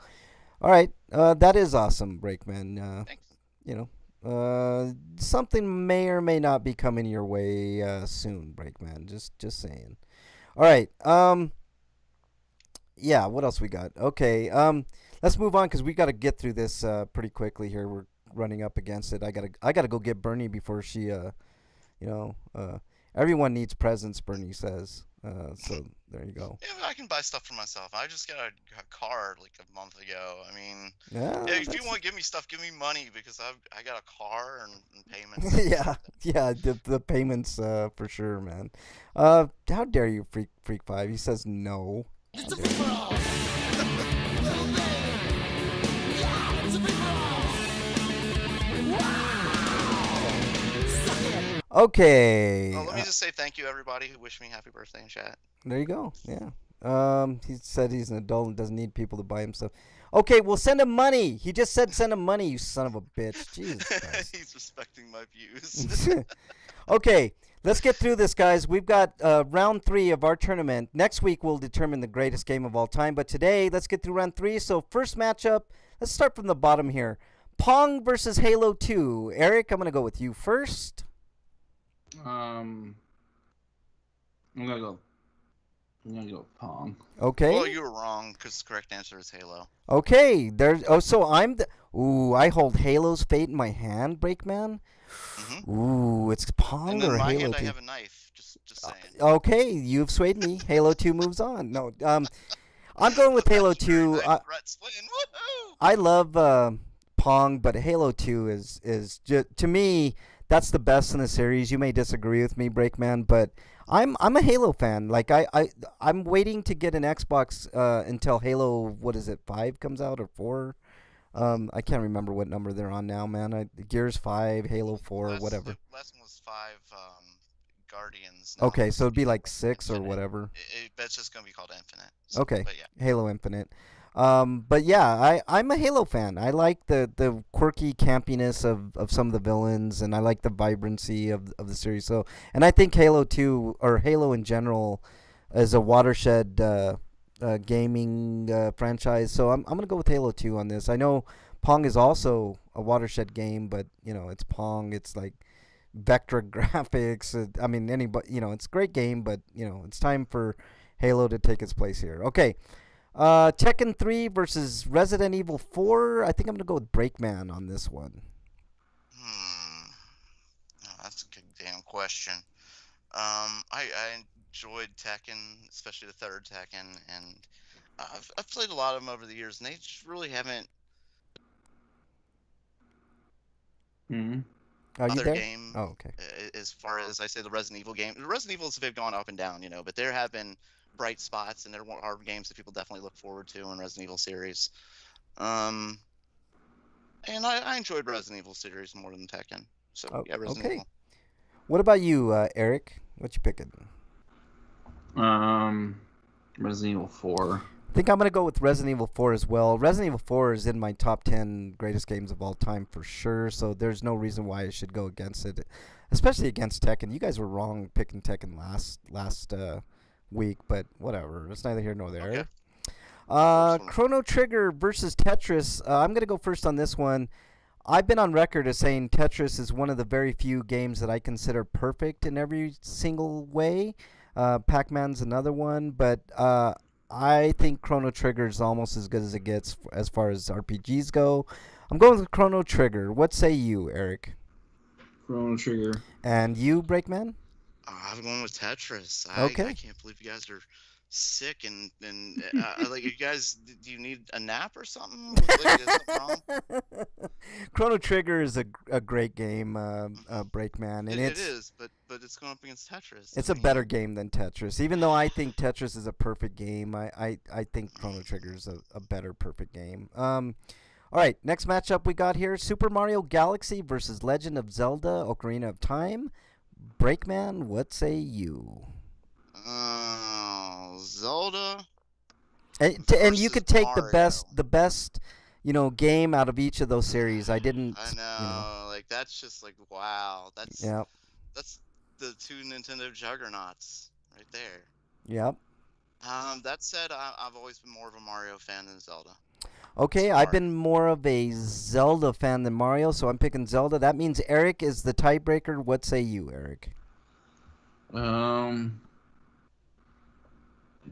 All right, that is awesome, Breakman. Thanks. You know, something may or may not be coming your way soon, Breakman. Just saying. All right. Yeah. What else we got? Okay. Let's move on because we got to get through this pretty quickly here. We're running up against it. I gotta go get Bernie before she everyone needs presents, Bernie says. So there you go. Yeah, but I can buy stuff for myself. I just got a car like a month ago. I mean, Yeah. if you want to give me stuff, give me money because I got a car and payments. yeah. The payments for sure, man. How dare you, Freak 5? He says no. It's a free for all. Little thing. Yeah, it's a free for all. Wow. Suck it. Okay. Well, let me just say thank you everybody who wished me happy birthday in chat. There you go. Yeah. He said he's an adult and doesn't need people to buy him stuff. Okay, well, send him money. He just said send him money, you son of a bitch. Jesus Christ. He's respecting my views. Okay, let's get through this, guys. We've got round 3 of our tournament. Next week, we'll determine the greatest game of all time. But today, let's get through round 3. So first matchup, let's start from the bottom here. Pong versus Halo 2. Eric, I'm going to go with you first. I'm gonna go Pong. Okay. Well, you were wrong because the correct answer is Halo. Okay. So I'm the... Ooh, I hold Halo's fate in my hand, Breakman. Mm-hmm. Ooh, it's Pong And in or my Halo hand, 2? I have a knife. Just saying. Okay, you've swayed me. Halo 2 moves on. No, I'm going with Halo 2. Threats win. Woohoo! I love Pong, but Halo 2 is just, to me, that's the best in the series. You may disagree with me, Breakman, but I'm a Halo fan. Like I'm waiting to get an Xbox until Halo, what is it, 5 comes out or 4? I can't remember what number they're on now, man. Gears 5, Halo 4, whatever. The last one was 5 Guardians. Okay, it's so it'd be gonna like 6 or Infinite. whatever. That's just going to be called Infinite. So, Okay, But yeah. Halo Infinite. But yeah, I'm a Halo fan. I like the quirky campiness of some of the villains, and I like the vibrancy of the series. So, and I think Halo 2 or Halo in general is a watershed gaming franchise. So I'm gonna go with Halo 2 on this. I know Pong is also a watershed game, but it's Pong. It's like vector graphics. I mean, anybody, it's a great game, but it's time for Halo to take its place here. Okay. Tekken 3 versus Resident Evil 4. I think I'm going to go with Breakman on this one. Oh, that's a good damn question. I enjoyed Tekken, especially the third Tekken, and I've played a lot of them over the years, and they just really haven't Hmm. Are you Other there? game, Oh, okay. as far as I say, the Resident Evil game. The Resident Evils have gone up and down, but there have been bright spots, and there are games that people definitely look forward to in Resident Evil series. Um, and I enjoyed Resident Evil series more than Tekken. So Oh, yeah, Resident okay. Evil. What about you, Eric? What you picking? Resident Evil 4. I think I'm going to go with Resident Evil 4 as well. Resident Evil 4 is in my top 10 greatest games of all time for sure, so there's no reason why I should go against it, especially against Tekken. You guys were wrong picking Tekken last week, but whatever. It's neither here nor there. Okay. First one. Chrono Trigger versus Tetris. I'm going to go first on this one. I've been on record as saying Tetris is one of the very few games that I consider perfect in every single way. Pac-Man's another one, but I think Chrono Trigger is almost as good as it gets as far as RPGs go. I'm going with Chrono Trigger. What say you, Eric? Chrono Trigger. And you, Breakman? I'm going with Tetris. Okay. I can't believe you guys are sick and like, you guys, do you need a nap or something? Like, is something wrong? Chrono Trigger is a great game, Breakman, and It is, but it's going up against Tetris. it's a better game than Tetris. Even though I think Tetris is a perfect game, I think Chrono Trigger is a better perfect game. All right, next matchup we got here: Super Mario Galaxy versus Legend of Zelda: Ocarina of Time. Breakman, what say you? Zelda. And you could take Mario. the best, game out of each of those series. I didn't. I know, like that's just like wow. That's Yep. that's the two Nintendo juggernauts right there. Yep. That said, I've always been more of a Mario fan than Zelda. Okay, Smart. I've been more of a Zelda fan than Mario, so I'm picking Zelda. That means Eric is the tiebreaker. What say you, Eric?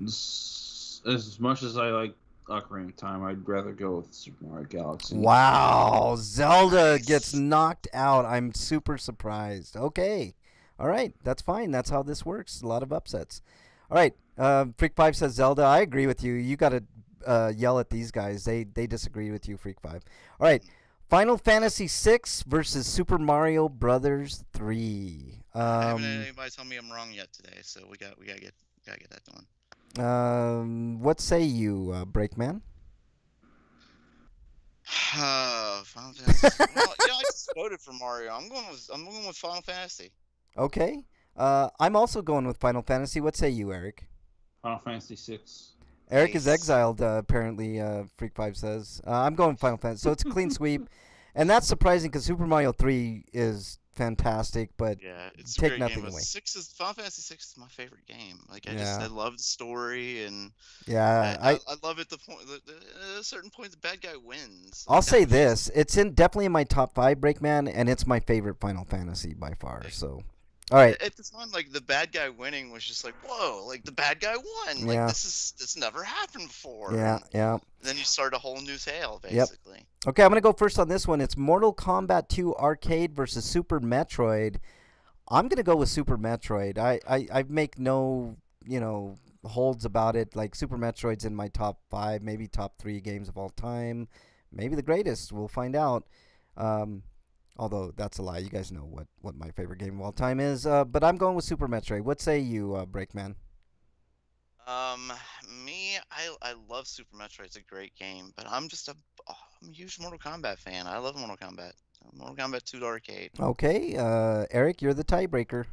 As much as I like Ocarina of Time, I'd rather go with Super Mario Galaxy. Wow, Zelda Nice. gets knocked out. I'm super surprised. Okay. All right, that's fine. That's how this works. A lot of upsets. All right, Freak 5 says Zelda. I agree with you. You got to yell at these guys. They disagree with you, Freak 5. All right, Final Fantasy 6 versus Super Mario Brothers 3. I haven't had anybody tell me I'm wrong yet today, so we gotta get that done. What say you, Breakman? Final Fantasy. Well, I just voted for Mario. I'm going with Final Fantasy. Okay. I'm also going with Final Fantasy. What say you, Eric? Final Fantasy 6. Eric is Nice. exiled, apparently, Freak 5 says. I'm going Final Fantasy. So it's a clean sweep. And that's surprising because Super Mario 3 is fantastic, but Yeah, it's Take a great nothing game. But away. Final Fantasy 6 is my favorite game. Like I Yeah. love the story, and yeah, I love it. At a certain point, the bad guy wins. I'll Like, say that was just- this. It's definitely in my top 5, Breakman, and it's my favorite Final Fantasy by far. So, all right. At the time, like the bad guy winning was just like, whoa, like the bad guy won. Like Yeah. this never happened before. Yeah, And yeah. then you start a whole new tale, Yep. basically. Okay, I'm going to go first on this one. It's Mortal Kombat 2 Arcade versus Super Metroid. I'm going to go with Super Metroid. I make no, holds about it. Like, Super Metroid's in my top 5, maybe top 3 games of all time. Maybe the greatest. We'll find out. Although, that's a lie. You guys know what my favorite game of all time is. But I'm going with Super Metroid. What say you, Breakman? I love Super Metroid. It's a great game, but I'm a huge Mortal Kombat fan. I love Mortal Kombat. Mortal Kombat 2 Arcade. Okay, Eric, you're the tiebreaker.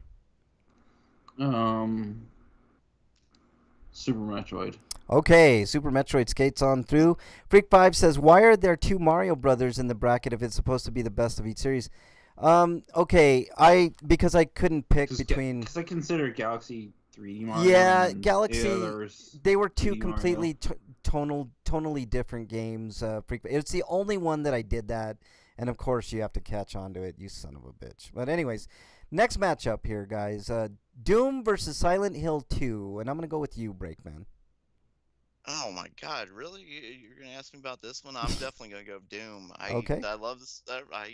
Super Metroid. Okay, Super Metroid skates on through. Freak 5 says, why are there 2 Mario Brothers in the bracket if it's supposed to be the best of each series? Okay, because I couldn't pick between... Because I consider Galaxy 3D Mario. Yeah, and Galaxy, the others they were 2 2D completely tonally different games. It's the only one that I did that, and of course you have to catch on to it, you son of a bitch. But anyways, next matchup here, guys. Doom versus Silent Hill 2, and I'm going to go with you, Breakman. Oh my God, really? You're gonna ask me about this one? I'm definitely gonna go Doom. Okay. I love this. I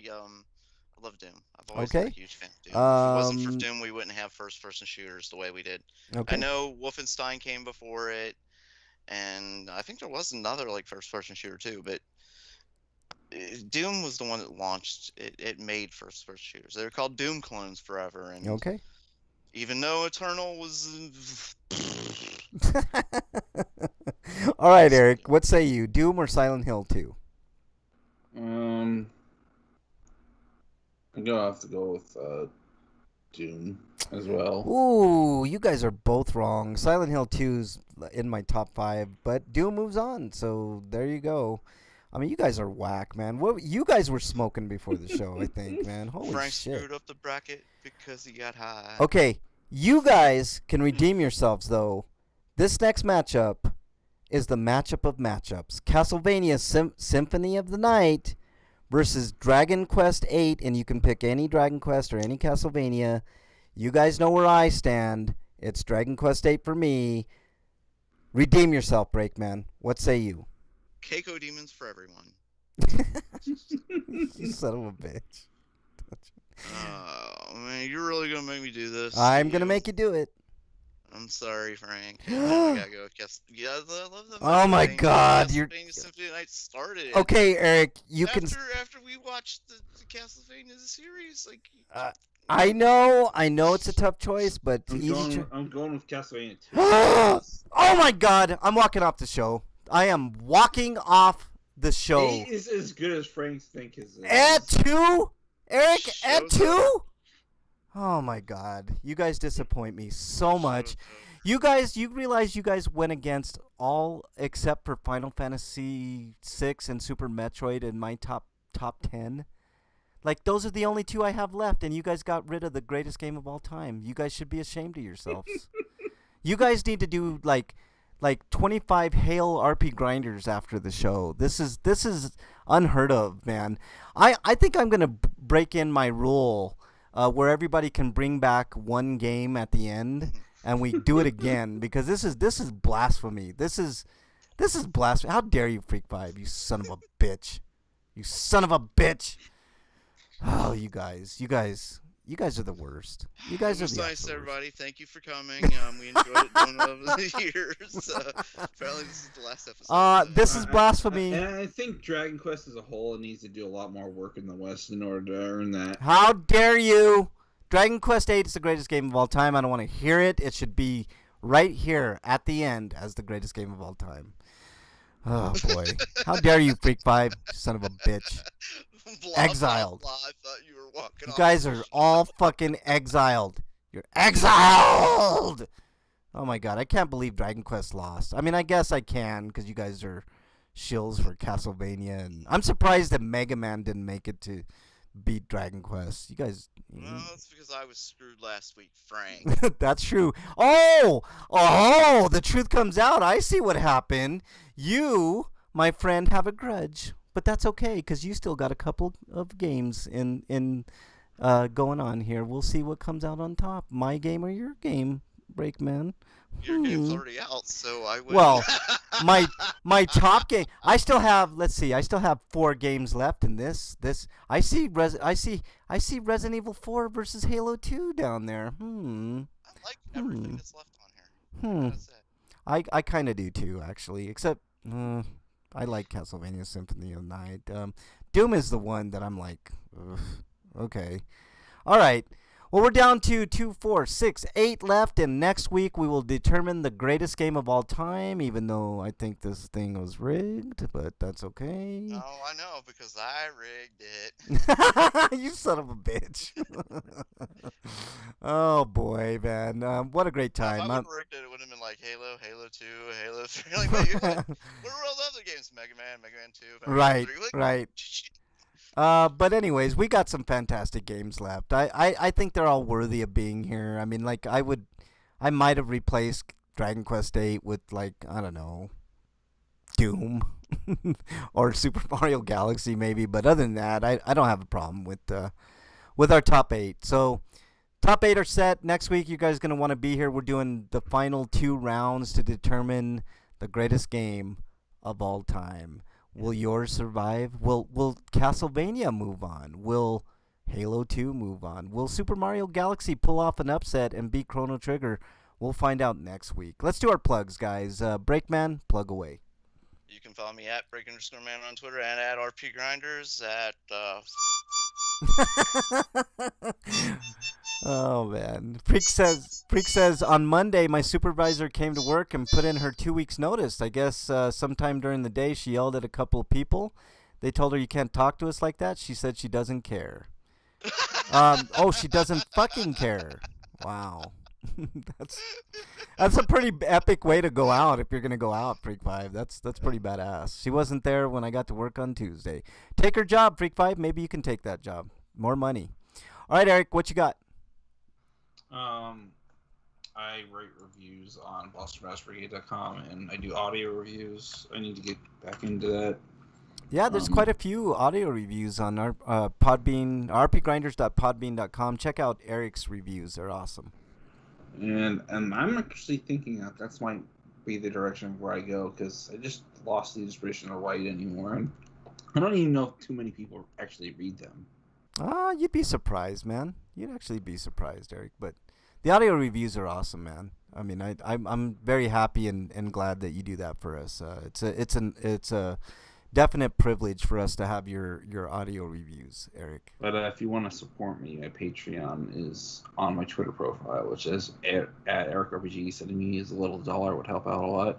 love Doom. I've always been a huge fan of Doom. If it wasn't for Doom, we wouldn't have first-person shooters the way we did. Okay. I know Wolfenstein came before it, and I think there was another like first-person shooter too. But Doom was the one that launched it. It made first shooters. They were called Doom clones forever, and Okay. even though Eternal was, All right, Eric. What say you? Doom or Silent Hill 2? I'm gonna have to go with Doom as well. Ooh, you guys are both wrong. Silent Hill 2's in my top 5, but Doom moves on. So there you go. I mean, you guys are whack, man. What you guys were smoking before the show, I think, man. Holy Frank shit. screwed up the bracket because he got high. Okay, you guys can redeem yourselves though. This next matchup is the matchup of matchups. Castlevania Symphony of the Night versus Dragon Quest 8, and you can pick any Dragon Quest or any Castlevania. You guys know where I stand. It's Dragon Quest 8 for me. Redeem yourself, Breakman. What say you? Keiko Demons for everyone. You son of a bitch. Oh man, you're really gonna make me do this? I'm going to make you do it. I'm sorry, Frank. I gotta go with Yeah, I love the. Oh my God, you're. Castlevania Symphony of the Night started. Okay, Eric, you can. After we watched the Castlevania series, like. I know it's a tough choice, but I'm going with Castlevania 2. Oh my God, I'm walking off the show. I am walking off the show. 8 is as good as Frank's think is. At 2? Eric, at Show's 2? Oh my God, you guys disappoint me so much. You realize you guys went against all except for Final Fantasy 6 and Super Metroid in my top 10. Like, those are the only 2 I have left, and you guys got rid of the greatest game of all time. You guys should be ashamed of yourselves. You guys need to do like 25 Hail RPGrinders after the show. This is unheard of, man. I think I'm gonna break in my rule where everybody can bring back one game at the end, and we do it again because this is blasphemy. This is blasphemy. How dare you, Freak Vibe? You son of a bitch. You son of a bitch. Oh, you guys are the worst. You guys are It was the nice, absolute everybody. Thank you for coming. We enjoyed it doing it over the years. Apparently, this is the last episode. This is blasphemy. And I think Dragon Quest as a whole needs to do a lot more work in the West in order to earn that. How dare you? Dragon Quest 8 is the greatest game of all time. I don't want to hear it. It should be right here at the end as the greatest game of all time. Oh, boy. How dare you, Freak Vibe, son of a bitch. Blah, Exiled. Blah, blah. I thought you were walking You off guys the are show. all fucking exiled. You're exiled! Oh, my God. I can't believe Dragon Quest lost. I mean, I guess I can because you guys are shills for Castlevania. And I'm surprised that Mega Man didn't make it to beat Dragon Quest. You guys... Well, that's because I was screwed last week, Frank. That's true. Oh, the truth comes out. I see what happened. You, my friend, have a grudge. But that's okay, because you still got a couple of games in going on here. We'll see what comes out on top. My game or your game, Breakman? Your game's already out, so I would. Well, my top game. I still have. Let's see. I still have 4 games left in this. I see Resident Evil 4 versus Halo 2 down there. I like everything that's left on here. That's it. I kind of do too, actually. Except I like Castlevania Symphony of the Night. Doom is the one that I'm like, ugh, okay. All right. Well, we're down to 2, 4, 6, 8 left, and next week we will determine the greatest game of all time, even though I think this thing was rigged, but that's okay. Oh, I know, because I rigged it. You son of a bitch. Oh, boy, man. What a great If I time. would have rigged it, it would have been like Halo, Halo 2, Halo 3. Like, what were all the other games? Mega Man 2, Mega Man Right, 3. Like, right. But anyways, we got some fantastic games left. I think they're all worthy of being here. I mean, like, I might have replaced Dragon Quest 8 with, like, I don't know, Doom or Super Mario Galaxy maybe. But other than that, I don't have a problem with our top 8. So top 8 are set. Next week, you guys are gonna want to be here. We're doing the final 2 rounds to determine the greatest game of all time. Will yours survive? Will Castlevania move on? Will Halo 2 move on? Will Super Mario Galaxy pull off an upset and beat Chrono Trigger? We'll find out next week. Let's do our plugs, guys. Breakman, plug away. You can follow me at break_man on Twitter and at RPGrinders at Oh man, Freak says on Monday my supervisor came to work and put in her 2 weeks notice. I guess sometime during the day she yelled at a couple of people. They told her you can't talk to us like that. She said she doesn't care. She doesn't fucking care. Wow. That's a pretty epic way to go out if you're gonna go out, Freak 5. That's pretty badass. She wasn't there when I got to work on Tuesday. Take her job, Freak 5. Maybe you can take that job. More money. All right, Eric, what you got? I write reviews on BostonMassBrigade.com, and I do audio reviews. I need to get back into that. Yeah, there's quite a few audio reviews on our Podbean, rpgrinders.podbean.com. Check out Eric's reviews; they're awesome. And I'm actually thinking that might be the direction where I go, because I just lost the inspiration to write anymore, and I don't even know if too many people actually read them. You'd be surprised, man. You'd actually be surprised, Eric. But the audio reviews are awesome, man. I mean, I'm very happy and glad that you do that for us. It's a definite privilege for us to have your audio reviews, Eric. But if you want to support me, my Patreon is on my Twitter profile, which is at EricRPG. Sending me a little dollar would help out a lot.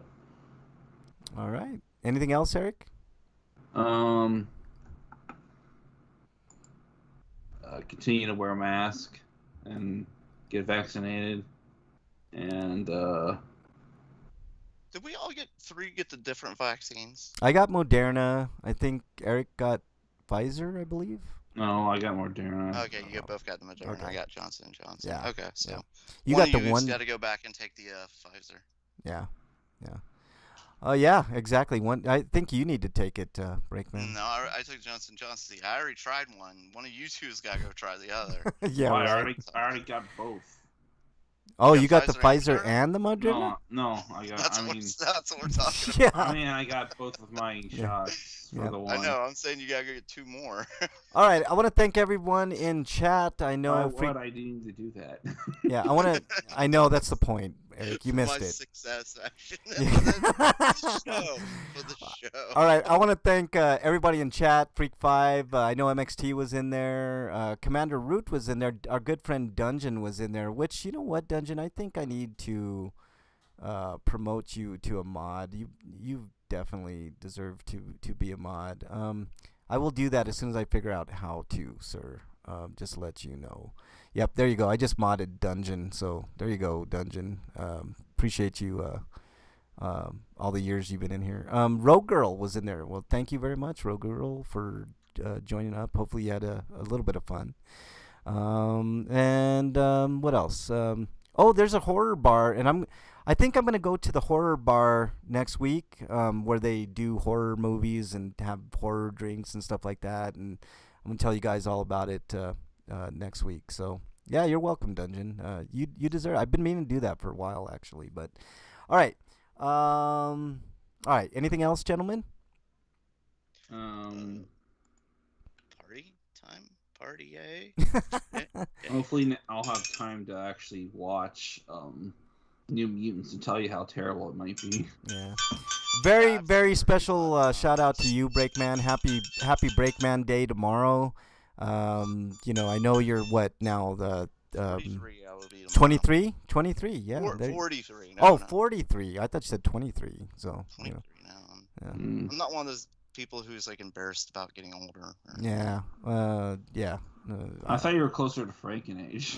All right. Anything else, Eric? Continue to wear a mask and get vaccinated, and Did we all get the different vaccines? I got Moderna. I think Eric got Pfizer, I believe. no, I got Moderna. Okay, you both got the Moderna. Okay. I got Johnson & Johnson. Yeah. Okay, so Yeah. You one got of the you one. got to go back and take the Pfizer. Yeah. Yeah, exactly. One. I think you need to take it, Breakman. No, I took Johnson & Johnson. I already tried one. One of you two's got to go try the other. Yeah. Oh, Right. I already got both. Oh, You you got got the Pfizer Pfizer and the Moderna? No, I got. That's what we're talking Yeah. I mean, I got both of my shots for Yeah. the about. one. I know. I'm saying you got to get two more. All right. I want to thank everyone in chat. I know. I didn't need to do that. Yeah. I know that's the point, Eric. You missed My it. success action Yeah. for the show. All right. I want to thank everybody in chat. Freak 5. I know MXT was in there. Commander Root was in there. Our good friend Dungeon was in there. Which, you know what, Dungeon? I think I need to promote you to a mod. You definitely deserve to be a mod. I will do that as soon as I figure out how to, sir. Just to let you know. Yep, there you go. I just modded Dungeon, so there you go, Dungeon. Appreciate you all the years you've been in here. Rogue Girl was in there. Well, thank you very much, Rogue Girl, for joining up. Hopefully you had a little bit of fun. What else? There's a horror bar, and I think I'm gonna go to the horror bar next week, where they do horror movies and have horror drinks and stuff like that. And I'm gonna tell you guys all about it next week. So yeah, you're welcome, Dungeon. You deserve. I've been meaning to do that for a while, actually. But all right. All right. Anything else, gentlemen? Party time, party, eh? Hopefully, I'll have time to actually watch New Mutants and tell you how terrible it might be. Yeah. Very, very special shout out to you, Breakman. Happy Breakman Day tomorrow. I know you're what now, the 43, I will be tomorrow. 23? 23, yeah. 43. No, No. 43. I thought you said 23. So, 23 now. yeah. I'm not one of those people who's like embarrassed about getting older. Yeah. Yeah. I thought you were closer to Frank in age.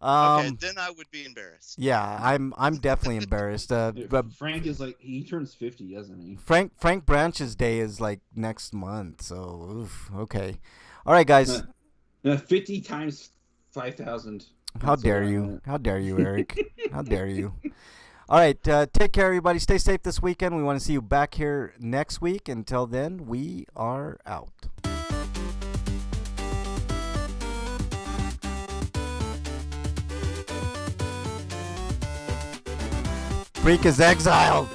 Okay, then I would be embarrassed. Yeah, I'm definitely embarrassed. But Frank is like, he turns 50, doesn't he? Frank Branch's day is like next month. So, oof, okay. All right, guys. 50 times 5,000. How dare you? How dare you, Eric? How dare you? All right, take care, everybody. Stay safe this weekend. We want to see you back here next week. Until then, we are out. Freak is exiled.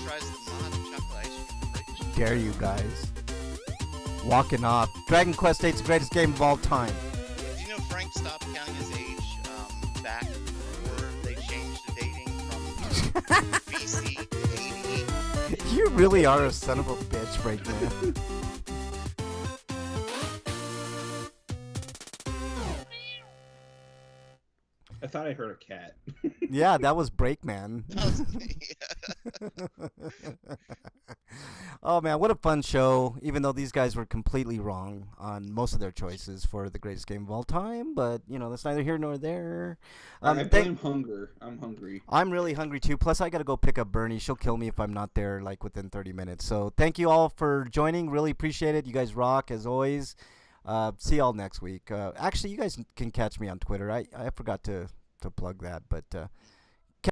Tries the mod of chocolate ice cream. Dare you guys? Walking off. Dragon Quest VIII's the greatest game of all time. Do you know Frank stopped counting his age back before they changed the dating from BC to 80. You really are a son of a bitch, Breakman. I thought I heard a cat. Yeah, that was Breakman. Oh man, what a fun show! Even though these guys were completely wrong on most of their choices for the greatest game of all time, but you know that's neither here nor there. I blame hunger. I'm hungry. I'm really hungry too. Plus, I gotta go pick up Bernie. She'll kill me if I'm not there like within 30 minutes. So thank you all for joining. Really appreciate it. You guys rock as always. See y'all next week. Actually, you guys can catch me on Twitter. I forgot to plug that, but